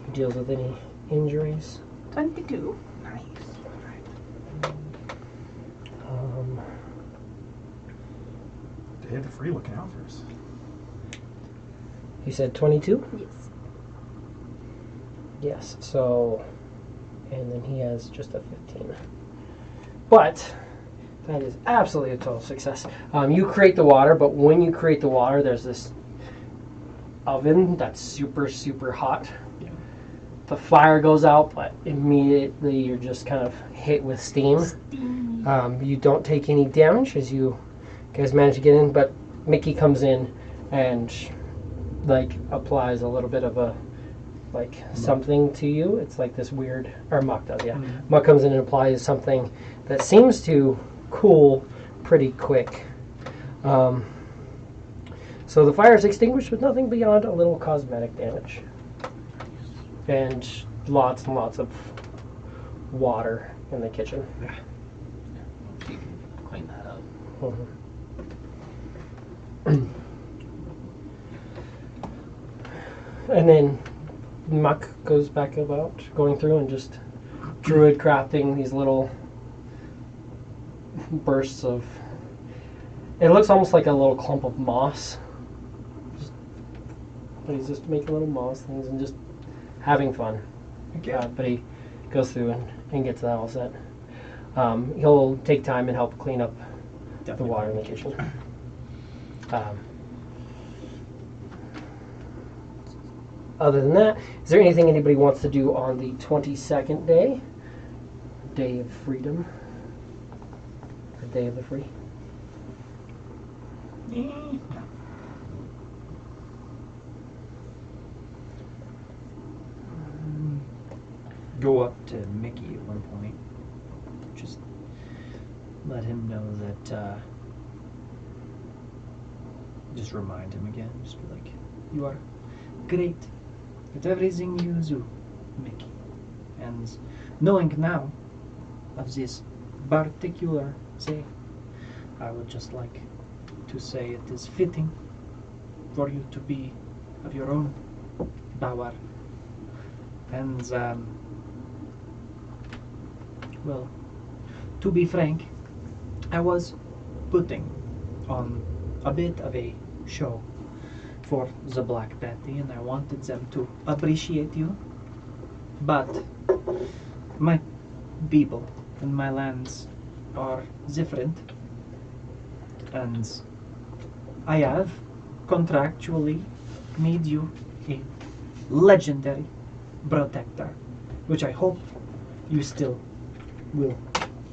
he deals with any injuries. 22. They had the free looking out for us. You said 22? Yes. Yes, so, and then he has just a 15. But, that is absolutely a total success. You create the water, but when you create the water, there's this oven that's super, super hot. Yeah. The fire goes out, but immediately you're just kind of hit with steam. You don't take any damage as you guys manage to get in, but Mickey comes in and applies a little bit of a something to you. It's like this weird, or Muck does, yeah. Muck comes in and applies something that seems to cool pretty quick. So the fire is extinguished with nothing beyond a little cosmetic damage. And lots and lots of water in the kitchen. You can clean that up. And then Muck goes back about going through and just druid crafting these little bursts of. It looks almost like a little clump of moss. But he's just making little moss things and just having fun. But he goes through and gets that all set. He'll take time and help clean up the water in the kitchen. Other than that, is there anything anybody wants to do on the 22nd day? Day of Freedom? Or Day of the Free? Go up to Mickey at one point. Just let him know that. Just remind him again. Just be like, you are great at everything you do, Mickey. And knowing now of this particular say, I would just like to say it is fitting for you to be of your own power. And, well, to be frank, I was putting on a bit of a show for the Black Betty, and I wanted them to appreciate you. But my people and my lands are different, and I have contractually made you a legendary protector, which I hope you still will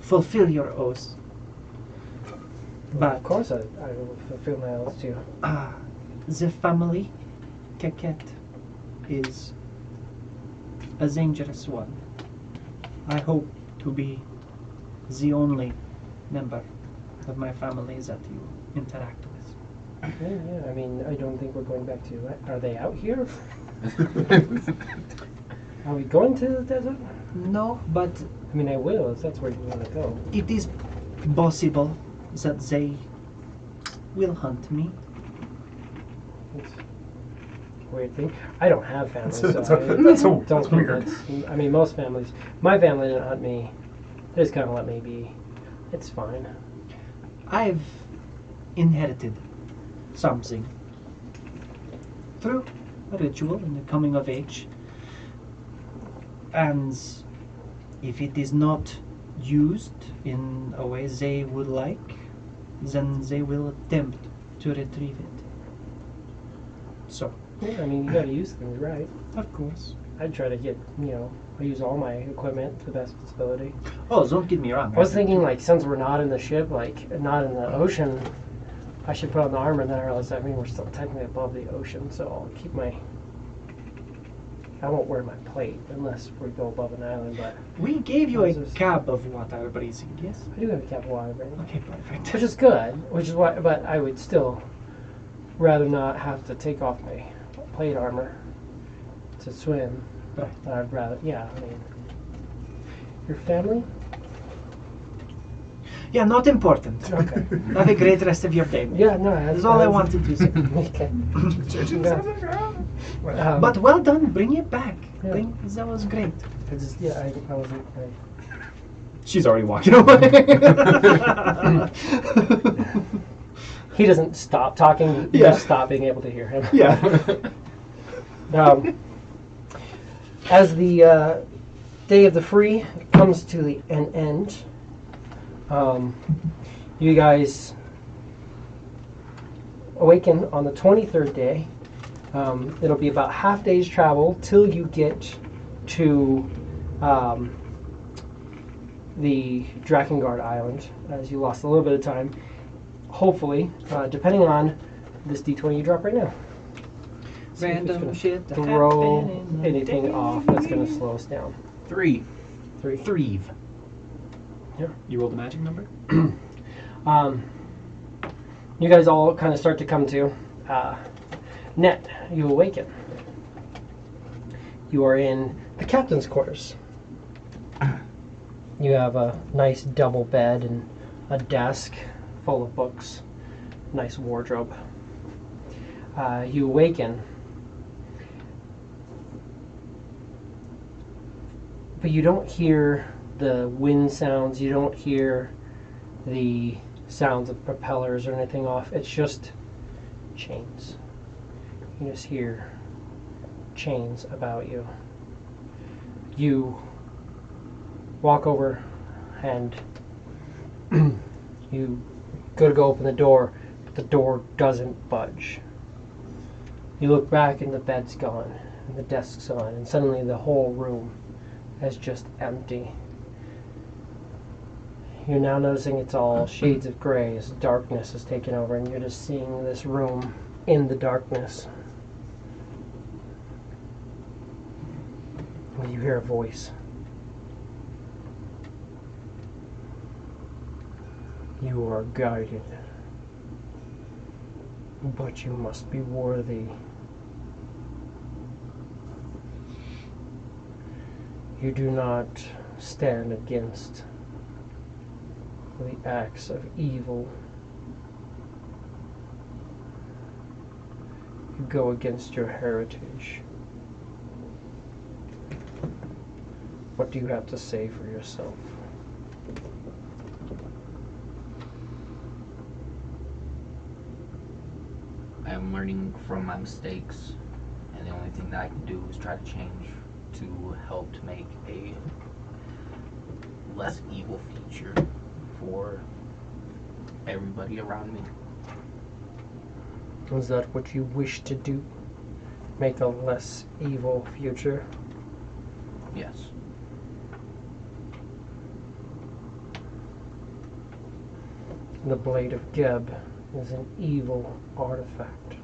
fulfill your oath. But Of course I will fulfill my oath too. the family Keket is a dangerous one. I hope to be the only member of my family that you interact with. Yeah, I mean, I don't think we're going back to... Are they out here? Are we going to the desert? No, but I mean, I will, if that's where you want to go. it is possible that they will hunt me. It's a weird thing. I don't have family, so That's I that's don't think weird. that's... I mean, most families... My family didn't hunt me. They just kind of let me be. It's fine. I've inherited something through a ritual and the coming of age. And if it is not used in a way they would like, then they will attempt to retrieve it. So, Yeah, I mean, you gotta use things right. of course. I'd try to get, I use all my equipment to the best of its ability. Oh, don't get me wrong. I was thinking, like, since we're not in the ship, like, not in the ocean, I should put on the armor, and then I realized, I mean, we're still technically above the ocean, so I'll keep my... I won't wear my plate unless we go above an island, but we gave you a This is- cap of water breathing, yes? I do have a cap of water breathing. Okay, perfect. Which is good, which is why, but I would still rather not have to take off my plate armor to swim. Right. I'd rather, yeah, I mean, your family? Yeah, not important. Okay. Have a great rest of your day. Yeah, no, that's all I wanted to say. Okay. But well done, bring it back. Yeah. That was great. I just, yeah, I wasn't. She's already walking away. He doesn't stop talking. You Yeah. just stop being able to hear him. Yeah. As the Day of the Free comes to an end, you guys awaken on the 23rd day. It'll be about half day's travel till you get to the DrakenGuard Island, as you lost a little bit of time. Hopefully, depending on this D20 you drop right now. See if it's Random gonna shit to throw happen in the anything day. off that's going to slow us down. 3. Three. Yeah. You rolled a magic number? You guys all kind of start to come to. Net, you awaken. You are in the captain's quarters. You have a nice double bed and a desk full of books, nice wardrobe. You awaken, but you don't hear the wind sounds, you don't hear the sounds of propellers or anything off. It's just chains. You just hear chains about you. You walk over and you go to open the door, but the door doesn't budge. You look back and the bed's gone. and the desks on, and suddenly the whole room is just empty. You're now noticing it's all shades of gray as darkness has taken over, and you're just seeing this room in the darkness. When you hear a voice. You are guided, but you must be worthy. You do not stand against the acts of evil. You go against your heritage. What do you have to say for yourself? I am learning from my mistakes, and the only thing that I can do is try to change to help to make a less evil future for everybody around me. Is that what you wish to do? Make a less evil future? Yes. The Blade of Geb is an evil artifact.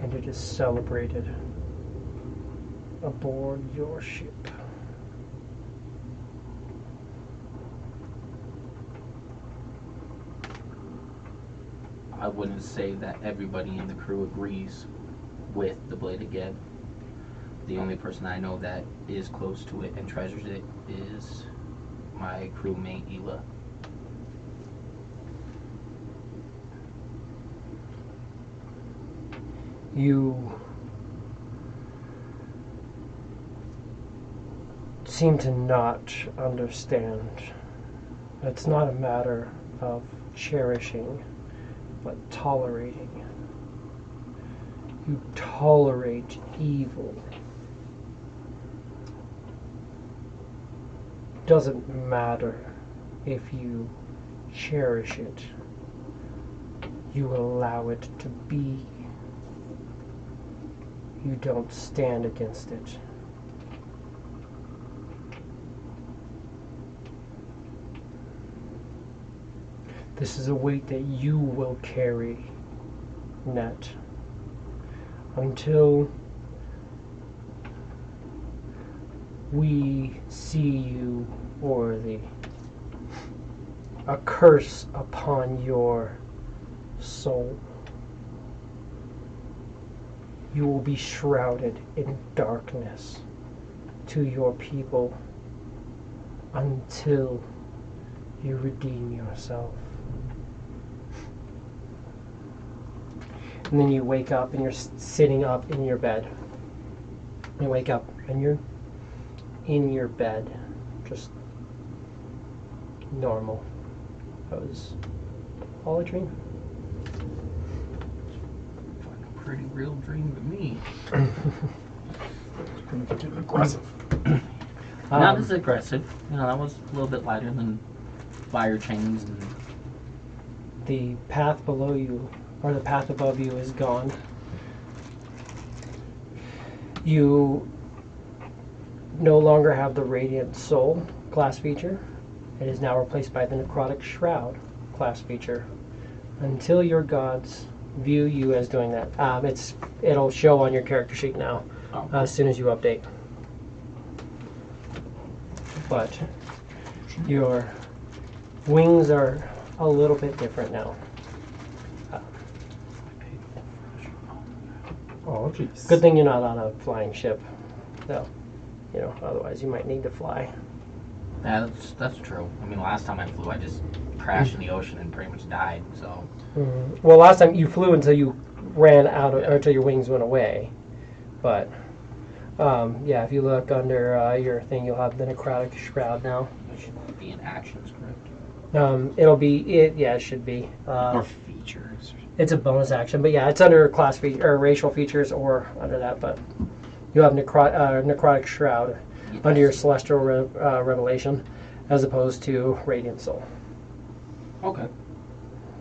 And it is celebrated aboard your ship. I wouldn't say that everybody in the crew agrees with the Blade of Geb. The only person I know that is close to it and treasures it is my crewmate Ela. You seem to not understand. It's not a matter of cherishing, but tolerating. You tolerate evil. Doesn't matter if you cherish it. You allow it to be. You don't stand against it. This is a weight that you will carry, Net, until we see you worthy. A curse upon your soul. You will be shrouded in darkness to your people until you redeem yourself. And then you wake up and you're sitting up in your bed. You wake up and you're in your bed, just normal. That was all a dream. Fucking pretty real dream to me. Gonna get you aggressive. Not as aggressive. You know, that was a little bit lighter than fire chains and The path below you, or the path above you, is gone. You no longer have the Radiant Soul class feature. It is now replaced by the Necrotic Shroud class feature. Until your gods view you as doing that. It'll show on your character sheet now as soon as you update. But your wings are a little bit different now. Oh, jeez. Good thing you're not on a flying ship, though. You know, otherwise you might need to fly. yeah, that's true. I mean, last time I flew, I just crashed in the ocean and pretty much died. So Well, last time you flew until you ran out of, or until your wings went away. But yeah, if you look under your thing, you'll have the Necrotic Shroud now. it should be in actions, correct? It'll be it. Yeah, it should be. Or features. It's a bonus action, but yeah, it's under class feature or racial features or under that. But you have Necrotic Shroud under your Celestial Revelation, as opposed to Radiant Soul. Okay.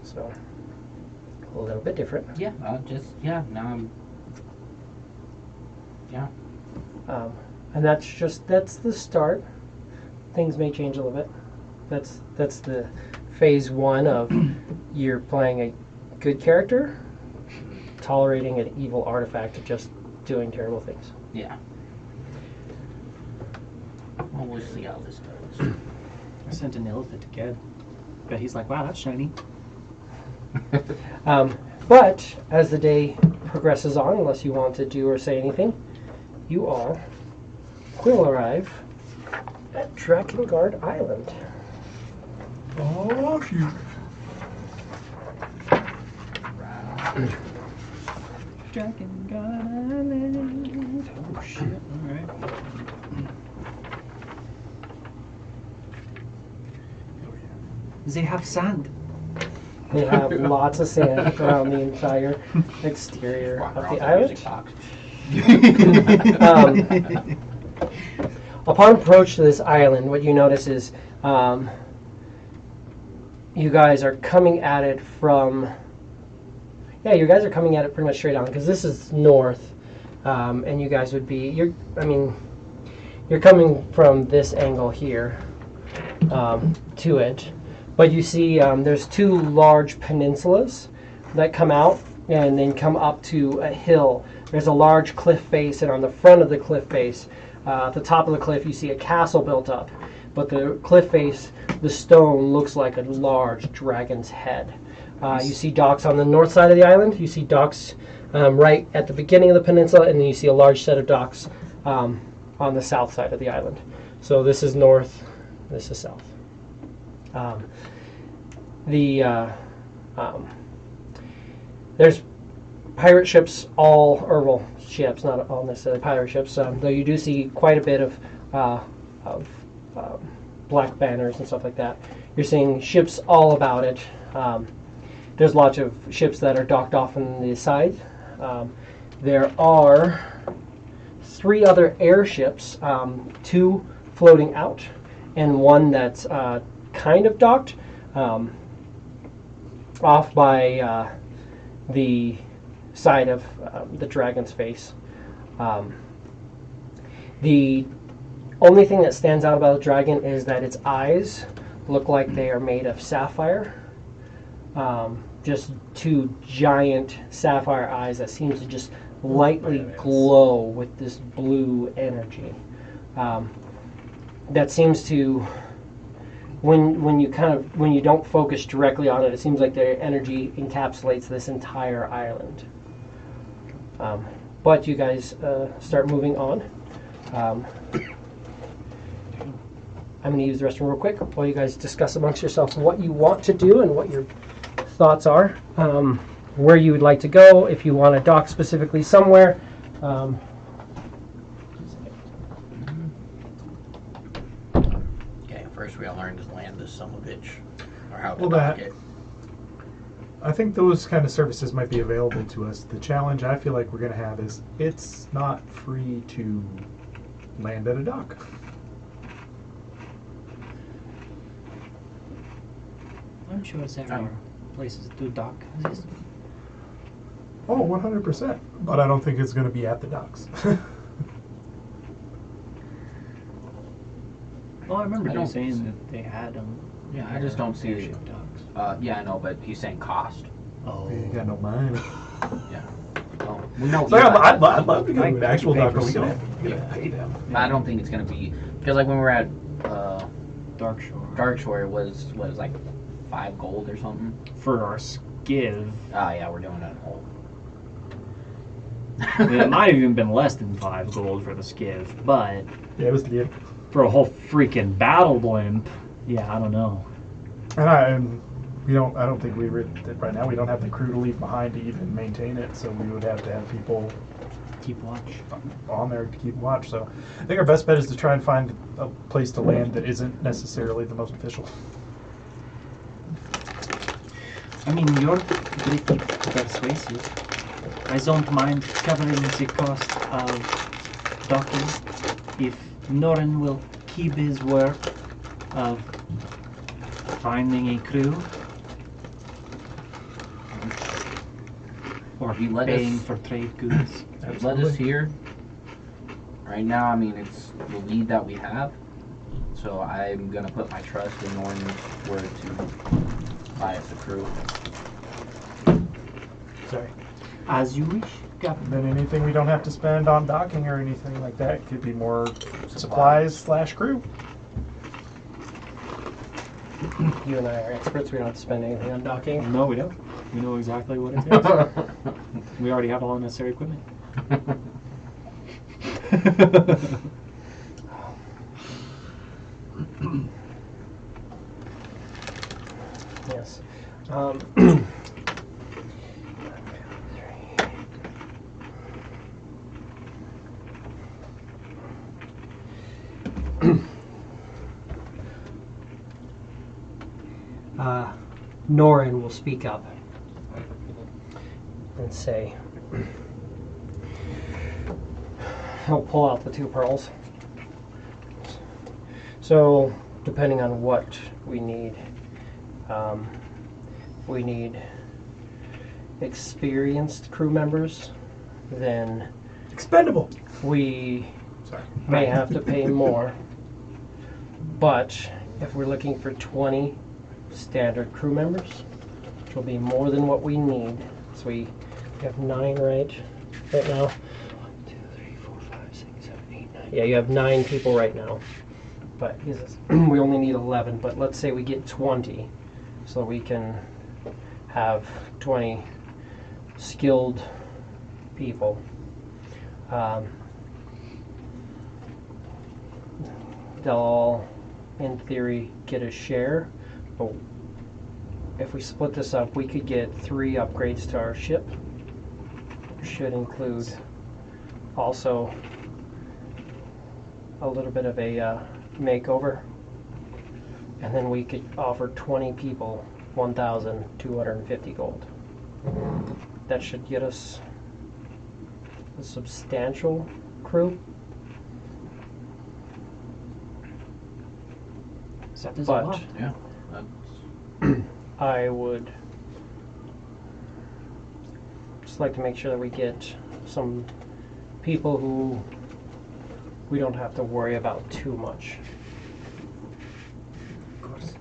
So a little bit different. Yeah, now I'm. Yeah. And that's the start. Things may change a little bit. That's the phase 1 of you're playing a good character, tolerating an evil artifact, just doing terrible things. Yeah. Well, we'll see how this goes. I sent an elephant to Geb. But he's like, wow, that's shiny. But as the day progresses on, unless you want to do or say anything, you all will arrive at DrakenGuard Island. Oh, shoot. DrakenGuard Island. Oh shit! All right. They have sand. They have lots of sand around the entire exterior of the island. Upon approach to this island, what you notice is you guys are coming at it from... Yeah, you guys are coming at it pretty much straight on, because this is north, and you guys would be... You're coming from this angle here to it. But you see there's 2 large peninsulas that come out and then come up to a hill. There's a large cliff face, and on the front of the cliff face, at the top of the cliff, you see a castle built up. But the cliff face, the stone looks like a large dragon's head. You see docks on the north side of the island. You see docks right at the beginning of the peninsula, and then you see a large set of docks on the south side of the island. So this is north, this is south. There's pirate ships ships, not all necessarily pirate ships, though you do see quite a bit of black banners and stuff like that. You're seeing ships all about it. There's lots of ships that are docked off on the side. There are 3 other airships, 2 floating out, and 1 that's kind of docked off by the side of the dragon's face. The only thing that stands out about the dragon is that its eyes look like they are made of sapphire. Just 2 giant sapphire eyes that seems to just lightly glow with this blue energy. That seems to, when you don't focus directly on it, it seems like their energy encapsulates this entire island. But you guys start moving on. I'm going to use the restroom real quick while you guys discuss amongst yourselves what you want to do and what your thoughts are. Where you would like to go, if you want to dock specifically somewhere. Okay, first we gotta learn to land this son of a bitch. Or how to Well, dock that- it. I think those kind of services might be available to us. The challenge I feel like we're going to have is it's not free to land at a dock. I'm sure there are places to dock. This. Oh, 100%. But I don't think it's going to be at the docks. Well, I remember I you don't saying see- that they had them. Yeah, I just don't see it. airship docks. Yeah, I know, but he's saying cost. Oh, You got no money. Yeah. Well, we know. So Eli- I'd love to go to an actual dock, but we don't. You gotta pay them. I don't think it's gonna be because like when we were at Dark Shore. Dark Shore, it was like 5 gold or something. For our skiv. Oh yeah, we're doing it whole. It might have even been less than 5 gold for the skiv, but Yeah, it was the. for a whole freaking battle blimp, yeah, I don't know. And we don't. I don't think right now we don't have the crew to leave behind to even maintain it. So we would have to have people Keep watch. on there to keep watch. So I think our best bet is to try and find a place to land that isn't necessarily the most official. I mean, you're pretty persuasive. I don't mind covering the cost of docking if Norin will keep his word of finding a crew. We let paying us- for trade goods. Let us here. Right now, I mean, it's the lead that we have. So I'm gonna put my trust in Norton's word to buy us a crew. Sorry. As you wish, Captain. And then anything we don't have to spend on docking or anything like that could be more supplies/crew. You and I are experts. We don't have to spend anything on docking. No, we don't. We know exactly what it is. We already have all the necessary equipment. Yes. Norin will speak up and say, he'll pull out the 2 pearls. So, depending on what we need experienced crew members, then Expendable. we Sorry. may have to pay more. But if we're looking for 20 standard crew members, which will be more than what we need, so we have 9 right now. 1, 2, 3, 4, 5, 6, 7, 8, 9. Yeah, you have 9 people right now. But we only need 11. But let's say we get 20, so we can have 20 skilled people. They'll all, in theory, get a share. But if we split this up, we could get 3 upgrades to our ship. Should include also a little bit of a makeover. And then we could offer 20 people 1,250 gold. That should get us a substantial crew. That is a But lot. Yeah. I would just like to make sure that we get some people who we don't have to worry about too much. Of course.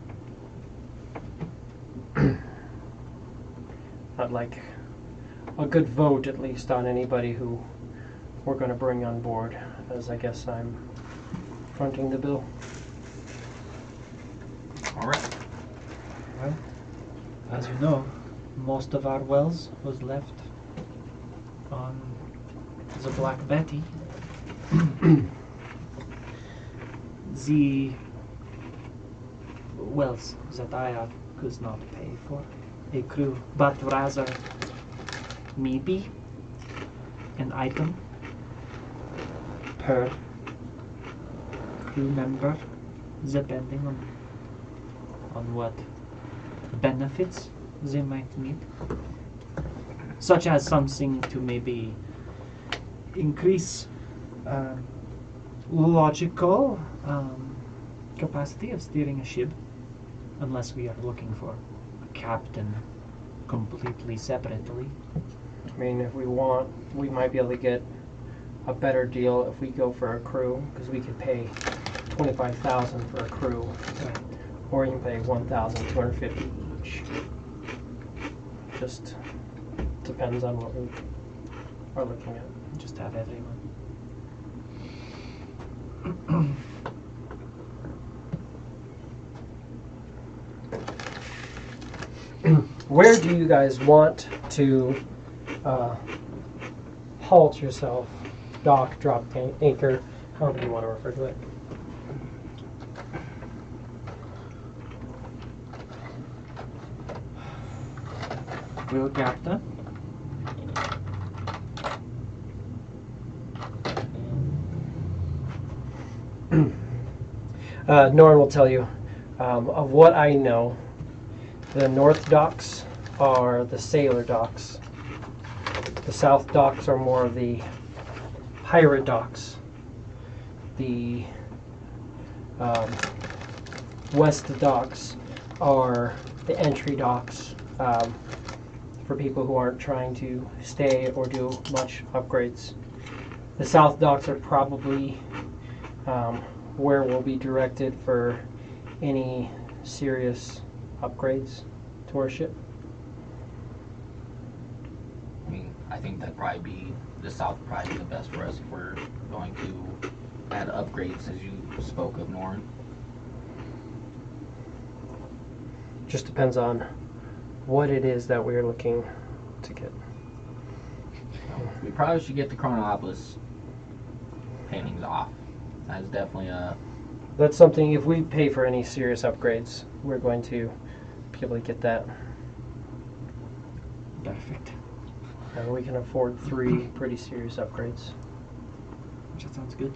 I'd like a good vote at least on anybody who we're going to bring on board, as I guess I'm fronting the bill. All right. Well, as you know, most of our wells was left on the Black Betty. The wells that I have could not pay for a crew, but rather maybe an item per crew member, depending on what benefits they might need, such as something to maybe increase logical capacity of steering a ship, unless we are looking for a captain completely separately. I mean, if we want, we might be able to get a better deal if we go for a crew, because we could pay 25,000 for a crew, or you can pay 1,250 each. Just depends on what we are looking at. Just have everyone. Where do you guys want to halt yourself? Dock, drop anchor, however you want to refer to it. Well, Captain, Norn will tell you, of what I know, the north docks are the sailor docks. The south docks are more of the pirate docks. The west docks are the entry docks for people who aren't trying to stay or do much upgrades. The south docks are probably where we'll be directed for any serious upgrades to our ship. I mean, I think that'd probably be the south would probably be the best for us if we're going to add upgrades, as you spoke of, Norn. Just depends on what it is that we're looking to get. We probably should get the Chronopolis paintings off. That's definitely a. That's something, if we pay for any serious upgrades, we're going to be able to get that. Perfect. And we can afford 3 pretty serious upgrades. That sounds good.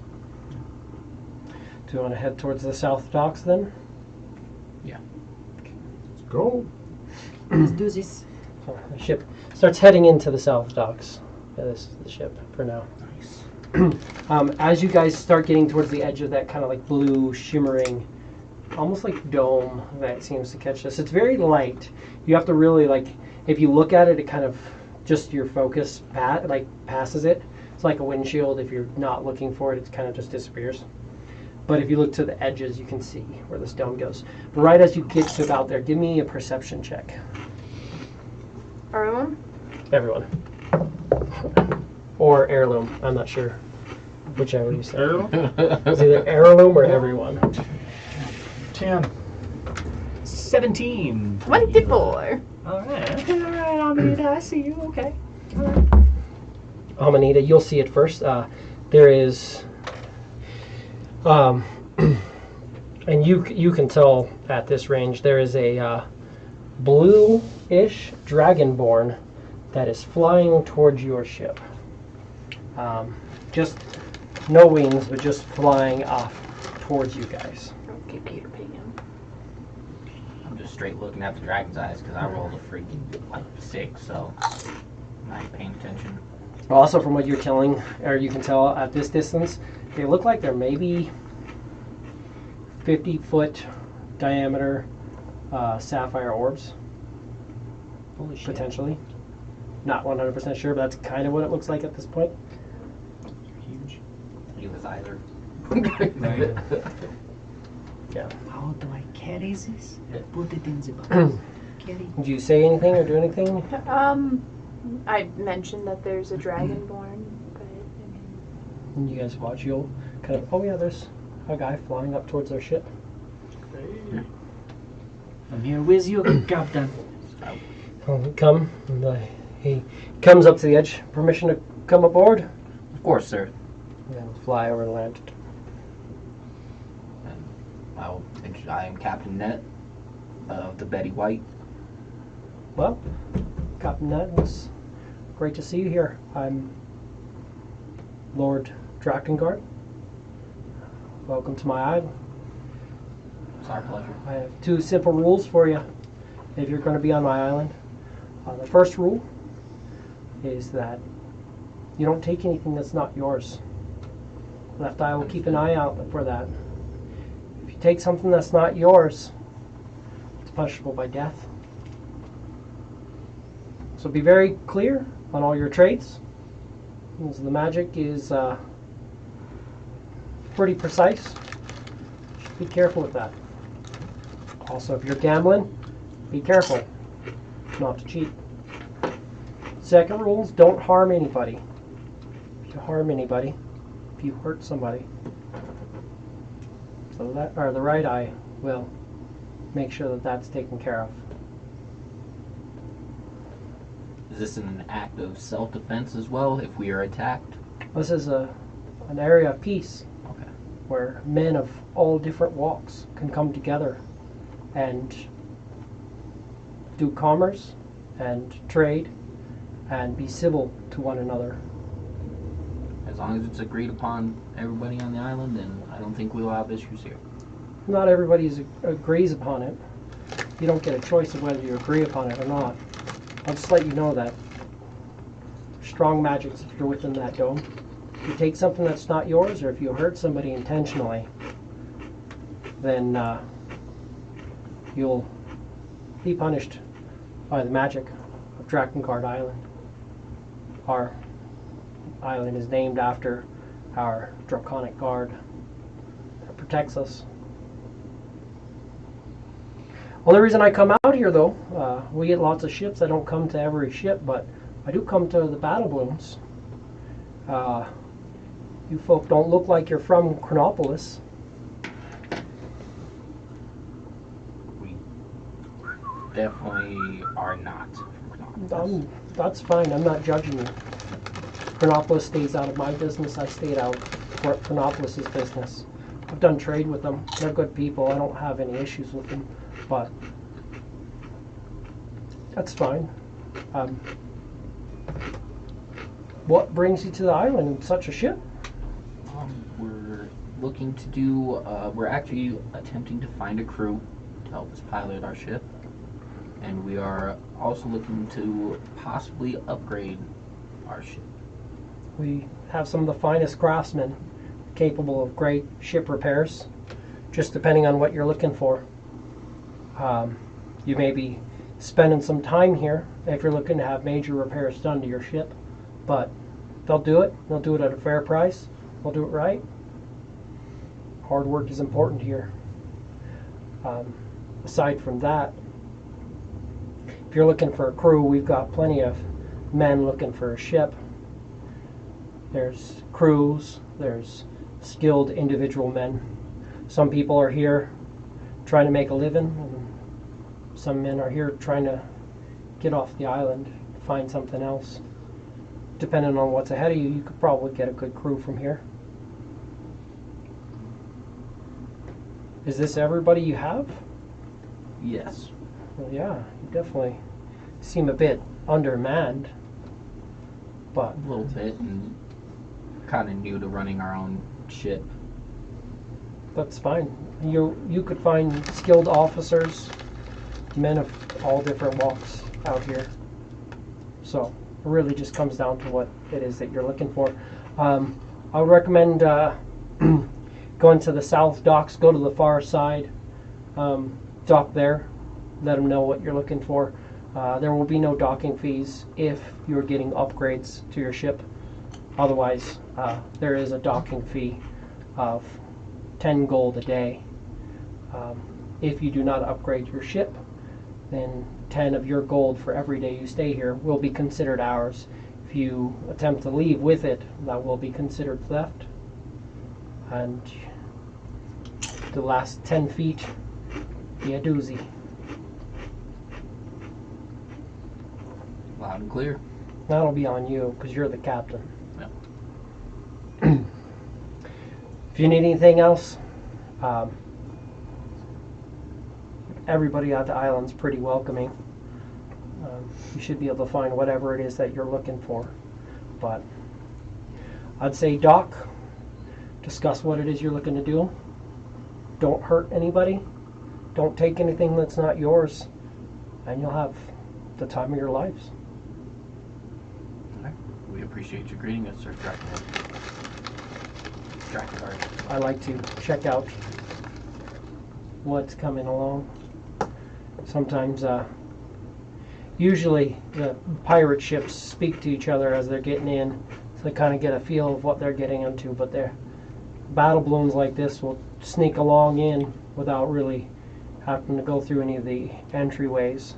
Do you want to head towards the south docks then? Let's go. Let's do this. So the ship starts heading into the south docks. Yeah, this is the ship for now. Nice. As you guys start getting towards the edge of that kind of like blue shimmering, almost like dome that seems to catch us. It's very light. You have to really like, if you look at it, it kind of just your focus passes it. It's like a windshield. If you're not looking for it, it kind of just disappears. But if you look to the edges, you can see where this dome goes. But right as you get to about there, give me a perception check. Everyone? Everyone. Or heirloom. I'm not sure. Whichever you say. Heirloom? It's either heirloom or everyone. 10. 17. 24. Alright, Amanita, I see you. Okay. Amanita, you'll see it first. There is, and you can tell at this range, there is a blue-ish dragonborn that is flying towards your ship. Just no wings, but just flying off towards you guys. Okay, Peter Pan. I'm just straight looking at the dragon's eyes because I rolled a freaking like 6, so I'm not paying attention. Also, from what you're telling, or you can tell at this distance, they look like they're maybe 50-foot diameter sapphire orbs, Holy shit. potentially. Not 100% sure, but that's kind of what it looks like at this point. Huge. He was either. Yeah. How do I carry this? Put it in the box. Carry. Did you say anything or do anything? I mentioned that there's a dragonborn, but I mean, And you guys watch, you'll kind of, oh yeah, there's a guy flying up towards our ship. I'm here with you, Captain. Come, and he comes up to the edge. Permission to come aboard? Of course, sir. And fly over and land. I am Captain Nett of the Betty White. Well, Captain Ned, it's great to see you here. I'm Lord DrakenGuard. Welcome to my island. It's our pleasure. I have 2 simple rules for you if you're going to be on my island. The first rule is that you don't take anything that's not yours. Left eye will keep an eye out for that. If you take something that's not yours, it's punishable by death. So be very clear on all your trades. Because the magic is pretty precise. Be careful with that. Also, if you're gambling, be careful not to cheat. Second rule is don't harm anybody. If you harm anybody, if you hurt somebody, the right eye will make sure that that's taken care of. Is this an act of self-defense as well if we are attacked? This is an area of peace Okay. where men of all different walks can come together and do commerce and trade and be civil to one another. As long as it's agreed upon everybody on the island, then I don't think we'll have issues here. Not everybody agrees upon it. You don't get a choice of whether you agree upon it or not. I'll just let you know that strong magics if you're within that dome. If you take something that's not yours, or if you hurt somebody intentionally, then you'll be punished by the magic DrakenGuard Island. Our island is named after our draconic guard that protects us. Only reason I come out here, though, we get lots of ships. I don't come to every ship, but I do come to the battle balloons. You folk don't look like you're from Chronopolis. We definitely are not from Chronopolis. That's fine. I'm not judging you. Chronopolis stays out of my business. I stayed out of Chronopolis' business. I've done trade with them. They're good people. I don't have any issues with them. But that's fine. What brings you to the island in such a ship? We're looking to do, we're actually attempting to find a crew to help us pilot our ship. And we are also looking to possibly upgrade our ship. We have some of the finest craftsmen capable of great ship repairs, just depending on what you're looking for. You may be spending some time here if you're looking to have major repairs done to your ship, but they'll do it. They'll do it at a fair price. They'll do it right. Hard work is important here. Aside from that, if you're looking for a crew, we've got plenty of men looking for a ship. There's crews, there's skilled individual men. Some people are here trying to make a living, and some men are here trying to get off the island, find something else. Depending on what's ahead of you, you could probably get a good crew from here. Is this everybody you have? Yes. Well, yeah, you definitely seem a bit undermanned, but A little bit, and kind of new to running our own ship. that's fine. You could find skilled officers, men of all different walks out here. So it really just comes down to what it is that you're looking for. I would recommend going to the south docks. Go to the far side, dock there. Let them know what you're looking for. There will be no docking fees if you're getting upgrades to your ship. Otherwise, there is a docking fee of 10 gold a day. If you do not upgrade your ship, then 10 of your gold for every day you stay here will be considered ours. If you attempt to leave with it, that will be considered theft. And the last 10 feet be a doozy. Loud and clear. That'll be on you because you're the captain. Yeah. If you need anything else, everybody at the island's pretty welcoming. You should be able to find whatever it is that you're looking for. But I'd say dock, discuss what it is you're looking to do. Don't hurt anybody. Don't take anything that's not yours. And you'll have the time of your lives. Okay. We appreciate you greeting us, Sir DrakenGuard. I like to check out what's coming along. Sometimes, usually the pirate ships speak to each other as they're getting in, so they kind of get a feel of what they're getting into, but their battle balloons like this will sneak along in without really having to go through any of the entryways.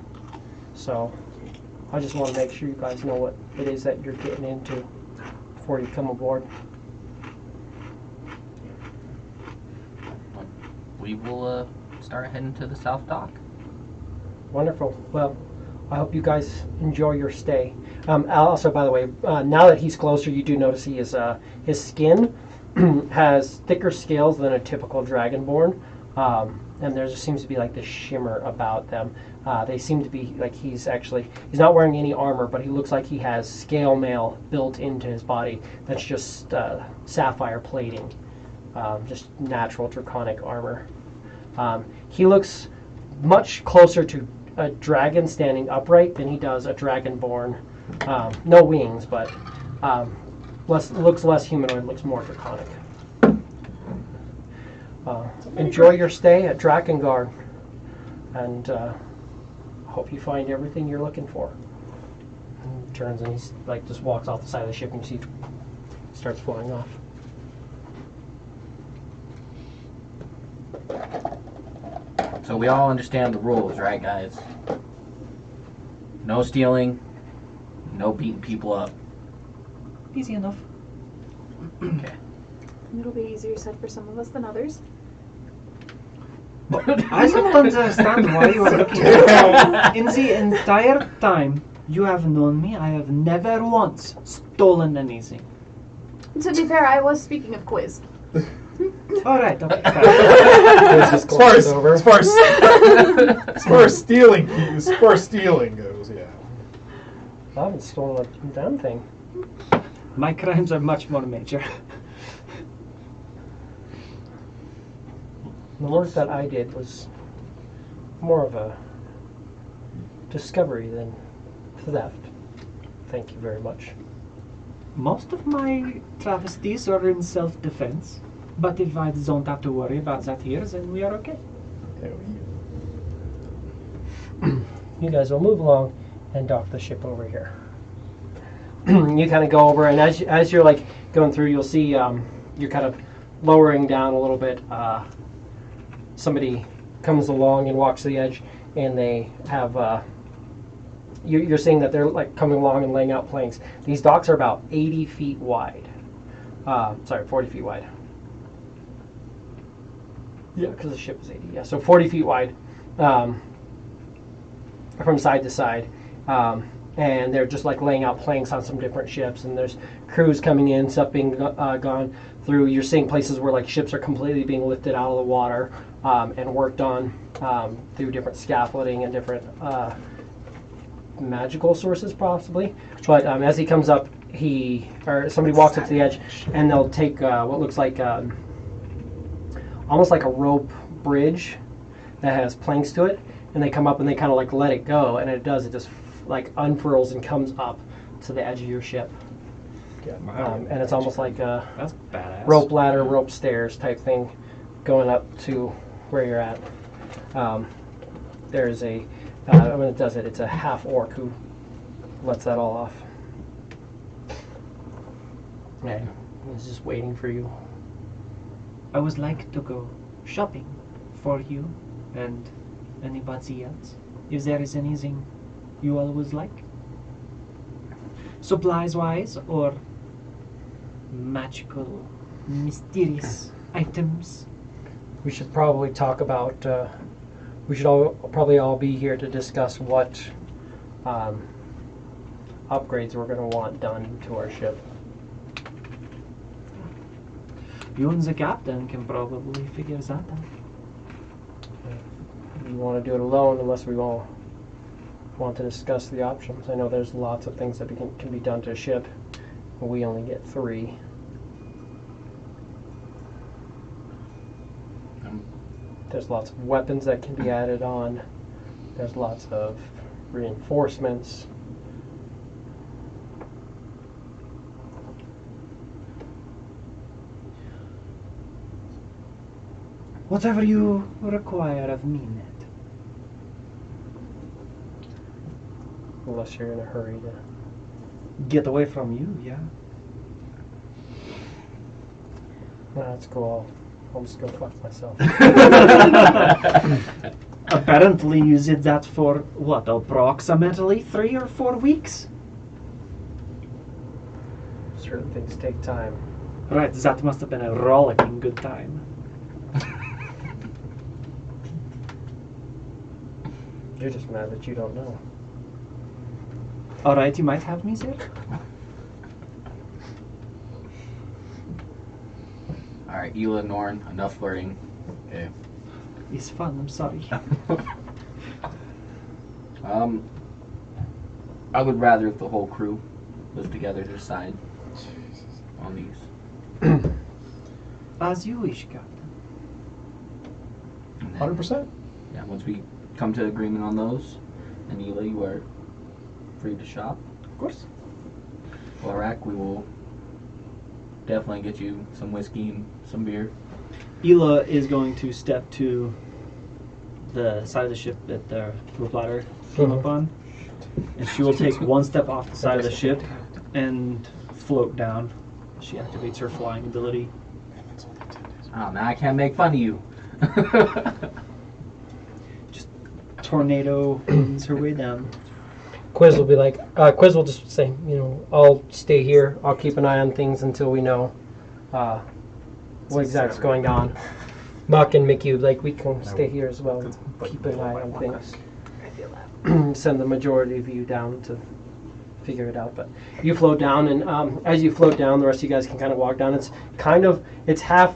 So I just want to make sure you guys know what it is that you're getting into before you come aboard. We will start heading to the south dock. Wonderful. Well, I hope you guys enjoy your stay. Also, by the way, now that he's closer, you do notice his skin has thicker scales than a typical dragonborn, and there seems to be like this shimmer about them. They seem to be like he's not wearing any armor, but he looks like he has scale mail built into his body. That's just sapphire plating, just natural draconic armor. He looks much closer to a dragon standing upright than he does a dragonborn. No wings, but looks less humanoid, looks more draconic. Enjoy your stay at DrakenGuard, and hope you find everything you're looking for. turns and he's like just walks off the side of the ship and you see starts flying off. So we all understand the rules, right, guys? No stealing, no beating people up. Easy enough. Okay. It'll be easier said for some of us than others. I don't understand why you are looking at me. In the entire time you have known me, I have never once stolen anything. To be fair, I was speaking of quiz. Alright, okay. As far as stealing goes, yeah. I haven't stolen a damn thing. My crimes are much more major. The work that I did was more of a discovery than theft. Thank you very much. Most of my travesties are in self-defense, but if I don't have to worry about that here, then we are okay. You guys will move along and dock the ship over here. You kind of go over, and as you're like going through, you'll see you're kind of lowering down a little bit. Somebody comes along and walks to the edge, and they have. You're seeing that they're like coming along and laying out planks. These docks are about 80 feet wide. 40 feet wide. Yeah, because the ship is 80. Yeah, so 40 feet wide, from side to side, and they're just like laying out planks on some different ships. And there's crews coming in, stuff being gone through. You're seeing places where like ships are completely being lifted out of the water and worked on through different scaffolding and different magical sources, possibly. But as he comes up, somebody walks up to the edge, and they'll take what looks like almost like a rope bridge that has planks to it, and they come up and they kind of like let it go, and it just like unfurls and comes up to the edge of your ship. And it's almost like a That's badass. rope ladder, rope stairs type thing going up to where you're at. There's when it does it, it's a half orc who lets that all off. And he's just waiting for you. I would like to go shopping for you and anybody else. If there is anything you all would like. Supplies-wise or magical, mysterious items. We should probably talk about. We should probably all be here to discuss what upgrades we're going to want done to our ship. You and the captain can probably figure that out. We want to do it alone unless we all want to discuss the options. I know there's lots of things that can be done to a ship, but we only get 3. There's lots of weapons that can be added on. There's lots of reinforcements. Whatever you require of me, Ned. Unless you're in a hurry to. Get away from you, yeah. No, that's cool. I'll just go fuck myself. Apparently you did that for, what, approximately 3 or 4 weeks? Certain things take time. Right, that must have been a rollicking good time. You're just mad that you don't know. Alright, you might have me there. Alright, Ela, Norn, enough flirting. Okay. It's fun, I'm sorry. I would rather if the whole crew was together to decide on these. As you wish, Captain. And then, 100%. yeah, once we come to agreement on those, and Ela, you are free to shop. Of course. Lorak, we will definitely get you some whiskey and some beer. Ela is going to step to the side of the ship that the rope ladder came up on, And she will take one step off the side of the ship and float down. She activates her flying ability. Oh, now I can't make fun of you. Tornado winds her way down. Quiz will be like, Quiz will just say, you know, I'll stay here. I'll keep an eye on things until we know what exact's going on. Muck and Mickey, like, we can stay here as well. Keep an eye on things. Send the majority of you down to figure it out. But you float down, and as you float down, the rest of you guys can kind of walk down. It's half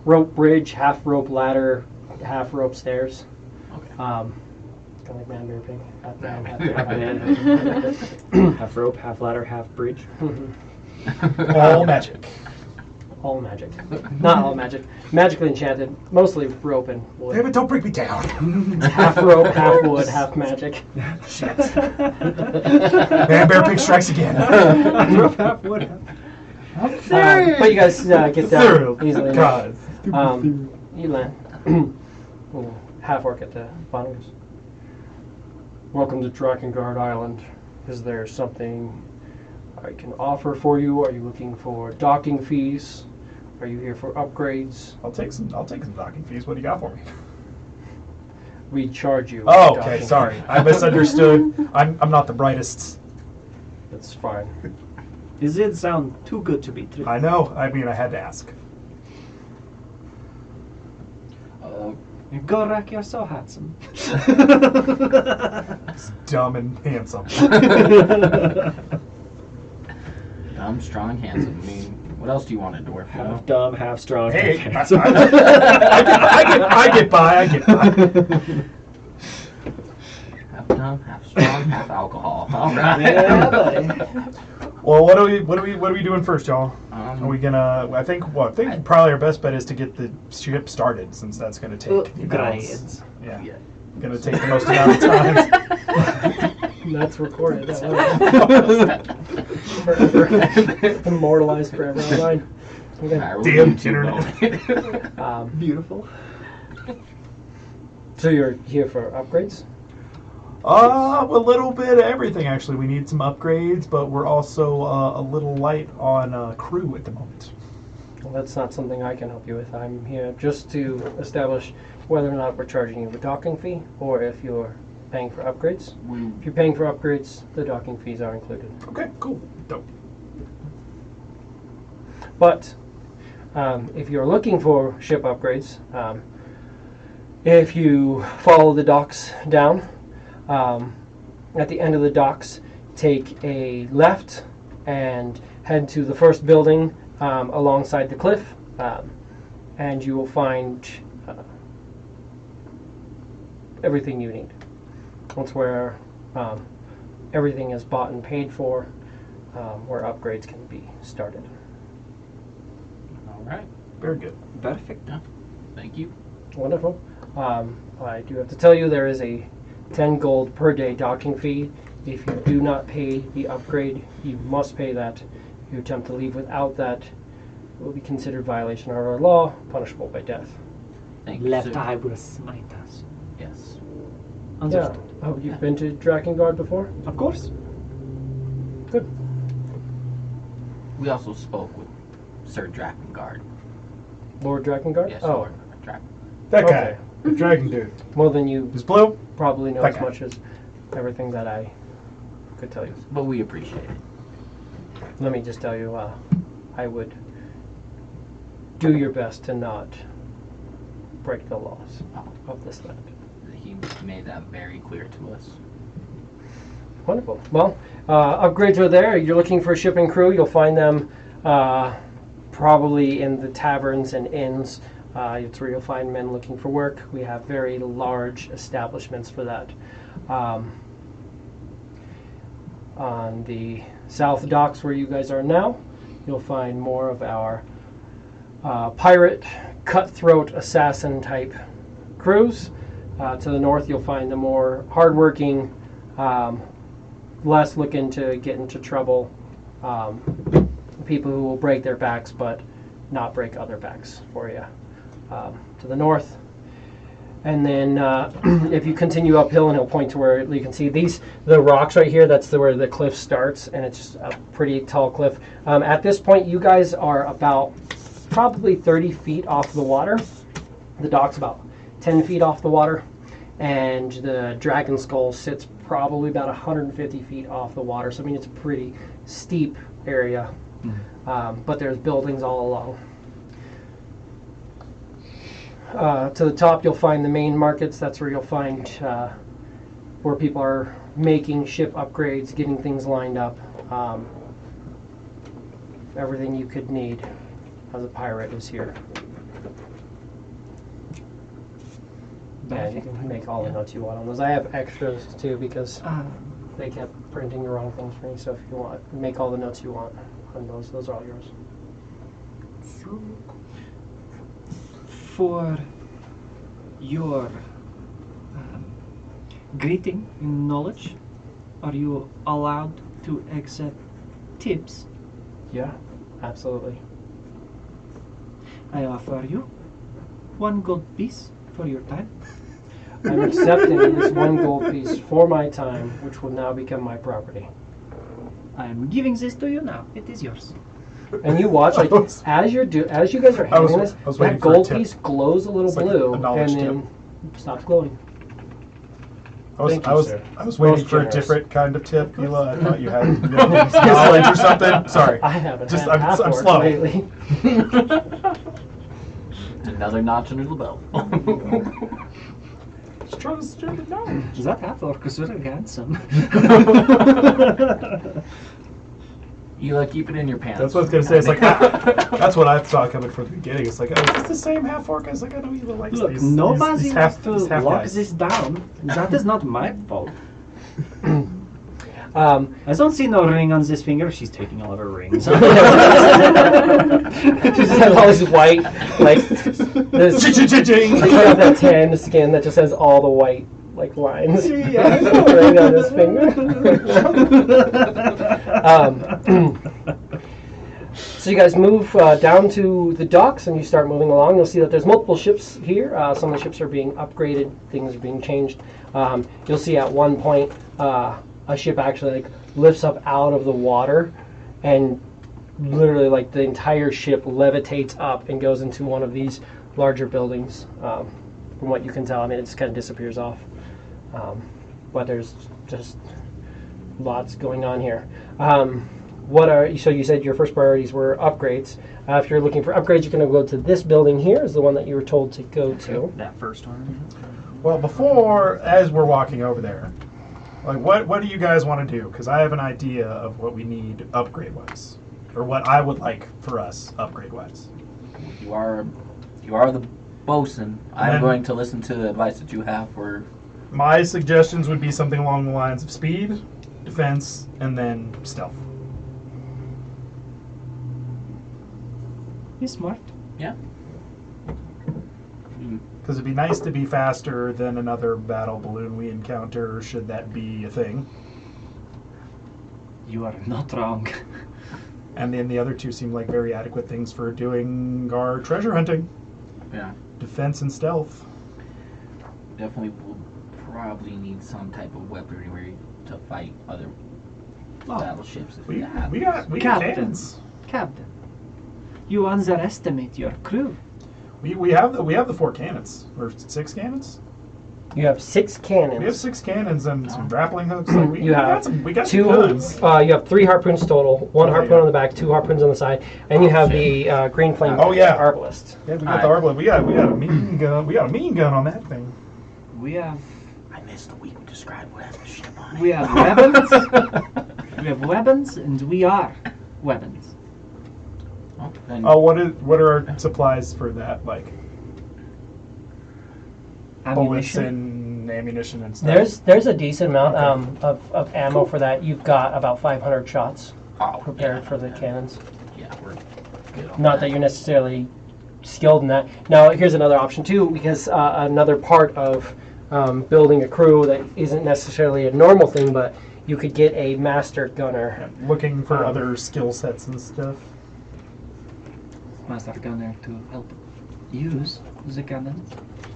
rope bridge, half rope ladder, half rope stairs. Okay. Kind of like man, bear, pig. Half man, half bear. Half rope, half ladder, half bridge. All magic. All magic. Not all magic. Magically enchanted. Mostly rope and wood. Damn it, don't break me down. Half rope, half wood, half magic. Shit. Man, bear, pig strikes again. Rope, half wood, half. But you guys get down easily enough. God. You land. Half orc at the bottom. Welcome to DrakenGuard Island. Is there something I can offer for you? Are you looking for docking fees? Are you here for upgrades? I'll take some docking fees. What do you got for me? We charge you. Oh, docking okay, fees. sorry. I misunderstood. I'm not the brightest. That's fine. Does it sound too good to be true? I know. I mean, I had to ask. Gorak, you're so handsome. Dumb and handsome. Dumb, strong, handsome. I mean, what else do you want a dwarf? You know? Half dumb, half strong. Hey, half I, handsome. I get by. Half dumb, half strong, half alcohol. All right. Yeah, buddy. Well, what are we doing first, y'all? Are we gonna? I think probably our best bet is to get the ship started, since that's gonna take. Grades. Yeah, Yeah. gonna take the most amount of time. That's recorded. Forever. Immortalized forever online. Okay. All right, we're Damn gonna keep internet. going. Beautiful. So you're here for upgrades? A little bit of everything, actually. We need some upgrades, but we're also a little light on crew at the moment. Well, that's not something I can help you with. I'm here just to establish whether or not we're charging you a docking fee, or if you're paying for upgrades. If you're paying for upgrades, the docking fees are included. Okay, cool. Dope. But if you're looking for ship upgrades, if you follow the docks down, at the end of the docks, take a left and head to the first building alongside the cliff, and you will find everything you need. That's where everything is bought and paid for, where upgrades can be started. All right. Very good. Perfect. Thank you. Wonderful. I do have to tell you there is a 10 gold per day docking fee. If you do not pay the upgrade, you must pay that. If you attempt to leave without that, it will be considered violation of our law, punishable by death. Thank you, Left sir. eye will smite us. Yes. Understood. Yeah. Oh, you've been to DrakenGuard before? Of course. Good. We also spoke with Sir DrakenGuard. Lord DrakenGuard? Yes, Oh, Lord Draken. That guy, Okay. the dragon dude. well then you Is blue? probably know That as guy. much as everything that I could tell you. But we appreciate it. Let me just tell you, I would do your best to not break the laws of this land. He made that very clear to us. Wonderful. Well, upgrades are there. You're looking for a ship and crew. You'll find them probably in the taverns and inns. It's where you'll find men looking for work. We have very large establishments for that. On the south docks where you guys are now, you'll find more of our pirate, cutthroat, assassin type crews. To the north, you'll find the more hardworking, less looking to get into trouble, people who will break their backs but not break other backs for you. To the north, And then if you continue uphill, and he'll point to where you can see the rocks right here, that's where the cliff starts, and it's just a pretty tall cliff. At this point, you guys are about probably 30 feet off the water. The dock's about 10 feet off the water, and the Dragon Skull sits probably about 150 feet off the water. So I mean, it's a pretty steep area, but there's buildings all along. To the top, you'll find the main markets. That's where you'll find where people are making ship upgrades, getting things lined up. Everything you could need as a pirate is here. And you can make all the notes you want on those. I have extras too because they kept printing the wrong things for me. So if you want, make all the notes you want on those. Those are all yours. For your greeting and knowledge, are you allowed to accept tips? Yeah, absolutely. I offer you 1 gold piece for your time. I'm accepting this 1 gold piece for my time, which will now become my property. I am giving this to you now. It is yours. And you watch, like, as you guys are handling this, waiting that for a gold tip. piece glows a little It's like blue, a knowledge and then stops glowing. Thank you, sir. I was waiting Most for generous. a different kind of tip, Hila. I thought you had knowledge or something. Sorry. I haven't Just- had I'm half slow. lately. Another notch under the belt. Just trying to steer the knowledge. That half orc is very handsome. You keep it in your pants. That's what I was gonna say. It's like that's what I saw coming from the beginning. It's like, oh, is this the same half orc? I was like, I know Hila likes Look, these. nobody these has half, to these half lock guys. this down. That is not my fault. Um, I don't see no ring on this finger. She's taking all of her rings. she just has all this white, like, this, Ching-ching-ching-ching. they have that tan skin that just has all the white, like, lines right on his finger. So you guys move down to the docks and you start moving along. You'll see that there's multiple ships here. Some of the ships are being upgraded. Things are being changed. You'll see at one point a ship actually like lifts up out of the water and literally like the entire ship levitates up and goes into one of these larger buildings. From what you can tell, I mean, it just kind of disappears off. But there's just lots going on here. So you said your first priorities were upgrades. If you're looking for upgrades, you're going to go to this building here, is the one that you were told to go to. That first one. Well, as we're walking over there, like, what do you guys want to do? Because I have an idea of what we need upgrade-wise, or what I would like for us upgrade-wise. You are the bosun. I'm then- going to listen to the advice that you have for. My suggestions would be something along the lines of speed, defense, and then stealth. He's smart. Yeah. Because it'd be nice to be faster than another battle balloon we encounter, should that be a thing. You are not wrong. And then the other two seem like very adequate things for doing our treasure hunting. Yeah. Defense and stealth. Definitely will probably need some type of weaponry to fight other battleships if we have. We got Captain. cannons. Captain, you underestimate your crew. We have the 4 cannons or 6 cannons. You have 6 cannons. We have 6 cannons and some grappling hooks. Like we You have got two. some guns. You have 3 harpoons total. 1 Oh, harpoon yeah. on the back, 2 harpoons on the side, and you have the green flame. Oh, yeah. arbalist. Yeah, we got the Arbalest. We got a mean gun. We got a mean gun on that thing. We have I missed the week we described what has the ship on it. we have weapons. We have weapons, and we are weapons. Oh, then Oh, what are our supplies for that? Like bullets Ammunition. and ammunition and stuff. There's a decent amount of ammo for that. You've got about 500 shots prepared for the cannons. Yeah, we're good on Not that you're necessarily skilled in that. Now, here's another option too, because another part of building a crew that isn't necessarily a normal thing, but you could get a master gunner. Looking for other skill sets and stuff. Master gunner to help. use the cannon.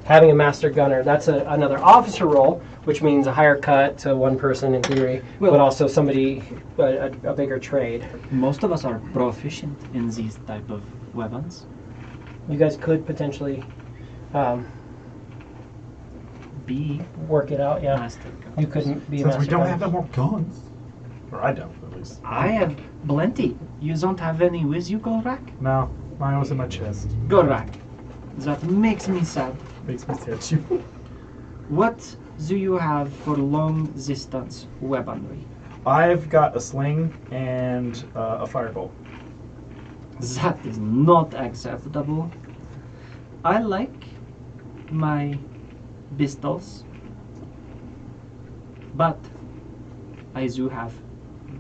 Having a master gunner, that's another officer role, which means a higher cut to one person in theory, Well- but also somebody, a bigger trade. Most of us are proficient in these type of weapons. You guys could potentially Be work it out, yeah. master gunners. You couldn't be a Since master we don't gunner. have no more guns. Or I don't, at least. I have plenty. You don't have any with you, Gorak? No, mine was in my chest. Gorak, that makes me sad. Makes me sad too. What do you have for long distance weaponry? I've got a sling and a firebolt. That is not acceptable. I like my pistols, but I do have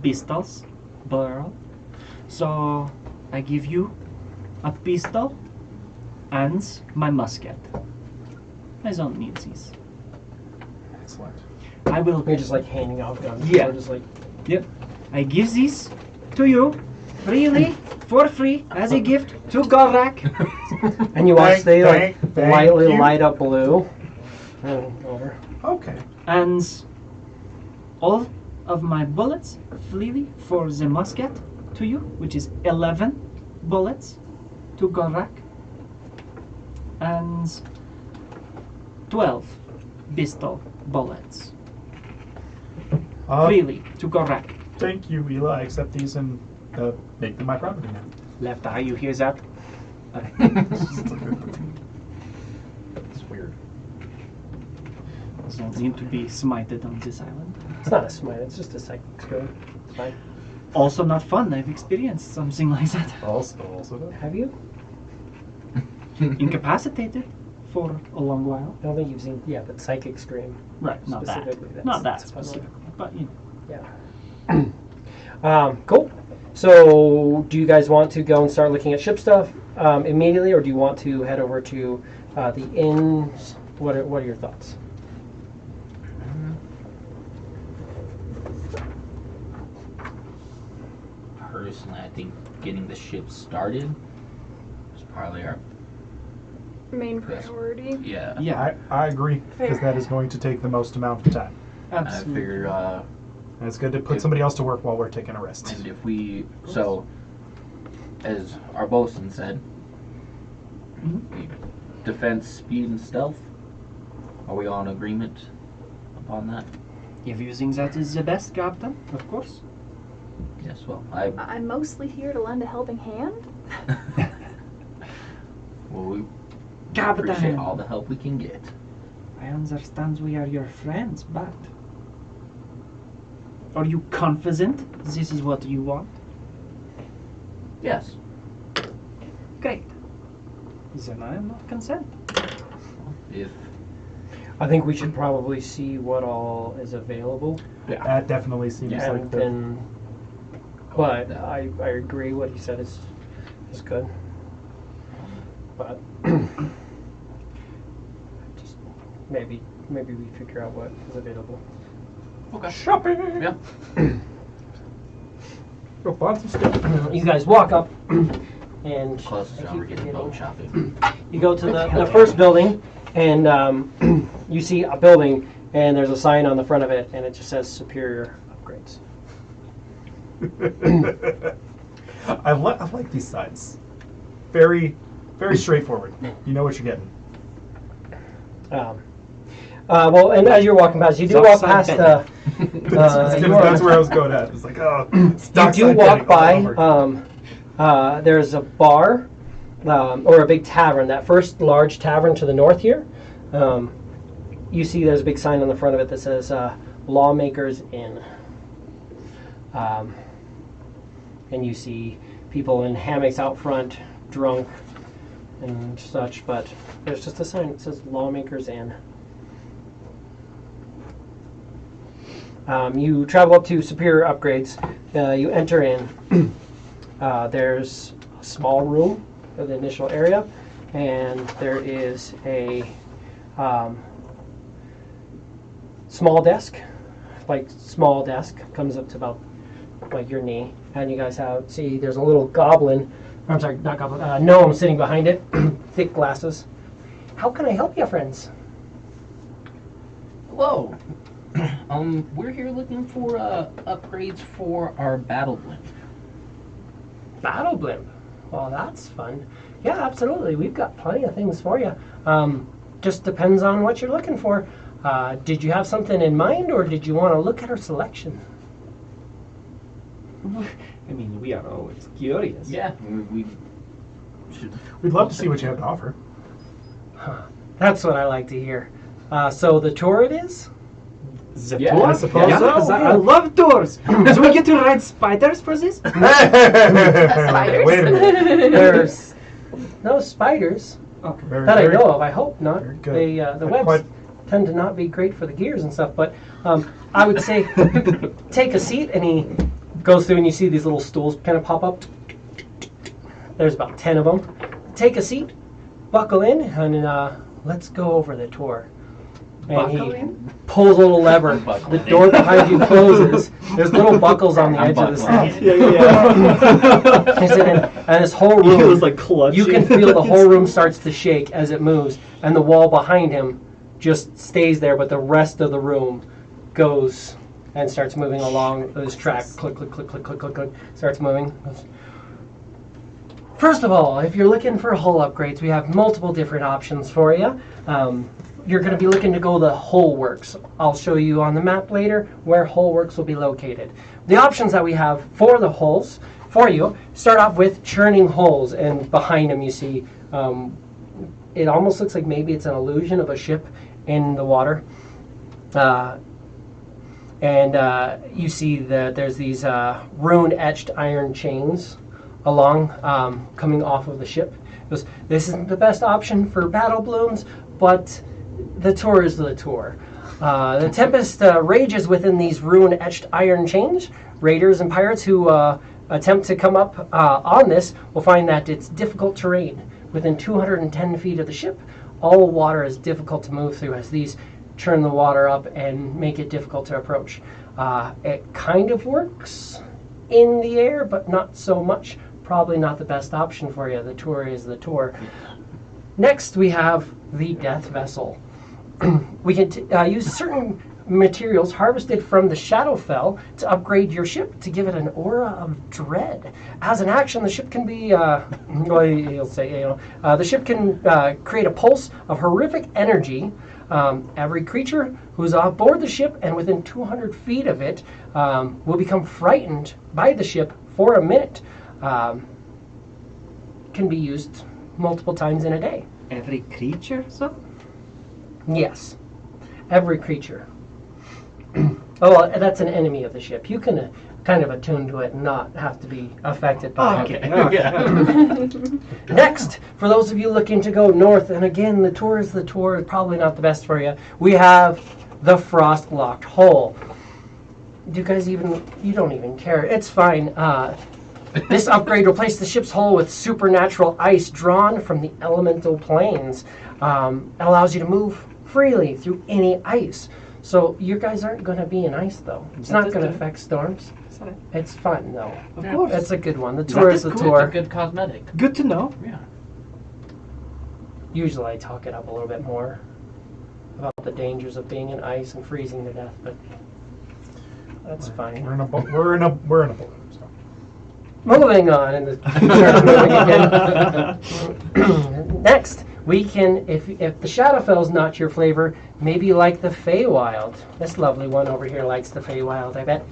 pistols, plural. So I give you a pistol and my musket. I don't need these. Excellent. I will. You're just like handing out guns. Yeah. You're just like, Yep. I give these to you freely for free as a gift to Gorak. and you watch they like Thank lightly you. light up blue. And over. Okay. And all of my bullets freely for the musket to you, which is 11 bullets to Gorak. And 12 pistol bullets freely to Gorak. Thank you, Eli. I accept these and make them my property now. Left eye, you hear that? It's weird. Don't need to be smited on this island. It's not a smite, it's just a psychic skill. It's fine. Also not fun. I've experienced something like that. Also. Have you? Incapacitated for a long while. I don't think you've seen, but psychic scream. Right, not that. Specifically, Not that that's fun. specifically, but you know. Yeah. Cool. So, do you guys want to go and start looking at ship stuff immediately, or do you want to head over to the inns? What are your thoughts? Personally, I think getting the ship started is probably our Main priority. yeah. Yeah, I agree, because that is going to take the most amount of time. I absolutely. figured, And it's good to put somebody else to work while we're taking a rest. and if we as our bosun said, defense, speed, and stealth. Are we all in agreement upon that? If you think that is the best, Captain, of course. Yes. Well, I I'm mostly here to lend a helping hand. we Captain, appreciate all the help we can get. I understand we are your friends, but are you confident this is what you want? Yes. Great. Then I am not consent. If I think we should probably see what all is available, That definitely seems like and the... then. But I agree. What he said is good. But just maybe we figure out what is available. okay. Shopping! Yeah. Go buy some stuff. You guys walk up, and Closest I job keep we're getting forgetting. boat shopping. You go to the first building, and you see a building, and there's a sign on the front of it, and it just says Superior Upgrades. I like these signs. Very, very straightforward. You know what you're getting. Well, and as you're walking past, you do walk past the. That's where I was going at. It's like, oh, You do walk by. There's a bar or a big tavern. That first large tavern to the north here. You see there's a big sign on the front of it that says Lawmakers Inn. And you see people in hammocks out front, drunk and such, but there's just a sign that says Lawmakers Inn. You travel up to Superior Upgrades. You enter in. There's a small room for the initial area, and there is a small desk. Comes up to about like your knee, and you guys see there's a little goblin I'm sorry, not goblin. Gnome sitting behind it, thick glasses. How can I help you, friends? Hello. We're here looking for upgrades for our battle blimp. Battle blimp. Well, that's fun. Yeah, absolutely. We've got plenty of things for you. Just depends on what you're looking for. Did you have something in mind, or did you want to look at our selection? I mean, we are always curious. Yeah, we should. We'd love to see what you have to offer. That's what I like to hear. So the tour it is? The Yeah, tour? I suppose Yeah, so, 'cause I yeah. love tours. Do we get to ride spiders for this? Spiders? Wait a minute. There's no spiders Very, that I very- know of. I hope not. very good. They, the Not webs quite- tend to not be great for the gears and stuff, but I would say take a seat, and he goes through and you see these little stools kind of pop up. There's about 10 of them. Take a seat, buckle in, and let's go over the tour. And Buckle he in? pulls a little lever. Buckle The in. door behind you closes. There's little buckles on the I'm edge of the buckling seat. in. Yeah. He's in it, and this whole He room, was like clutching. you can feel the whole room starts to shake as it moves, and the wall behind him just stays there, but the rest of the room goes and starts moving along this track. Click, click, click, click, click, click, click. Starts moving. First of all, if you're looking for hull upgrades, we have multiple different options for you. You're going to be looking to go the hull works. I'll show you on the map later where hull works will be located. The options that we have for the hulls for you start off with churning hulls, and behind them you see it almost looks like maybe it's an illusion of a ship in the water. You see that there's these rune-etched iron chains along coming off of the ship. This isn't the best option for battle blooms, but the tour is the tour. The Tempest rages within these rune-etched iron chains. Raiders and pirates who attempt to come up on this will find that it's difficult terrain. Within 210 feet of the ship, all water is difficult to move through as these churn the water up and make it difficult to approach. It kind of works in the air, but not so much. Probably not the best option for you. The tour is the tour. Next, we have the Death Vessel. We can use certain materials harvested from the Shadowfell to upgrade your ship to give it an aura of dread. As an action, the ship can be, the ship can create a pulse of horrific energy. Every creature who's off board the ship and within 200 feet of it will become frightened by the ship for a minute. Can be used multiple times in a day. Every creature, so? Yes, every creature. Oh, that's an enemy of the ship. You can kind of attune to it and not have to be affected by it. Okay. Next, for those of you looking to go north, and again, the tour is the tour, probably not the best for you, we have the Frost-Locked Hull. Do you guys you don't even care. It's fine. This upgrade replaced the ship's hull with supernatural ice drawn from the elemental planes. It allows you to move freely through any ice. So you guys aren't going to be in ice, though. It's not going to affect storms. It's fun, though. Of course. It's a good one. The tour is the It's tour. a good cosmetic. Good to know. Yeah. Usually I talk it up a little bit more about the dangers of being in ice and freezing to death, but that's fine. We're in a balloon. So. Moving on in the again. Next, we can, if the Shadowfell's not your flavor, maybe you like the Feywild. This lovely one over here likes the Feywild, I bet.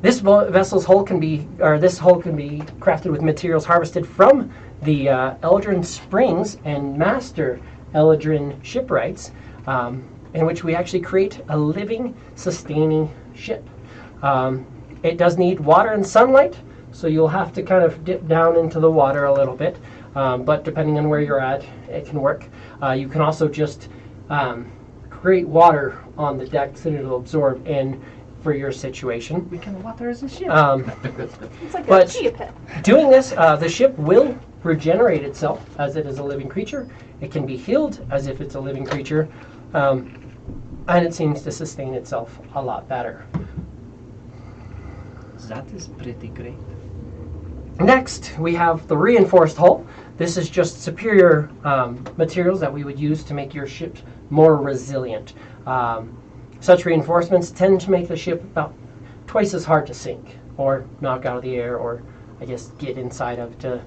This hull can be crafted with materials harvested from the Eldrin Springs and Master Eldrin shipwrights, in which we actually create a living, sustaining ship. It does need water and sunlight, so you'll have to kind of dip down into the water a little bit, but depending on where you're at, it can work. You can also just create water on the deck so it'll absorb in for your situation. We can water as a ship. It's like a But- chia pet. Doing this, the ship will regenerate itself as it is a living creature. It can be healed as if it's a living creature, and it seems to sustain itself a lot better. That is pretty great. Next, we have the reinforced hull. This is just superior materials that we would use to make your ship more resilient. Such reinforcements tend to make the ship about twice as hard to sink, or knock out of the air, or I guess get inside of to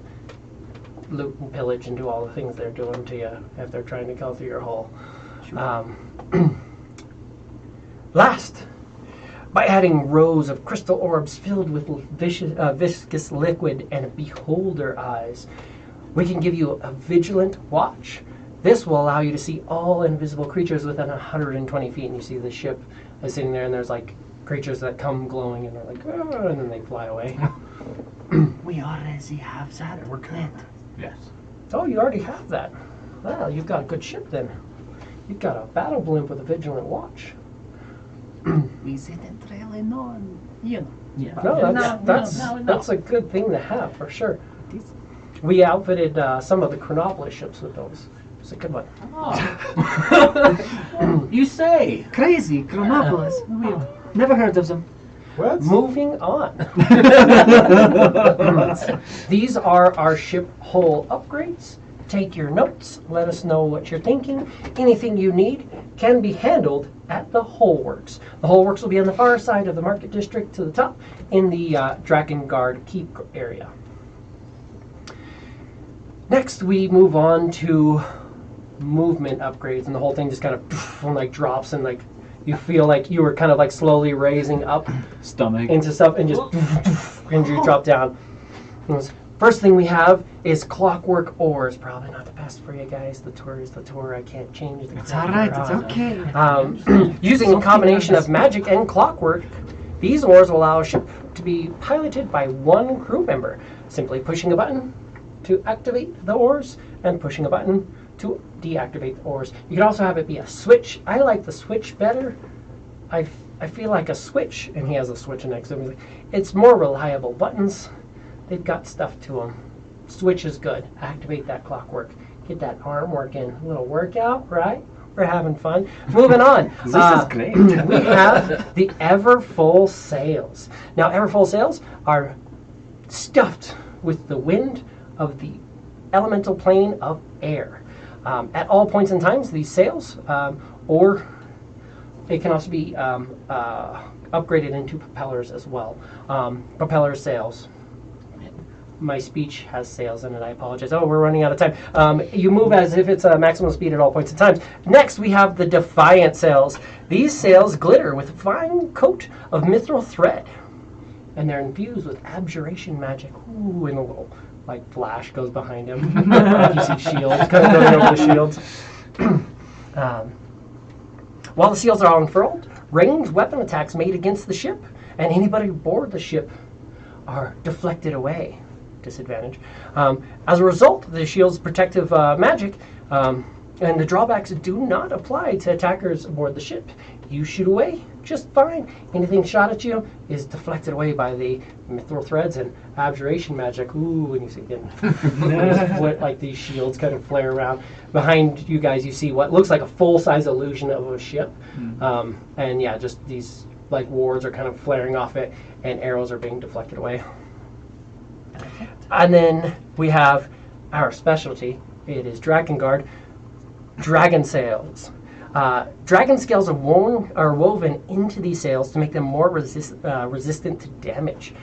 loot and pillage and do all the things they're doing to you if they're trying to go through your hull. Last, by adding rows of crystal orbs filled with viscous liquid and beholder eyes, we can give you a vigilant watch. This will allow you to see all invisible creatures within 120 feet. And you see the ship is sitting there, and there's like creatures that come glowing, and they're like, "Ah," and then they fly away. We already have that. We're good. Yes. Oh, you already have that. Well, you've got a good ship then. You've got a battle blimp with a vigilant watch. We didn't really know, you know. Yeah. No, that's a good thing to have for sure. We outfitted some of the Chronopolis ships with those. It's a good one. You say. Crazy, Chronopolis. We've never heard of them. What? Moving on. These are our ship hull upgrades. Take your notes. Let us know what you're thinking. Anything you need can be handled at the Hullworks. The Hullworks will be on the far side of the Market District to the top in the DrakenGuard Keep area. Next, we move on to movement upgrades, and the whole thing just kind of like drops, and like you feel like you were kind of like slowly raising up Stomach. into stuff, and just and you drop down. First thing we have is clockwork ores. Probably not the best for you guys. The tour is the tour. I can't change the. It's alright, it's okay. Using a combination of magic and clockwork, these ores will allow a ship to be piloted by one crew member. Simply pushing a button to activate the ores and pushing a button to deactivate the ores. You can also have it be a switch. I like the switch better. I feel like a switch, and he has a switch next to him. It's more reliable buttons. They've got stuff to them. Switch is good. Activate that clockwork. Get that arm working. A little workout, right? We're having fun. Moving on. This is great. We have the Everfull sails. Now, Everfull sails are stuffed with the wind of the elemental plane of air. At all points in times, these sails, or it can also be upgraded into propellers as well. Propeller sails. My speech has sails in it. I apologize. Oh, we're running out of time. You move as if it's a maximum speed at all points in time. Next, we have the Defiant sails. These sails glitter with a fine coat of mithril thread, and they're infused with abjuration magic. Ooh, and a little like flash goes behind him. You see shields kind of going over the shields. While the seals are unfurled, ranged weapon attacks made against the ship and anybody aboard the ship are deflected away. Disadvantage. As a result, the shield's protective magic and the drawbacks do not apply to attackers aboard the ship. You shoot away just fine. Anything shot at you is deflected away by the mithril threads and abjuration magic. Ooh, and you see again, like these shields kind of flare around. Behind you guys, you see what looks like a full-size illusion of a ship. And yeah, just these like wards are kind of flaring off it, and arrows are being deflected away. And then we have our specialty. It is DrakenGuard Dragon Sails. Dragon scales are woven into these sails to make them more resistant to damage.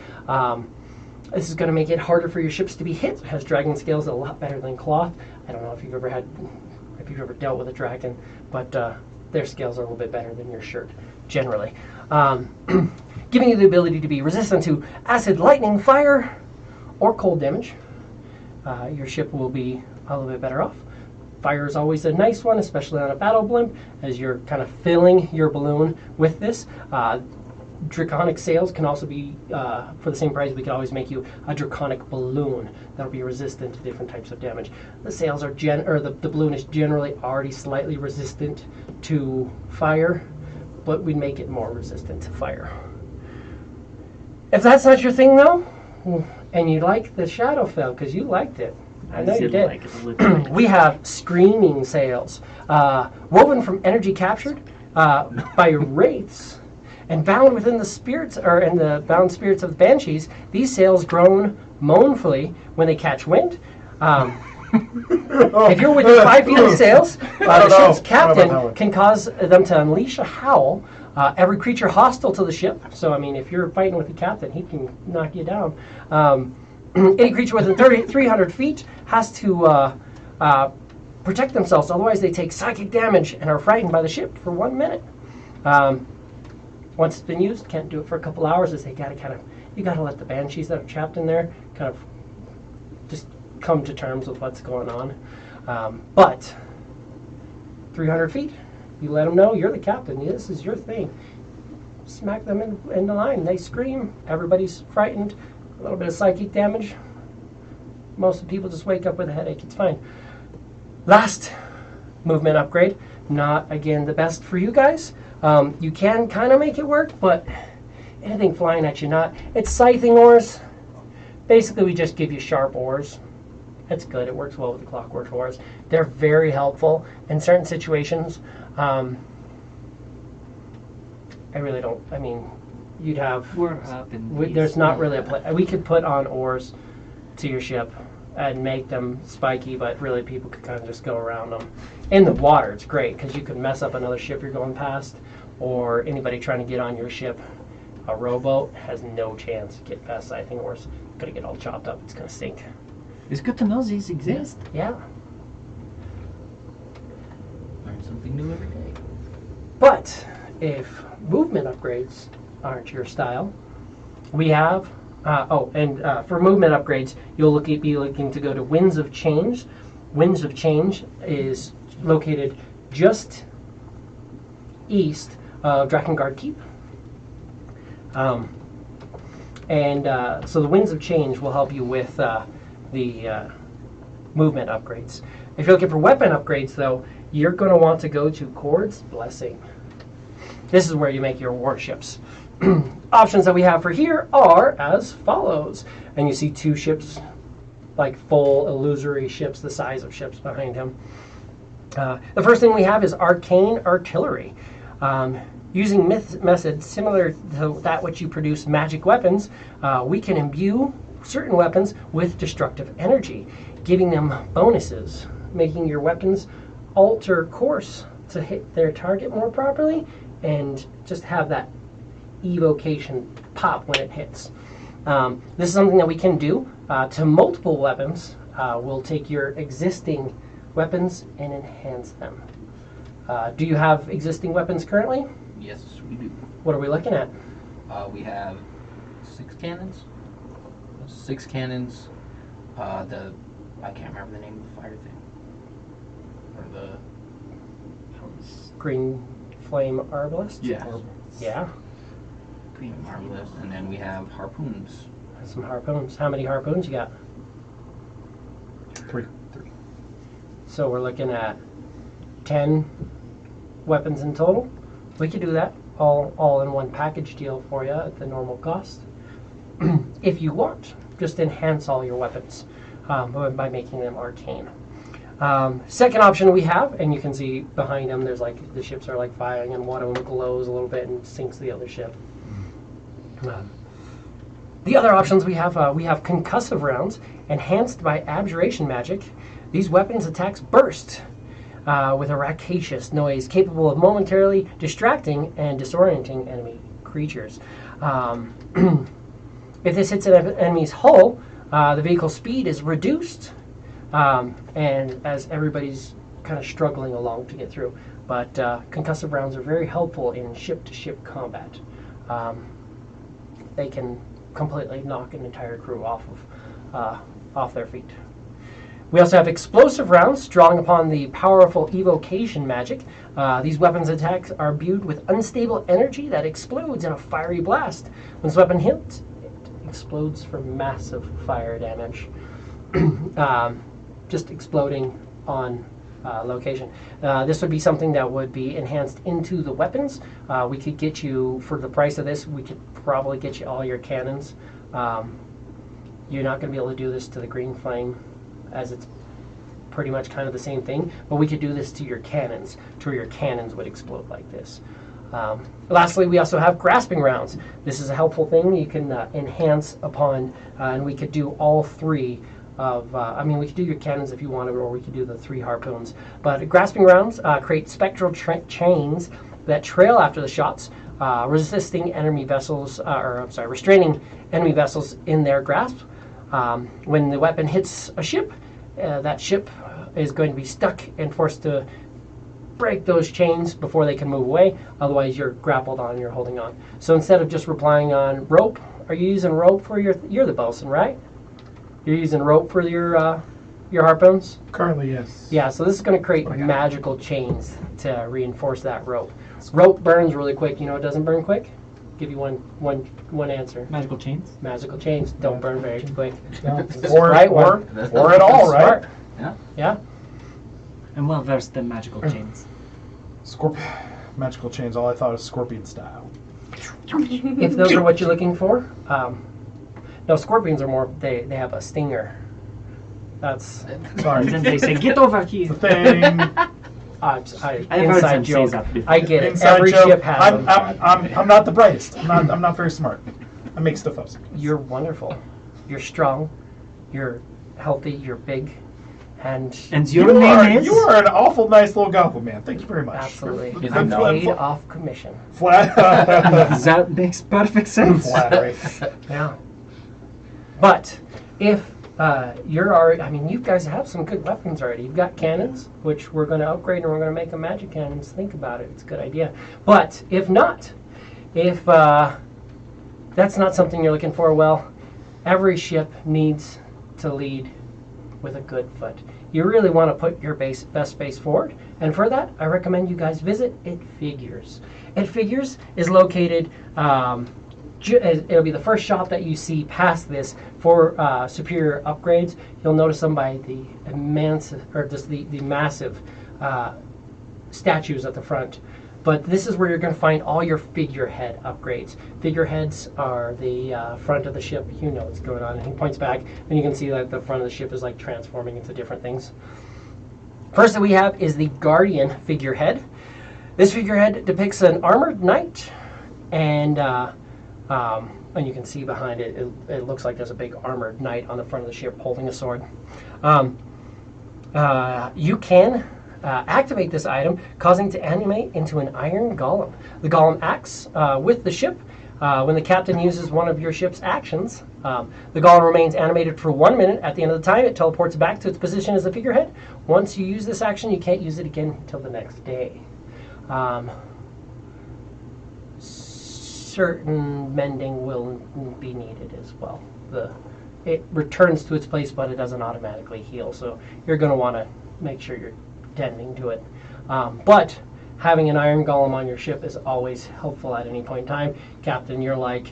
This is going to make it harder for your ships to be hit. It has dragon scales a lot better than cloth. I don't know if you've ever dealt with a dragon, but their scales are a little bit better than your shirt, generally. Giving you the ability to be resistant to acid, lightning, fire, or cold damage. Your ship will be a little bit better off. Fire is always a nice one, especially on a battle blimp, as you're kind of filling your balloon with this. Draconic sails can also be, for the same price, we can always make you a draconic balloon that'll be resistant to different types of damage. The sails are the balloon is generally already slightly resistant to fire, but we make it more resistant to fire. If that's not your thing, though, and you like the Shadowfell, because you liked it, I know you did. Like it a little bit. We have screaming sails, woven from energy captured by wraiths and bound within the spirits, or in the bound spirits of the banshees. These sails groan mournfully when they catch wind. If you're within 5 feet of the sails, the don't know. ship's I don't know about that captain one. can cause them to unleash a howl. Every creature hostile to the ship, so I mean, if you're fighting with the captain, he can knock you down. Any creature within 300 feet has to protect themselves, otherwise they take psychic damage and are frightened by the ship for 1 minute. Once it's been used, can't do it for a couple hours, as they you gotta let the banshees that are trapped in there kind of just come to terms with what's going on. But 300 feet, you let them know you're the captain. This is your thing. Smack them in the line. They scream. Everybody's frightened. A little bit of psychic damage. Most of the people just wake up with a headache. It's fine. Last movement upgrade. Not, again, the best for you guys. You can kind of make it work, but anything flying at you, not. It's scything oars. Basically, we just give you sharp oars. It's good. It works well with the clockwork oars. They're very helpful in certain situations. I really don't. I mean, you'd have. We're up in There's not really a play. We could put on oars to your ship and make them spiky, but really people could kind of just go around them. In the water, it's great because you could mess up another ship you're going past, or anybody trying to get on your ship. A rowboat has no chance to get past scything oars. Gonna get all chopped up. It's gonna stink. It's good to know these exist. Yeah. Learn something new every day. But if movement upgrades aren't your style, we have. For movement upgrades, you'll be looking to go to Winds of Change. Winds of Change is located just east of DrakenGuard Keep. So the Winds of Change will help you with the movement upgrades. If you're looking for weapon upgrades, though, you're going to want to go to Cord's Blessing. This is where you make your warships. Options that we have for here are as follows. And you see two ships, like full illusory ships, the size of ships behind him. The first thing we have is Arcane Artillery. Using methods similar to that which you produce magic weapons, we can imbue certain weapons with destructive energy, giving them bonuses, making your weapons alter course to hit their target more properly and just have that evocation pop when it hits. This is something that we can do to multiple weapons. We'll take your existing weapons and enhance them. Do you have existing weapons currently? Yes, we do. What are we looking at? We have 6 cannons. 6 cannons. I can't remember the name of the fire thing. Or the Green Flame Arbalest? yeah, Yeah. green marvelous. And then we have harpoons. Some harpoons. How many harpoons you got? 3. So we're looking at 10 weapons in total. We could do that all in one package deal for you at the normal cost. If you want, just enhance all your weapons by making them arcane. Second option we have, and you can see behind them, there's like the ships are like firing, and one of them glows a little bit and sinks the other ship. The other options we have concussive rounds, enhanced by abjuration magic. These weapons' attacks burst with a rapacious noise capable of momentarily distracting and disorienting enemy creatures. If this hits an enemy's hull, the vehicle's speed is reduced, and as everybody's kind of struggling along to get through. But concussive rounds are very helpful in ship-to-ship combat. They can completely knock an entire crew off their feet. We also have explosive rounds, drawing upon the powerful evocation magic. These weapons' attacks are imbued with unstable energy that explodes in a fiery blast. When this weapon hits, it explodes for massive fire damage. Just exploding on location. This would be something that would be enhanced into the weapons. We could get you, for the price of this, we could probably get you all your cannons. You're not going to be able to do this to the green flame, as it's pretty much kind of the same thing, but we could do this to your cannons, to where your cannons would explode like this. Lastly, we also have grasping rounds. This is a helpful thing you can enhance upon, and we could do all three of, we could do your cannons if you wanted, or we could do the 3 harpoons. But grasping rounds create spectral chains that trail after the shots, restraining enemy vessels in their grasp. When the weapon hits a ship, that ship is going to be stuck and forced to break those chains before they can move away. Otherwise, you're grappled on and you're holding on. So instead of just relying on rope, are you using rope for you're the bosun, right? You're using rope for your harpoons? Currently, yes. Yeah, so this is going to create magical chains to reinforce that rope. Rope burns really quick. You know it doesn't burn quick? Give you one answer. Magical chains. Magical chains don't burn very quick. Or at all, right? Smart. Yeah. Yeah. I'm well versed in magical chains. Magical chains, all I thought was scorpion style. If those are what you're looking for, no, scorpions are more, they have a stinger. That's Sorry. And then they say, "Get over here." the thing. I've heard inside them say joke. that before. I get it. Inside Every joke. ship has them. I'm not the brightest. I'm not very smart. I make stuff up. You're wonderful. You're strong. You're healthy. You're big. And your name is? You are an awful nice little goblin man. Thank you very much. absolutely. Is I'm it paid flat- off commission. That makes perfect sense. Flattery. Yeah. But if you're already, you guys have some good weapons already. You've got cannons, which we're going to upgrade, and we're going to make them magic cannons. Think about it. It's a good idea. But if not, if that's not something you're looking for, well, every ship needs to lead with a good foot. You really want to put your best face forward, and for that, I recommend you guys visit It Figures. It Figures is located. It'll be the first shop that you see past this for superior upgrades. You'll notice them by the massive statues at the front. But this is where you're going to find all your figurehead upgrades. Figureheads are the front of the ship. You know what's going on. And he points back, and you can see that the front of the ship is like transforming into different things. First that we have is the Guardian figurehead. This figurehead depicts an armored knight, and you can see behind it, it looks like there's a big armored knight on the front of the ship holding a sword. You can activate this item, causing it to animate into an iron golem. The golem acts with the ship. When the captain uses one of your ship's actions, the golem remains animated for 1 minute. At the end of the time, it teleports back to its position as the figurehead. Once you use this action, you can't use it again until the next day. Certain mending will be needed as well. It returns to its place, but it doesn't automatically heal, so you're going to want to make sure you're tending to it. But having an iron golem on your ship is always helpful at any point in time. Captain, you're like,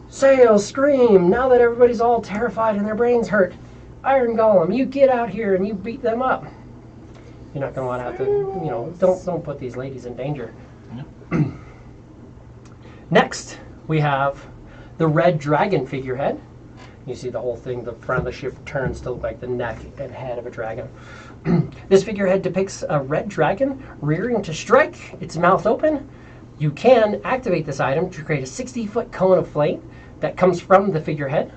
sail, scream, now that everybody's all terrified and their brains hurt. Iron golem, you get out here and you beat them up. You're not going to want to have to, don't put these ladies in danger. Next, we have the red dragon figurehead. You see the whole thing, the front of the ship turns to look like the neck and head of a dragon. This figurehead depicts a red dragon rearing to strike, its mouth open. You can activate this item to create a 60-foot cone of flame that comes from the figurehead.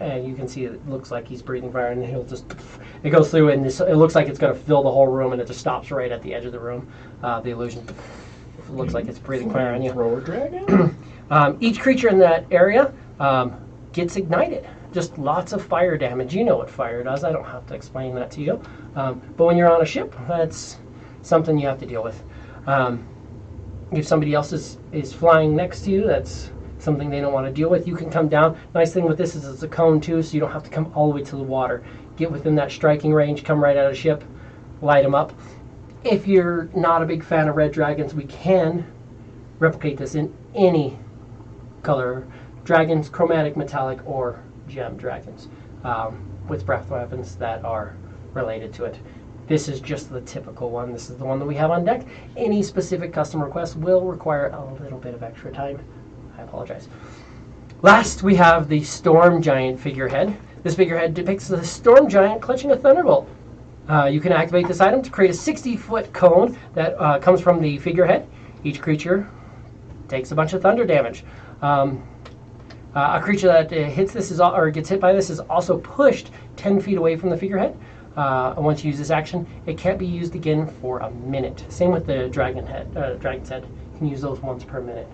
And you can see it looks like he's breathing fire, and it goes through, and it looks like it's going to fill the whole room, and it just stops right at the edge of the room. The illusion looks like it's breathing fire on you. Thrower dragon? Each creature in that area gets ignited. Just lots of fire damage. You know what fire does. I don't have to explain that to you. But when you're on a ship, that's something you have to deal with. If somebody else is flying next to you, that's something they don't want to deal with. You can come down. Nice thing with this is it's a cone too, so you don't have to come all the way to the water. Get within that striking range, come right out of the ship, light them up. If you're not a big fan of red dragons, we can replicate this in any color. Dragons, chromatic, metallic, or gem dragons with breath weapons that are related to it. This is just the typical one. This is the one that we have on deck. Any specific custom request will require a little bit of extra time. I apologize. Last, we have the Storm Giant figurehead. This figurehead depicts the Storm Giant clutching a thunderbolt. You can activate this item to create a 60-foot cone that comes from the figurehead. Each creature takes a bunch of thunder damage. A creature that hits this or gets hit by this is also pushed 10 feet away from the figurehead. Once you use this action, it can't be used again for a minute. Same with the dragon's head. You can use those once per minute.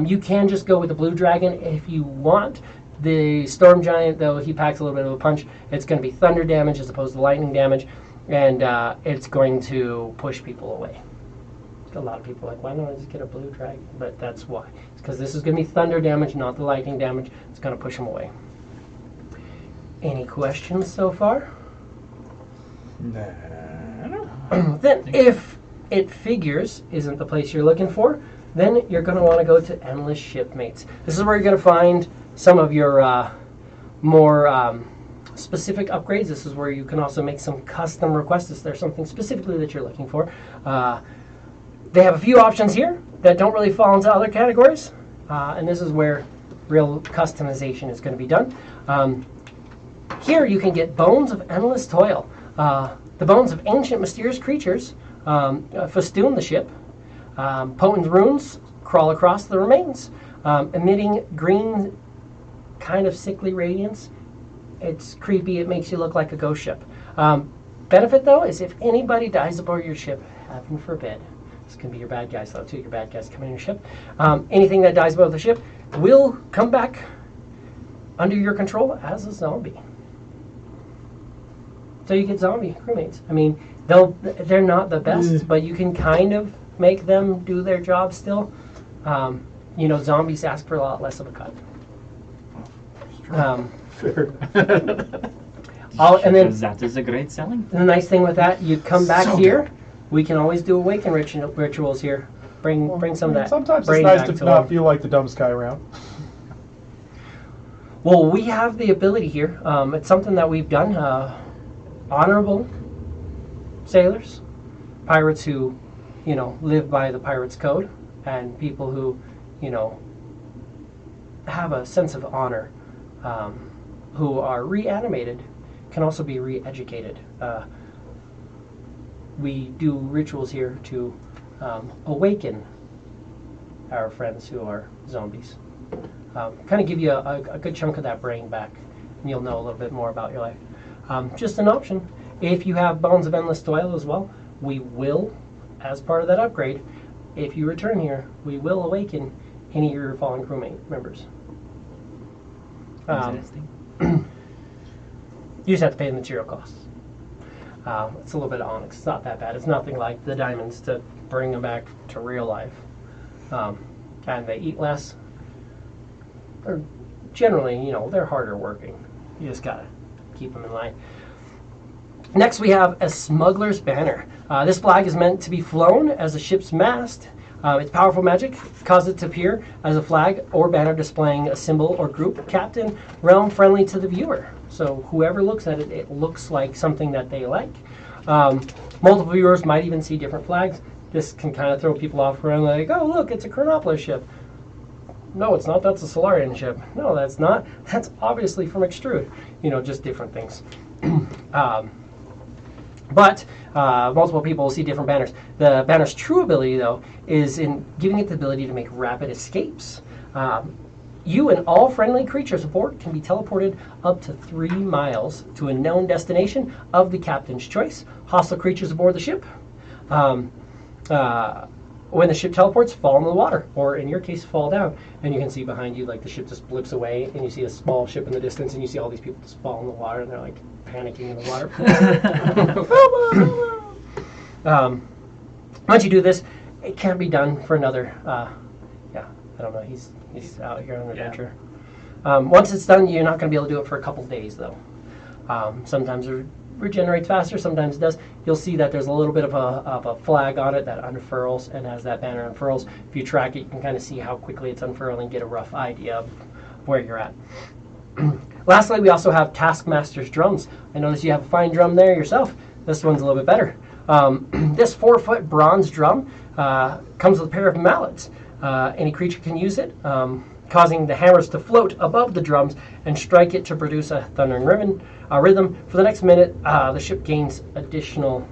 You can just go with the blue dragon if you want. The storm giant, though, he packs a little bit of a punch. It's going to be thunder damage as opposed to lightning damage, and it's going to push people away. A lot of people are like, why don't I just get a blue dragon? But that's why. It's because this is going to be thunder damage, not the lightning damage. It's going to push them away. Any questions so far? No. Then, if it figures isn't the place you're looking for, then you're going to want to go to Endless Shipmates. This is where you're going to find some of your more specific upgrades. This is where you can also make some custom requests if there's something specifically that you're looking for. They have a few options here that don't really fall into other categories, and this is where real customization is going to be done. Here you can get Bones of Endless Toil. The bones of ancient mysterious creatures festoon the ship. Potent runes crawl across the remains, emitting green kind of sickly radiance. It's creepy. It makes you look like a ghost ship. Benefit, though, is if anybody dies aboard your ship, heaven forbid. This can be your bad guys, though, too. Your bad guys come in your ship. Anything that dies aboard the ship will come back under your control as a zombie. So you get zombie crewmates. I mean, they're not the best, but you can kind of make them do their job still. Zombies ask for a lot less of a cut. Fair. And then that is a great selling. the nice thing with that, you come back here. We can always do awaken rituals here. Bring some of that. Sometimes brain it's nice back to not them. feel like the dumbest guy around. Well, we have the ability here. It's something that we've done. Honorable sailors, pirates who, live by the pirate's code, and people who, have a sense of honor, who are reanimated, can also be re-educated. We do rituals here to awaken our friends who are zombies. Kind of give you a good chunk of that brain back, and you'll know a little bit more about your life. Just an option. If you have Bones of Endless Toil as well, we will, as part of that upgrade, if you return here, we will awaken any of your fallen crewmate members. Interesting. You just have to pay the material costs. It's a little bit of onyx. It's not that bad. It's nothing like the diamonds to bring them back to real life. And they eat less. They're generally, they're harder working. You just gotta keep them in line. Next, we have a smuggler's banner. This flag is meant to be flown as a ship's mast. Its powerful magic causes it to appear as a flag or banner displaying a symbol or group, captain, realm friendly to the viewer. So whoever looks at it, it looks like something that they like. Multiple viewers might even see different flags. This can kind of throw people off around like, oh, look, it's a Chronopolis ship. No, it's not. That's a Solarian ship. No, that's not. That's obviously from Extrude. Just different things. But multiple people will see different banners. The banner's true ability, though, is in giving it the ability to make rapid escapes. You and all friendly creatures aboard can be teleported up to 3 miles to a known destination of the captain's choice. Hostile creatures aboard the ship, when the ship teleports, fall into the water, or in your case, fall down. And you can see behind you, like the ship just blips away, and you see a small ship in the distance, and you see all these people just fall in the water, and they're like panicking in the water. Once you do this, it can't be done for another. I don't know. He's out here on an adventure. Once it's done, you're not going to be able to do it for a couple days, though. Sometimes it regenerates faster, sometimes it does. You'll see that there's a little bit of a flag on it that unfurls, and as that banner unfurls, if you track it, you can kind of see how quickly it's unfurling and get a rough idea of where you're at. Lastly, we also have Taskmaster's drums. I notice you have a fine drum there yourself. This one's a little bit better. This 4-foot bronze drum comes with a pair of mallets. Any creature can use it, causing the hammers to float above the drums and strike it to produce a thundering rhythm. For the next minute, the ship gains additional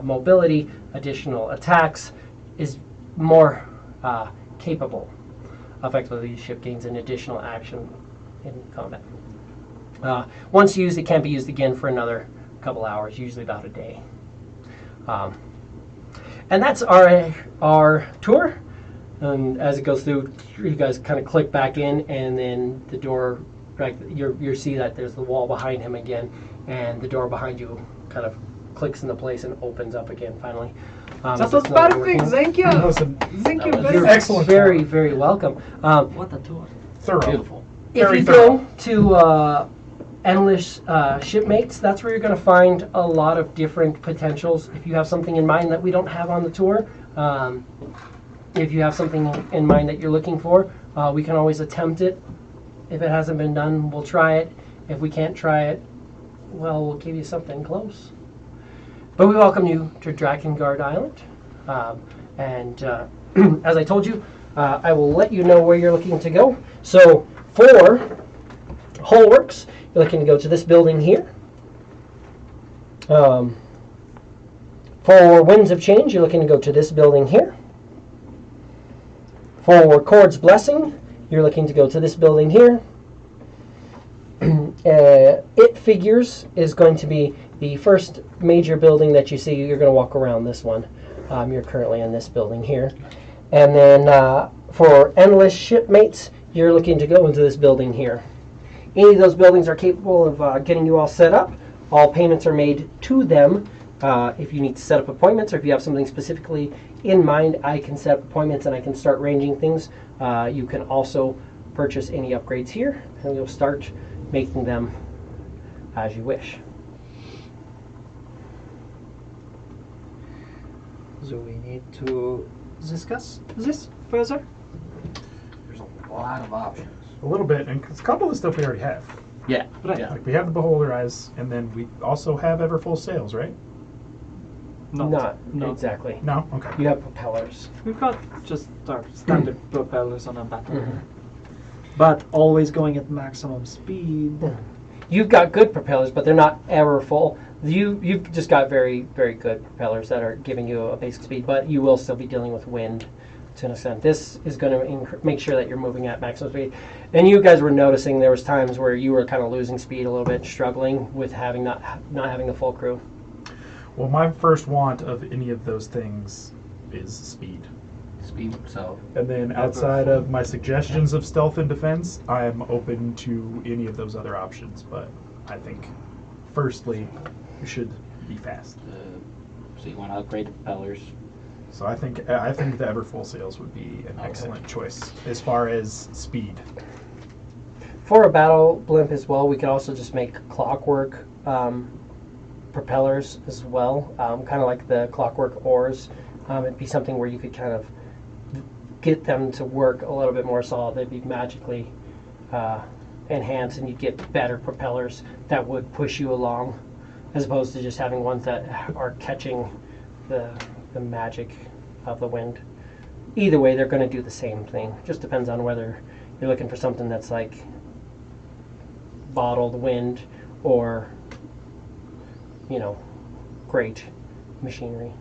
mobility, additional attacks, is more capable effectively the ship gains an additional action in combat. Once used, it can't be used again for another couple hours, usually about a day. And that's our tour. And as it goes through, you guys kind of click back in, and then the door, you see that there's the wall behind him again, and the door behind you kind of clicks into place and opens up again finally. That was perfect. Thank you. Listen, Thank you That was very much. excellent. Very, very welcome. What a tour. Thorough. Beautiful. If Very you thorough. go to Endless Shipmates, that's where you're going to find a lot of different potentials. If you have something in mind that we don't have on the tour, if you have something in mind that you're looking for, we can always attempt it. If it hasn't been done, we'll try it. If we can't try it, well, we'll give you something close. But we welcome you to DrakenGuard Island. And as I told you, I will let you know where you're looking to go. So for Hullworks, you're looking to go to this building here. For Winds of Change, you're looking to go to this building here. For Cord's Blessing, you're looking to go to this building here. It Figures is going to be the first major building that you see. You're going to walk around this one. You're currently in this building here. And then for Endless Shipmates, you're looking to go into this building here. Any of those buildings are capable of getting you all set up. All payments are made to them. If you need to set up appointments, or if you have something specifically in mind, I can set up appointments and I can start ranging things. You can also purchase any upgrades here, and you'll start making them as you wish. So we need to discuss this further. There's a lot of options. A little bit, and it's a couple of stuff we already have. Yeah. Right. Yeah. Like we have the Beholder Eyes, and then we also have Everfull Sails, right? Not Exactly. No? Okay. You have propellers. We've got just our standard propellers on a battle. But always going at maximum speed. You've got good propellers, but they're not ever full. You've just got very, very good propellers that are giving you a basic speed, but you will still be dealing with wind to an extent. This is going to make sure that you're moving at maximum speed. And you guys were noticing there was times where you were kind of losing speed a little bit, struggling with having not having a full crew. Well, my first want of any of those things is speed. Speed. So And then outside of my suggestions of stealth and defense, I'm open to any of those other options. But I think, firstly, you should be fast. so you want to upgrade the propellers. So I think the Everfull Sails would be an excellent choice as far as speed. For a battle blimp as well, we could also just make clockwork propellers as well, kind of like the clockwork oars. It'd be something where you could kind of get them to work a little bit more solid. They'd be magically enhanced, and you'd get better propellers that would push you along, as opposed to just having ones that are catching the magic of the wind. Either way, they're going to do the same thing. Just depends on whether you're looking for something that's like bottled wind or, great machinery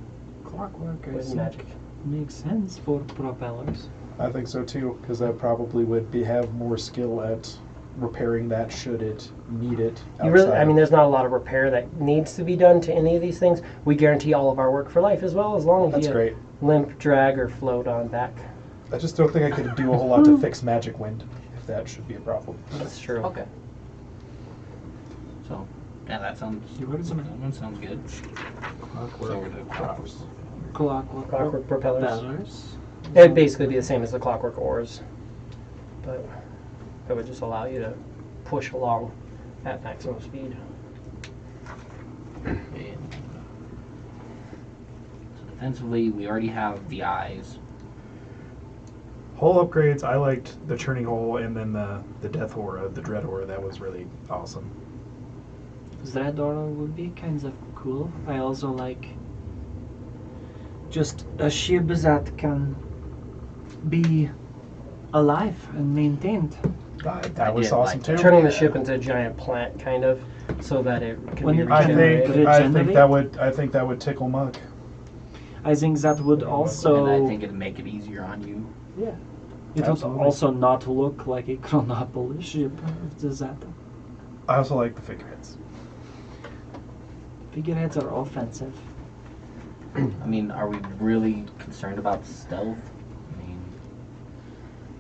Clockwork, I with think, magic. makes sense for propellers. I think so too, because I probably would have more skill at repairing that should it need it. There's not a lot of repair that needs to be done to any of these things. We guarantee all of our work for life as well, as long as That's you great. limp, drag, or float on back. I just don't think I could do a whole lot to fix magic wind, if that should be a problem. That's true. Okay. So, yeah, that sounds. That one sounds good. So we're the props. Clockwork propellers. propellers. It'd basically be the same as the clockwork oars, but it would just allow you to push along at maximum speed. And, so defensively, we already have the eyes. Hull upgrades, I liked the churning hole and then the death aura, the dread aura. That was really awesome. Dread aura would be kind of cool. I also like just a ship that can be alive and maintained. That was did awesome like too. that. Turning the ship into a giant plant, kind of, so that it can When be it I regenerated. think Regenerate? I think that would tickle Muck. I think that would also. And I think it'd make it easier on you. Yeah. It would Absolutely. also not look like a Chronopolis ship of the Zeta. I also like the figureheads. Figureheads are offensive. I mean, are we really concerned about stealth? I mean,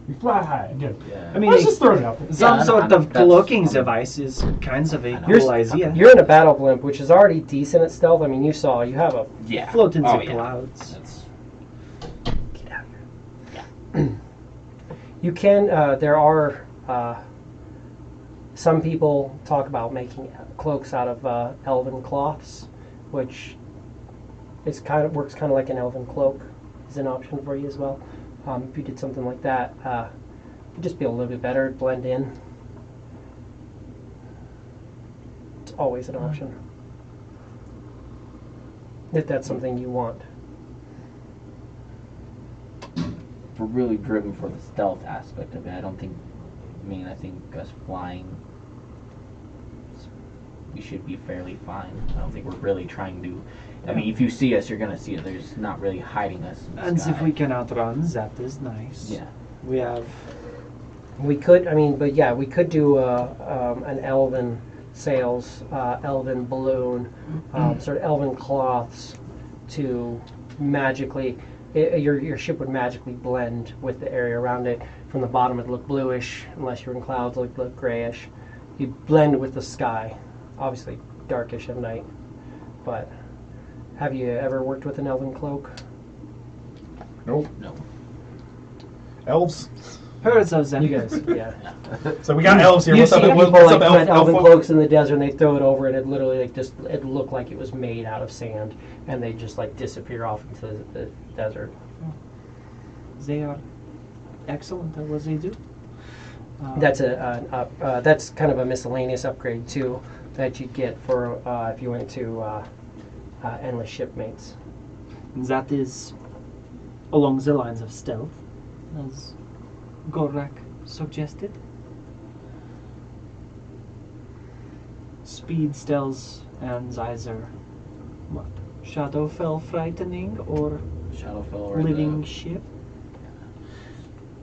We fly high again. yeah. I mean, Let's just throw it out there. some Yeah, sort I'm- of that's- cloaking I'm- device is kind of a I know. cool idea. You're in a battle blimp, which is already decent at stealth. I mean, you saw you have a yeah. Float in the Oh, yeah. clouds. That's, get out here. You can. There are some people talk about making cloaks out of elven cloths, which is works kind of like an elven cloak. Is an option for you as well. If you did something like that, you'd just be a little bit better, blend in. It's always an option if that's something you want. we're really driven for the stealth aspect of it. I don't think. I mean, I think us flying, we should be fairly fine. I don't think we're really trying to. I mean, if you see us, you're gonna see it. There's not really hiding us in the And sky. if we can outrun, that is nice. Yeah. We have We could, I mean, but yeah, we could do an elven sails, elven balloon, sort of elven cloths to magically, your ship would magically blend with the area around it. From the bottom it'd look bluish, unless you're in clouds, it'd look grayish. You'd blend with the sky, obviously darkish at night. But have you ever worked with an elven cloak? Nope. No. Elves. herds of them. You guys, yeah. So we got elves here. You've What's up, seen what's people up, like elf? put elven elf- cloaks in the desert and they throw it over and it literally it looked like it was made out of sand and they just like disappear off into the desert. They are excellent at what they do. That's that's kind of a miscellaneous upgrade too that you'd get for if you went to endless shipmates. That is along the lines of stealth, as Gorak suggested. Speed, stealth, and either what? Shadowfell frightening or Shadowfell or living ship.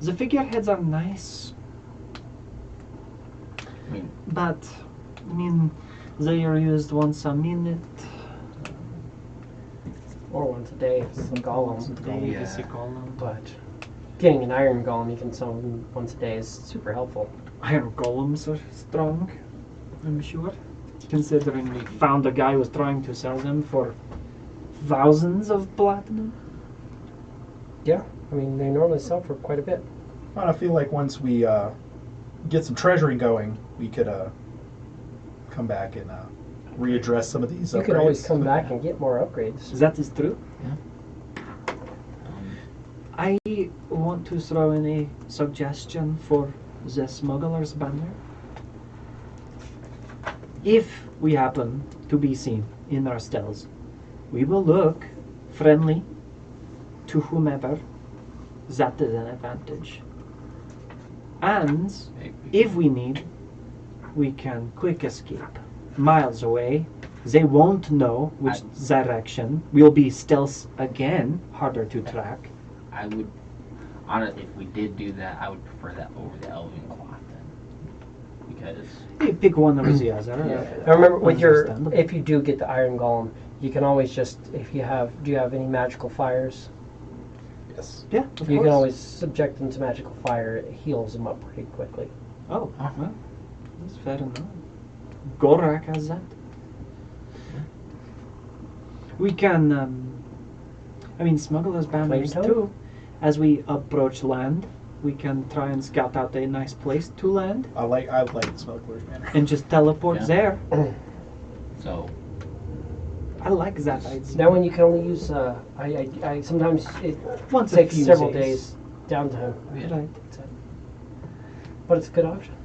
The figureheads are nice, I mean, but I mean they are used once a minute. Or once a day, it's a Once a golem. day, Yeah. it's a golem. But getting an iron golem, even some once a day, is super helpful. Iron golems are strong, I'm sure. Considering we found a guy who was trying to sell them for thousands of platinum. Yeah, I mean they normally sell for quite a bit. I feel like once we get some treasuring going, we could come back and readdress some of these You can always upgrades. come back and get more upgrades. That is true. um, I want to throw in a suggestion for the smuggler's banner. If we happen to be seen in our stealths, we will look friendly to whomever. That is an advantage. And if we need, we can quick escape. Miles away, they won't know which direction. We'll be stealth again, harder to track. I would, honestly, if we did do that, I would prefer that over the elven cloth then, because You pick one or the other. I remember with your, Understandable. if you do get the iron golem, you can always just, if you have, do you have any magical fires? Yes. Yeah, of You course. can always subject them to magical fire. It heals them up pretty quickly. Oh, well, that's fair enough. Gorak has that. We can, I mean, smugglers' banners Flame too. As we approach land, we can try and scout out a nice place to land I like Smuggler's Manor. and just teleport Yeah. there. so I like that idea. That one you can only use. I sometimes it Once a takes few several days downtime, Right. but it's a good option.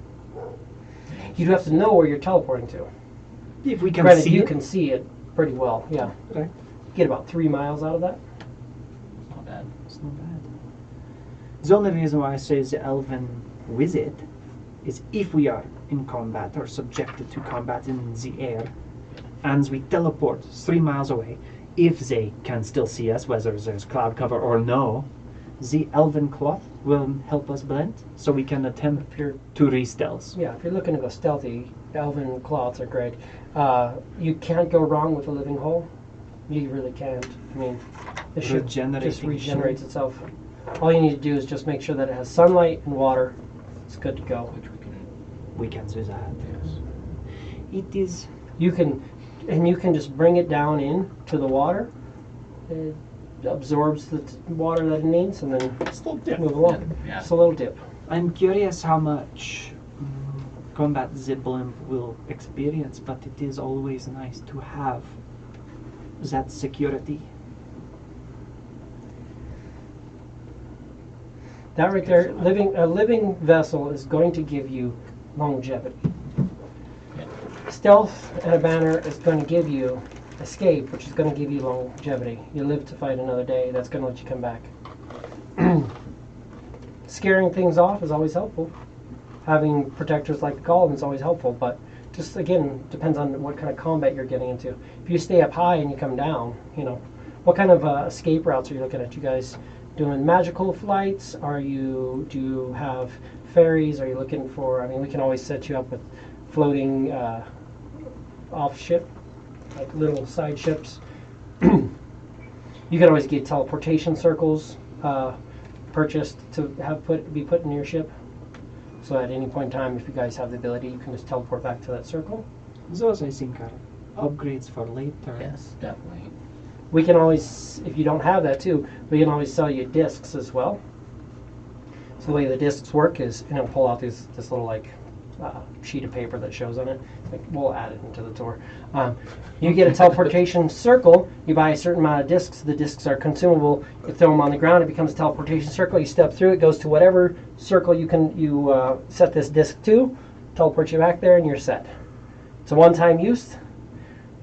You'd have to know where you're teleporting to. If we can Granted, see you it. can see it pretty well. Yeah, Right. get about 3 miles out of that. it's not bad. It's not bad. The only reason why I say the elven wizard is if we are in combat or subjected to combat in the air and we teleport 3 miles away, if they can still see us, whether there's cloud cover or no, the elven cloth will help us blend, so we can attempt to re-stealth. Yeah, if you're looking to go stealthy, elven cloths are great. You can't go wrong with a living hole. You really can't. I mean, the ship just Regenerating regenerates itself. All you need to do is just make sure that it has sunlight and water. It's good to go. Which We can do that. yes. It is. You can just bring it down in to the water. It absorbs the water that it needs, and then Just a little dip. move along. Yeah. Just a little dip. I'm curious how much combat the blimp will experience, but it is always nice to have that security. That right there, a living vessel is going to give you longevity. Stealth and a banner is going to give you escape, which is going to give you longevity. You live to fight another day. That's going to let you come back. Scaring things off is always helpful. Having protectors like the Golem is always helpful, but just again depends on what kind of combat you're getting into. If you stay up high and you come down, what kind of escape routes are you looking at? You guys doing magical flights? Do you have ferries? Are you looking for? I mean, we can always set you up with floating off ship, like little side ships. You can always get teleportation circles purchased to be put in your ship. So at any point in time, if you guys have the ability, you can just teleport back to that circle. Those, I think, are upgrades for later. Yes, definitely. We can always, if you don't have that too, we can always sell you discs as well. So the way the discs work is, pull out this little sheet of paper that shows on it. We'll add it into the tour. You get a teleportation circle. You buy a certain amount of discs. The discs are consumable. You throw them on the ground. It becomes a teleportation circle. You step through. It goes to whatever circle you set this disc to. Teleport you back there, and you're set. It's a one-time use.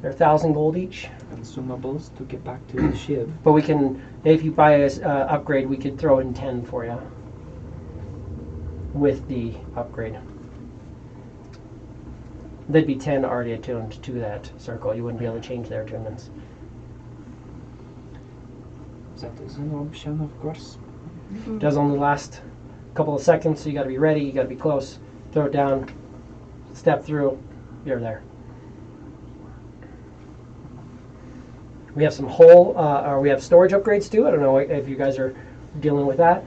They're 1,000 gold each. Consumables to get back to the ship. But we can, if you buy a upgrade, we could throw in 10 for you with the upgrade. There'd be 10 already attuned to that circle. You wouldn't be able to change their attunements. That is an option, of course. It does only last a couple of seconds, so you got to be ready. You got to be close. Throw it down, step through. You're there. We have some we have storage upgrades too. I don't know if you guys are dealing with that.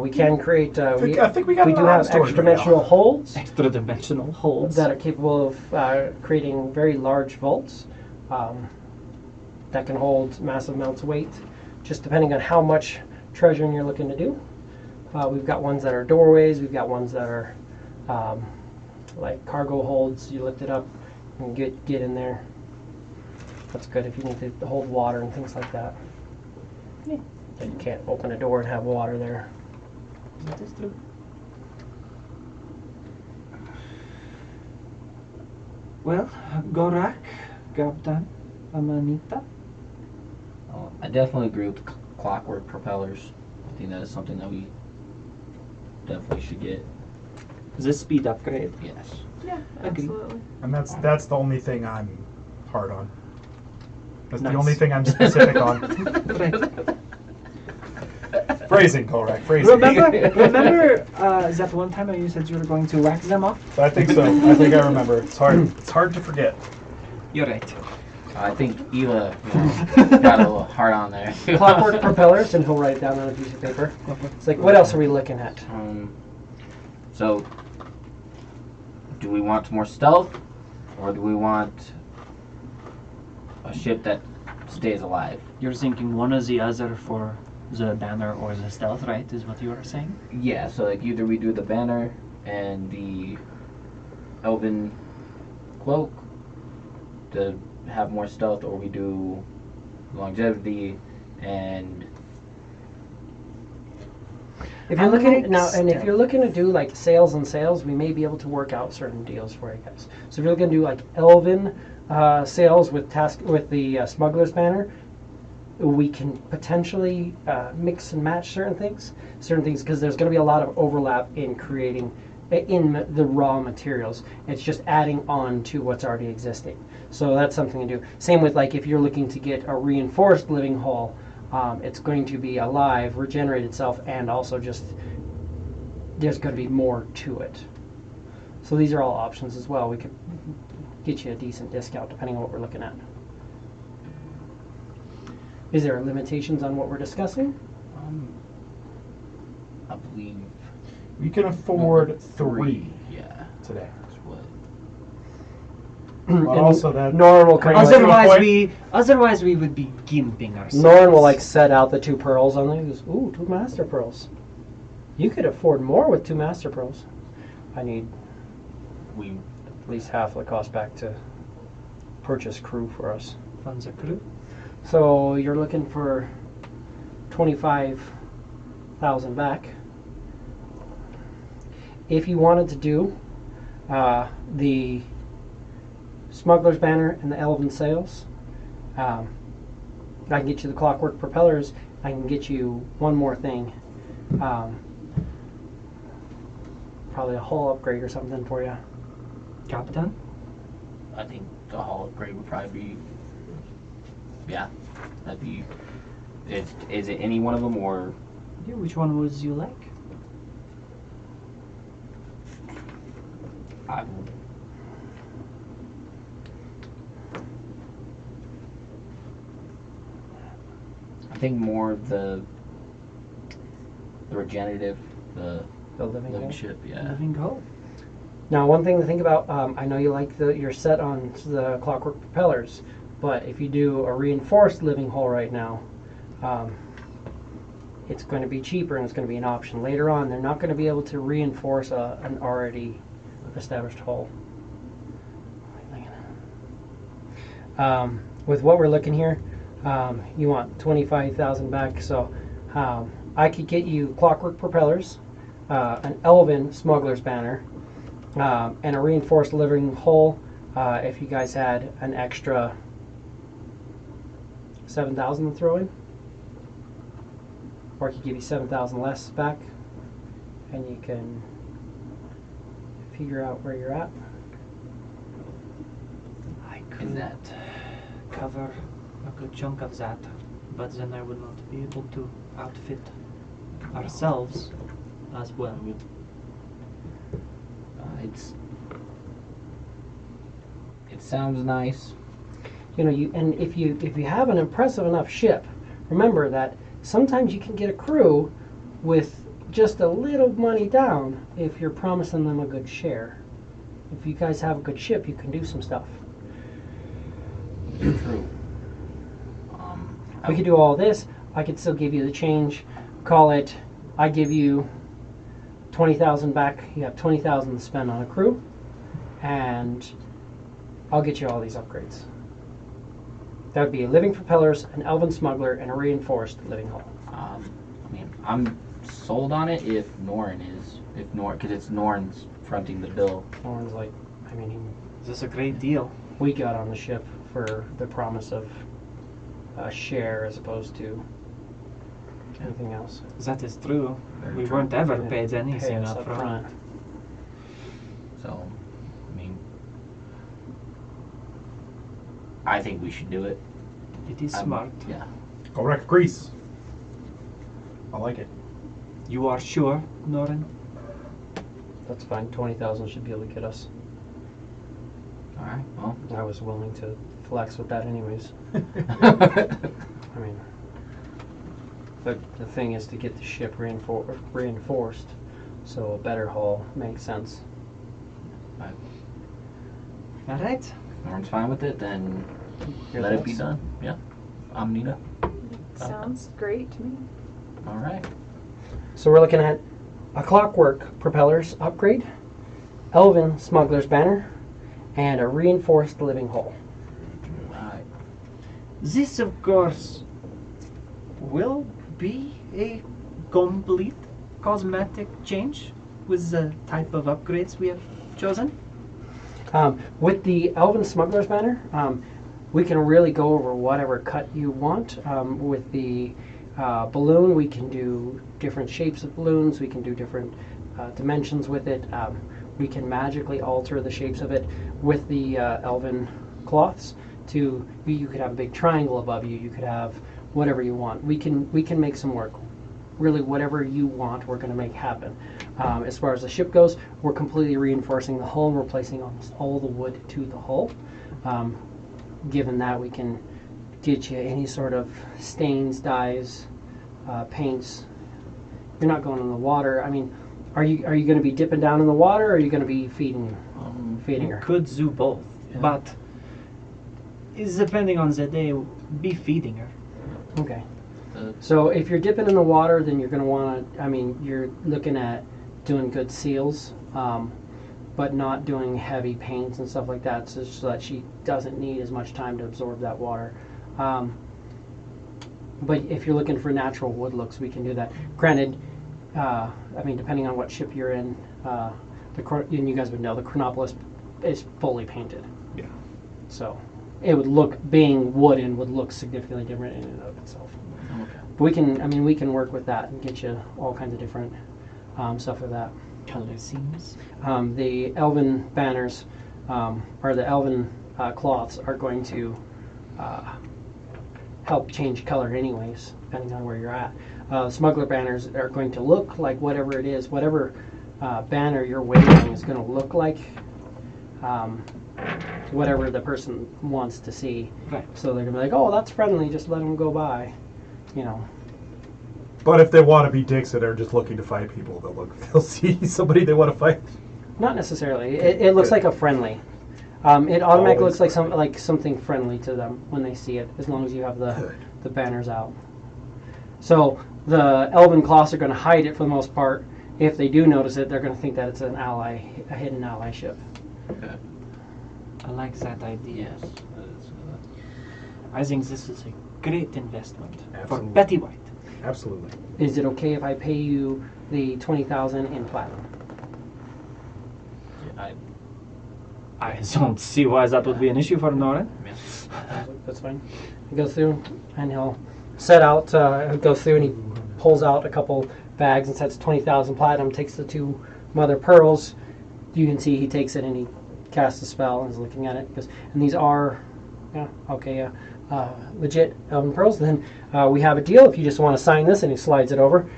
We can create. I think we got do have extra-dimensional holds Extra-dimensional holds. that are capable of creating very large vaults that can hold massive amounts of weight, just depending on how much treasuring you're looking to do. We've got ones that are doorways. We've got ones that are like cargo holds. You lift it up and get in there. That's good if you need to hold water and things like that. Yeah. You can't open a door and have water there. That is true. Well, Gorak, Gabdan, Amanita. I definitely agree with the clockwork propellers. I think that is something that we definitely should get. The speed upgrade. Yes. Yeah, Agree. absolutely. And that's the only thing I'm hard on. That's Nice. the only thing I'm specific on. Right. Phrasing, correct. Phrasing. Remember that one time you said you were going to wax them off? I think so. I think I remember. It's hard to forget. You're right. I think Ela got a little hard on there. Clockwork propellers, and he'll write it down on a piece of paper. It's like, what else are we looking at? So, do we want more stealth, or do we want a ship that stays alive? You're thinking one or the other for the banner or the stealth, right? Is what you were saying? Yeah, so like either we do the banner and the elven cloak to have more stealth, or we do longevity and If you're looking if you're looking to do like sales and sales, we may be able to work out certain deals for you guys. So if you're looking to do like elven sales with the smuggler's banner, we can potentially mix and match certain things because there's going to be a lot of overlap in creating in the raw materials. It's just adding on to what's already existing. So that's something to do. Same with like if you're looking to get a reinforced living hall, It's going to be alive, regenerate itself, and also just there's going to be more to it. So these are all options as well. We could get you a decent discount depending on what we're looking at. Is there limitations on what we're discussing? I believe We can afford 3 Yeah, today. that's what. But And also that Norn will kind of Otherwise we would be gimping ourselves. Norn will like set out the 2 pearls on there. He goes, ooh, 2 master pearls. You could afford more with 2 master pearls. I need We at least half the cost back to purchase crew for us. Funds a crew. So you're looking for 25,000 back. If you wanted to do the Smuggler's Banner and the Elven Sails, I can get you the Clockwork Propellers. I can get you one more thing. Probably a hull upgrade or something for you. Captain? I think the hull upgrade would probably be. Yeah, that'd be. Is it any one of them or? Yeah, which one would you like? I think more the regenerative, the The living living hull. ship. Yeah. Living Hull. Now, one thing to think about, I know you like your set on the Clockwork Propellers, but if you do a reinforced living hull right now, it's going to be cheaper and it's going to be an option. Later on, they're not going to be able to reinforce an already established hull. With what we're looking here, you want 25,000 back, so I could get you Clockwork Propellers, an Elven Smuggler's Banner, and a reinforced living hull if you guys had an extra 7,000 to throw in. Or I could give you 7,000 less back, and you can figure out where you're at. I Is could that? cover a good chunk of that, but then I would not be able to outfit ourselves as well. It sounds nice. You know, if you have an impressive enough ship, remember that sometimes you can get a crew with just a little money down if you're promising them a good share. If you guys have a good ship, you can do some stuff. True. We could do all this. I could still give you the change. Call it, I give you 20,000 back. You have 20,000 to spend on a crew, and I'll get you all these upgrades. That would be a living propellers, an elven smuggler, and a reinforced living hull. I mean, I'm sold on it if Norn is, because it's Norn's fronting the bill. Lauren's like, I mean, This is a great deal. we got on the ship for the promise of a share as opposed to anything else. That is true. Very We true. weren't ever They paid didn't anything pay us up front. So, I mean, I think we should do it. It is I'm- smart. Yeah. Go wreck Greece. I like it. You are sure, Norin? That's fine. 20,000 should be able to get us. All right. Well. I was willing to flex with that anyways. I mean, the thing is to get the ship reinforced, so a better hull makes sense. All right. If Norn's fine with it, then Your let it be thoughts? done. Yeah. I'm Nina. Sounds great to me. All right. So we're looking at a Clockwork Propellers upgrade, Elven Smuggler's Banner, and a reinforced living hull. All right. This, of course, will be a complete cosmetic change with the type of upgrades we have chosen. With the Elven Smuggler's Banner, we can really go over whatever cut you want. With the balloon, we can do different shapes of balloons. We can do different dimensions with it. We can magically alter the shapes of it with the elven cloths to you could have a big triangle above you. You could have whatever you want. We can make some work. Really, whatever you want, we're going to make happen. As far as the ship goes, we're completely reinforcing the hull and replacing almost all the wood to the hull. Given that, we can get you any sort of stains, dyes, paints. You're not going in the water. I mean, are you going to be dipping down in the water, or are you going to be feeding You her? could do both, Yeah. but it's depending on the day. Be feeding her. Okay. So if you're dipping in the water, then you're going to want to, I mean, you're looking at doing good seals, but not doing heavy paints and stuff like that, so that she doesn't need as much time to absorb that water. But if you're looking for natural wood looks, we can do that. Granted, I mean, depending on what ship you're in, and you guys would know, the Chronopolis is fully painted. Yeah. So it would look, being wooden would look significantly different in and of itself. Okay. But we can work with that and get you all kinds of different stuff with that. Color seams. The elven banners, or the elven cloths, are going to help change color anyways, depending on where you're at. Smuggler banners are going to look like whatever it is, whatever banner you're waving is going to look like whatever the person wants to see. Right. So they're going to be like, oh, that's friendly, just let them go by. You know. But if they want to be dicks that are just looking to fight people, they'll see somebody they want to fight. Not necessarily. It looks like a friendly. It automatically Always looks like something friendly to them when they see it, as long as you have the banners out. So the elven cloths are going to hide it for the most part. If they do notice it, they're going to think that it's an ally, a hidden ally ship. Okay. I like that idea. Yes. That's, I think this is a great investment Absolutely. for Betty White. Absolutely. Is it okay if I pay you the 20,000 in platinum? I don't see why that would be an issue for Nora. yes. That's fine. He goes through and he'll set out. Go through and he pulls out a couple bags and sets 20,000 platinum. Takes the 2 mother pearls. You can see he takes it and he casts a spell and is looking at it. He goes, and these are, legit elven pearls. Then we have a deal. If you just want to sign this, and he slides it over.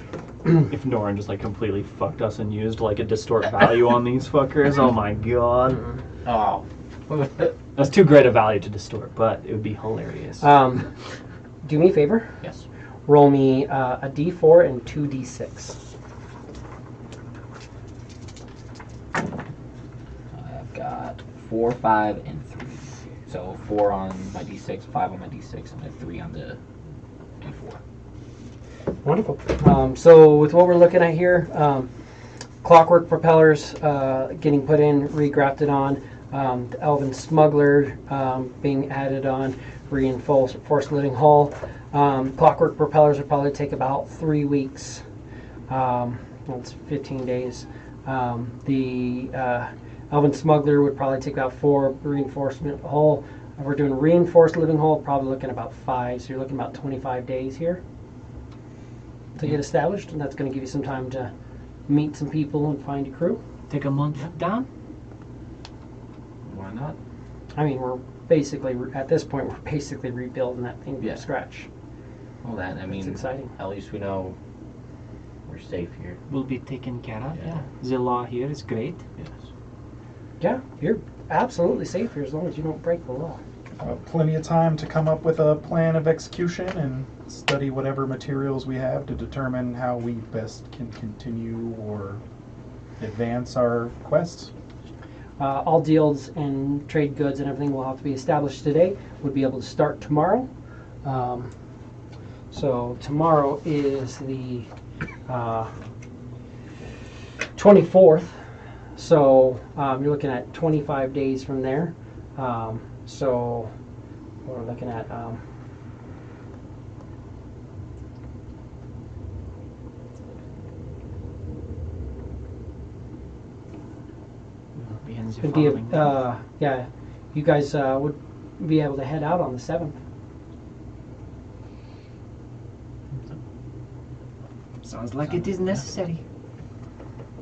If Noran just like completely fucked us and used like a distort value on these fuckers, oh my god. Oh. That's too great a value to distort, but it would be hilarious. Do me a favor. Yes. Roll me a d4 and 2 d6. I've got 4, 5, and 3. So 4 on my d6, 5 on my d6, and then 3 on the d4. Wonderful. So with what we're looking at here, clockwork propellers getting put in, regrafted on, the elven smuggler being added on, reinforced living hull. Clockwork propellers would probably take about 3 weeks. That's 15 days. The elven smuggler would probably take about 4. Reinforcement hull, if we're doing reinforced living hull, probably looking about 5. So you're looking about 25 days here to get established, and that's going to give you some time to meet some people and find a crew. Take a month down. Why not? I mean, we're basically, at this point, we're basically rebuilding that thing from Yeah. scratch. Well, that, I mean, It's exciting. at least we know we're safe here. Will be taken care of. Yeah. The law here is great. Yes. Yeah, you're absolutely safe here as long as you don't break the law. Plenty of time to come up with a plan of execution and study whatever materials we have to determine how we best can continue or advance our quest. All deals and trade goods and everything will have to be established today. Would be able to start tomorrow. So tomorrow is the 24th. So you're looking at 25 days from there. So we're looking at Begins the would be following day. yeah, you guys would be able to head out on the 7th. Sounds like it is necessary.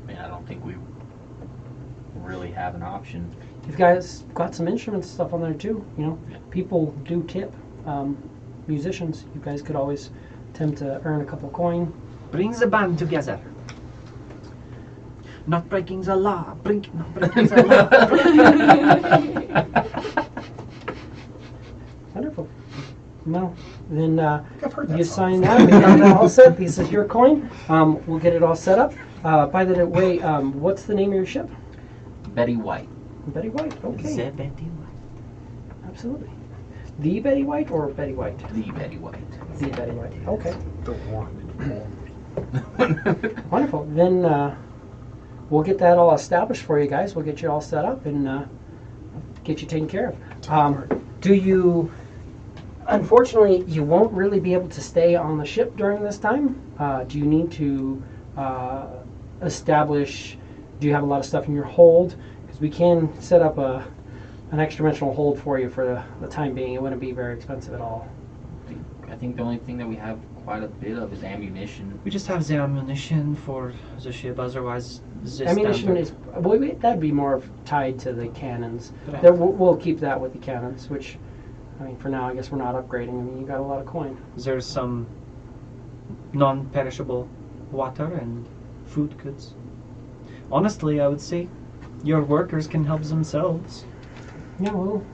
I mean, I don't think we really have an option. You've guys got some instruments and stuff on there too. You know, Yeah. people do tip. Musicians, you guys could always attempt to earn a couple coin. Bring the band together. Not breaking the law. Not breaking the law. Wonderful. Well, then I've heard that you song. sign that. We got that all set. This is your coin. We'll get it all set up. By the way, what's the name of your ship? Betty White. Betty White. Okay. The Betty Absolutely. The Betty White or Betty White? The Betty White. The Betty White. Okay. The one. Wonderful. Then we'll get that all established for you guys. We'll get you all set up and get you taken care of. Do you? Unfortunately, you won't really be able to stay on the ship during this time. Do you need to establish? Do you have a lot of stuff in your hold? Because we can set up an extra dimensional hold for you for the time being. It wouldn't be very expensive at all. I think the only thing that we have quite a bit of is ammunition. We just have the ammunition for the ship, otherwise the Ammunition standard. is that'd be more tied to the cannons. Right. We'll keep that with the cannons, which, I mean, for now, I guess we're not upgrading. I mean, you got a lot of coin. There's some non-perishable water and food goods. Honestly, I would say your workers can help themselves. Yeah, well,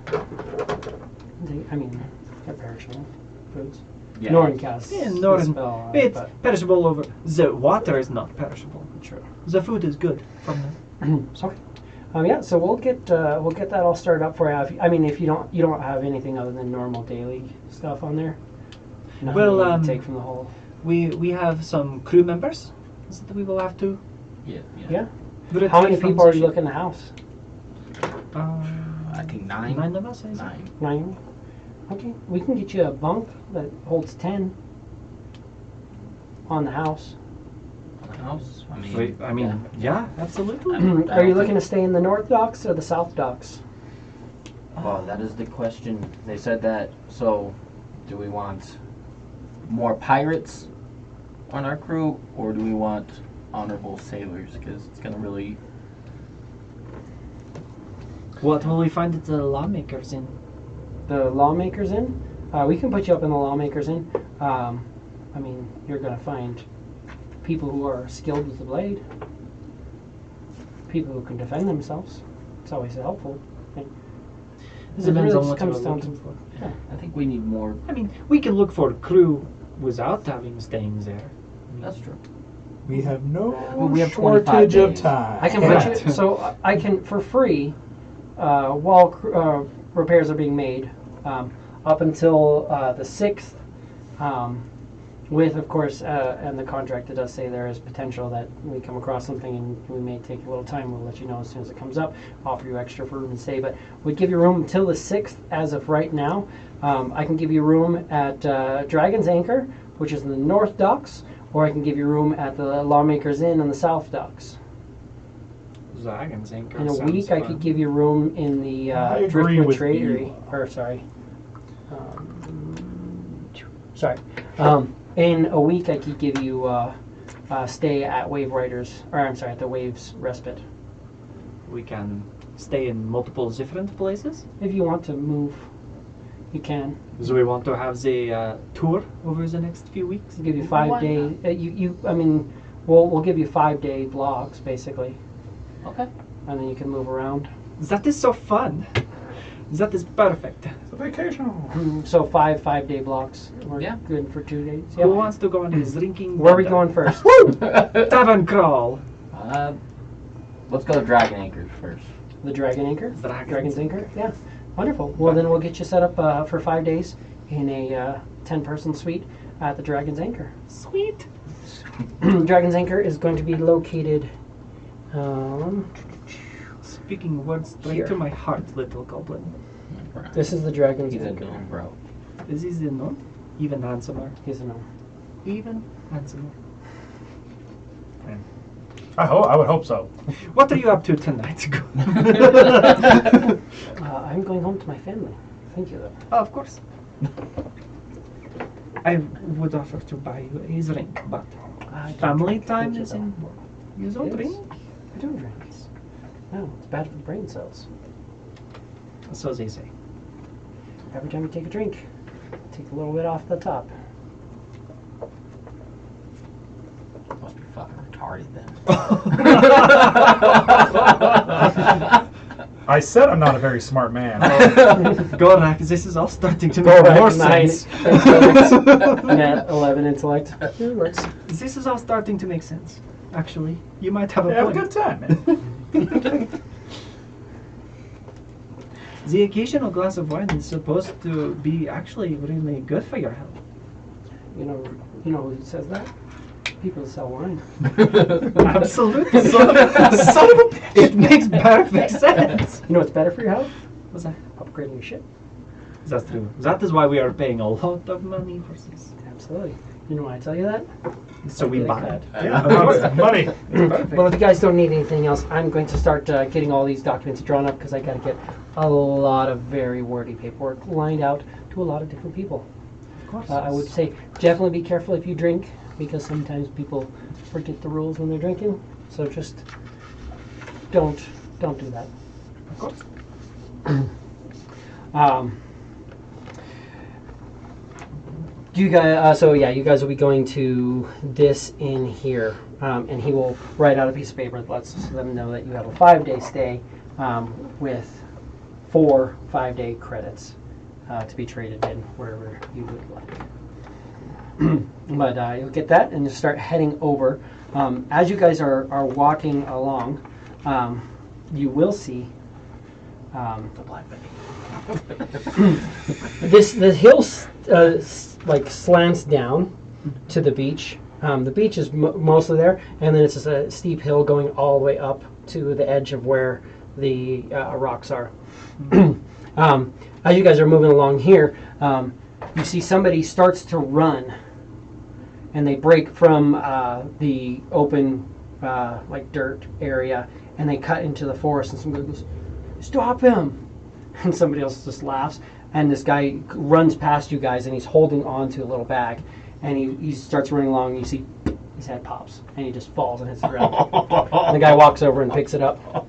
I mean, they're perishable foods. Yeah. Norncast. Yeah, Norn- spell, It's but perishable over. The water is not perishable. true. The food is good from them. Sorry. Yeah, so we'll get that all started up for you. If you don't have anything other than normal daily stuff on there. Nothing Well, you can take from the whole. We have some crew members that we will have to. Yeah. Yeah. retrieve How many from people the are you ship. looking in the house? I think 9. 9 of us. I think. 9. 9. Okay, we can get you a bunk that holds 10 on the house. On the house. I mean, yeah, absolutely. I don't Are you think- looking to stay in the north docks or the south docks? Well, that is the question. They said that. So, do we want more pirates on our crew, or do we want honorable sailors? Because it's gonna really. What will we find the lawmakers in? The lawmakers in? We can put you up in the lawmakers in. You're going to find people who are skilled with the blade, people who can defend themselves. It's always helpful. It It depends really on just what comes we're down looking to- for. I think we need more. I mean, we can look for a crew without having staying there. That's true. We have no Well, we have 25 shortage of days. time. I can put you, so I can, for free, while repairs are being made, up until the 6th, with, of course, and the contract, it does say there is potential that we come across something and we may take a little time. We'll let you know as soon as it comes up, offer you extra for room and stay. But we'd give you room until the 6th as of right now. I can give you room at Dragon's Anchor, which is in the north docks, or I can give you room at the Lawmakers Inn on the south docks. Dragon's Anchor. In a sounds week, I fun. could give you room in the I agree Driftwood with Tradery. you. Or sorry, in a week, I could give you stay at Wave Riders, or I'm sorry, at the Waves Respite. We can stay in multiple different places. If you want to move, you can. So we want to have the tour over the next few weeks. We'll give you Why 5 days. We'll give you 5-day vlogs basically, Okay. and then you can move around. That is so fun. That is perfect. It's a vacation. So 5-day blocks. We're Yeah. good for 2 days. Who wants to go on his drinking? Where are we bender? going first? Tavern crawl. Let's go to Dragon Anchor first. The Dragon Anchor? Dragon's Dragon's Anchor? Yeah. Wonderful. Well, then we'll get you set up for 5 days in a 10-person suite at the Dragon's Anchor. Sweet. Dragon's Anchor is going to be located. Speaking words straight Here. to my heart, little goblin. This is the Dragon's He's a Anchor. gnome, bro. This is the gnome. Even handsomer. He's a gnome. Even handsomer. I would hope so. What are you up to tonight? I'm going home to my family. Thank you, though. Oh, of course. I would offer to buy you a drink, but I don't family drink. time Thank you, is though. in. You don't Yes. drink? I don't drink. No, it's bad for the brain cells. So they say. Every time you take a drink, take a little bit off the top. Must be fucking retarded then. I said I'm not a very smart man. Gorak, this is all starting to make Gorak, more 9 sense. intellect. Nat, 11 intellect. Yeah, it works. This is all starting to make sense. Actually, you might have a Have a point. good time, man. The occasional glass of wine is supposed to be actually really good for your health. You know who says that? People who sell wine. Absolutely. Son of a bitch. It makes perfect sense. You know what's better for your health? What's that? Upgrading your ship. That's true. That is why we are paying a lot of money for this. Absolutely. You know why I tell you that? So we Really buy bad. it. Yeah, of course, money. Well, if you guys don't need anything else, I'm going to start getting all these documents drawn up because I got to get a lot of very wordy paperwork lined out to a lot of different people. Of course. I would say definitely be careful if you drink because sometimes people forget the rules when they're drinking. So just don't do that. Of course. You guys, you guys will be going to this inn here, and he will write out a piece of paper that lets them know that you have a 5-day stay with 4 5-day credits to be traded in wherever you would like. But you'll get that, and you start heading over. As you guys are walking along, you will see The black the hill like slants down to the beach. The beach is mostly there, and then it's just a steep hill going all the way up to the edge of where the rocks are. As you guys are moving along here, you see somebody starts to run, and they break from the open like dirt area, and they cut into the forest, and somebody goes, "Stop him!" And somebody else just laughs, and this guy runs past you guys, and he's holding on to a little bag, and he starts running along, and you see his head pops, and he just falls and hits the ground. And the guy walks over and picks it up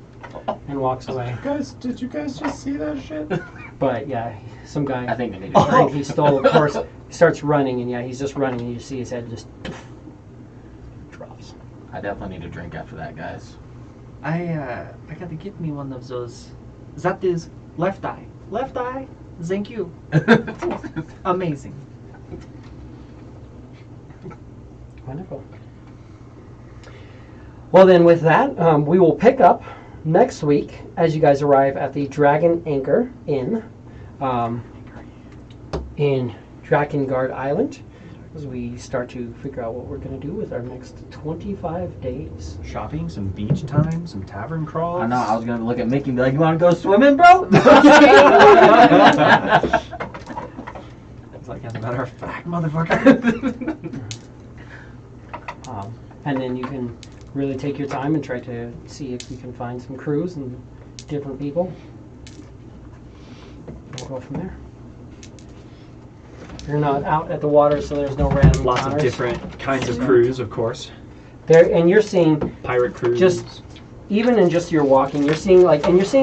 and walks away. Guys, did you guys just see that shit? But yeah, some guy I think they need to drink he stole, of course, starts running, and yeah, he's just running, and you see his head just drops. I definitely need a drink after that, guys. I gotta get me one of those. That is left eye. Left eye. Thank you. Amazing. Wonderful. Well, then, with that, we will pick up next week as you guys arrive at the Dragon Anchor Inn in DrakenGuard Island, as we start to figure out what we're going to do with our next 25 days. Shopping, some beach time, some tavern crawls. I know, I was gonna look at Mickey and be like, "You wanna go swimming, bro?" It's like, as a matter of fact, motherfucker. And then you can really take your time and try to see if you can find some crews and different people. We'll go from there. You're not out at the water, so there's no random Lots of encounters. different kinds of crews, of course. There, and you're seeing Pirate crews. just even in just your walking, you're seeing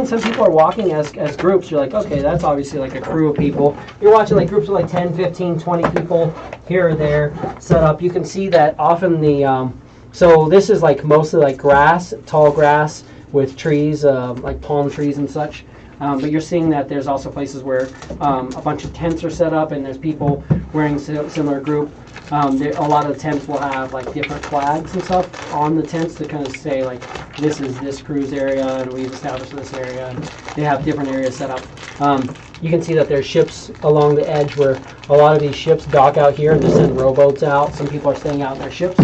some people are walking as groups. You're like, okay, that's obviously like a crew of people. You're watching like groups of like 10, 15, 20 people here or there set up. You can see that often the so this is like mostly like grass, tall grass with trees, like palm trees and such. But you're seeing that there's also places where a bunch of tents are set up, and there's people wearing similar group. A lot of the tents will have like different flags and stuff on the tents to kind of say like this is this cruise area, and we've established this area. And they have different areas set up. You can see that there's ships along the edge where a lot of these ships dock out here and just send rowboats out. Some people are staying out in their ships.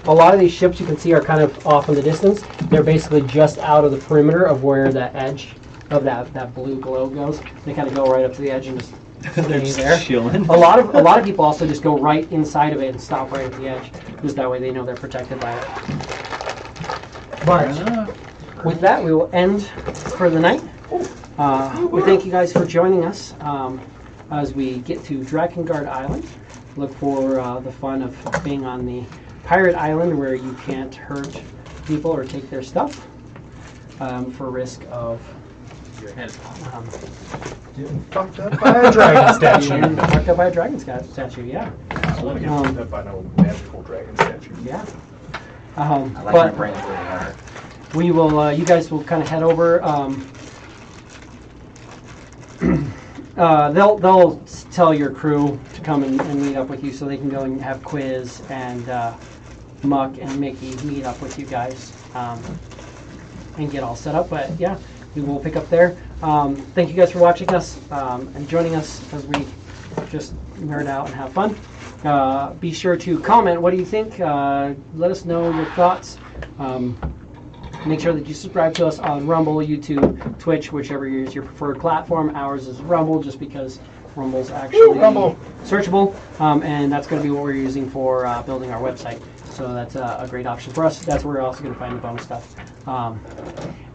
A lot of these ships you can see are kind of off in the distance. They're basically just out of the perimeter of where the edge of that blue glow goes. They kind of go right up to the edge and just stay there. Chilling. A lot of people also just go right inside of it and stop right at the edge. Just that way they know they're protected by it. But with that, we will end for the night. We thank you guys for joining us as we get to DrakenGuard Island. Look for the fun of being on the pirate island where you can't hurt people or take their stuff for risk of your head off. Getting fucked up by a dragon statue. Being fucked up by a dragon statue, yeah. I want to get fucked up by no magical dragon statue. Yeah. I like my But brains where they are. we will, you guys will kind of head over. They'll tell your crew to come and meet up with you so they can go and have Quiz and Muck and Mickey meet up with you guys and get all set up. But yeah, we will pick up there. Thank you guys for watching us and joining us as we just nerd out and have fun. Be sure to comment. What do you think? Let us know your thoughts. Make sure that you subscribe to us on Rumble, YouTube, Twitch, whichever is your preferred platform. Ours is Rumble, just because Rumble's actually searchable, and that's going to be what we're using for building our website. So that's a great option for us. That's where we're also going to find the bonus stuff.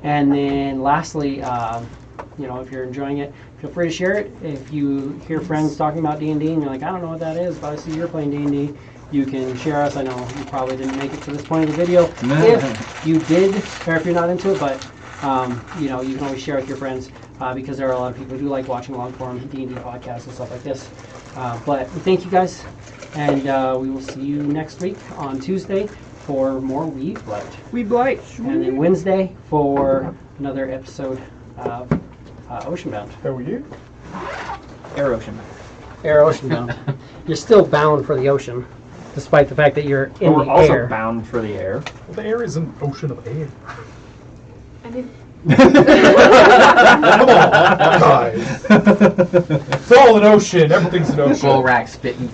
And then lastly, if you're enjoying it, feel free to share it. If you hear friends talking about D&D and you're like, I don't know what that is, but I see you're playing D&D, you can share us. I know you probably didn't make it to this point of the video. If you did, or if you're not into it, but you can always share with your friends because there are a lot of people who do like watching long-form D&D podcasts and stuff like this. But thank you guys, and we will see you next week on Tuesday for more Weave-Blight. Weave-Blight. And then Wednesday for another episode of Oceanbound. How are you? Air Ocean. Air Oceanbound. You're still bound for the ocean, despite the fact that you're in We're the also air. bound for the air. Well, the air is an ocean of air. I mean, Come on, guys. It's all an ocean. Everything's an ocean. Bull rack spitting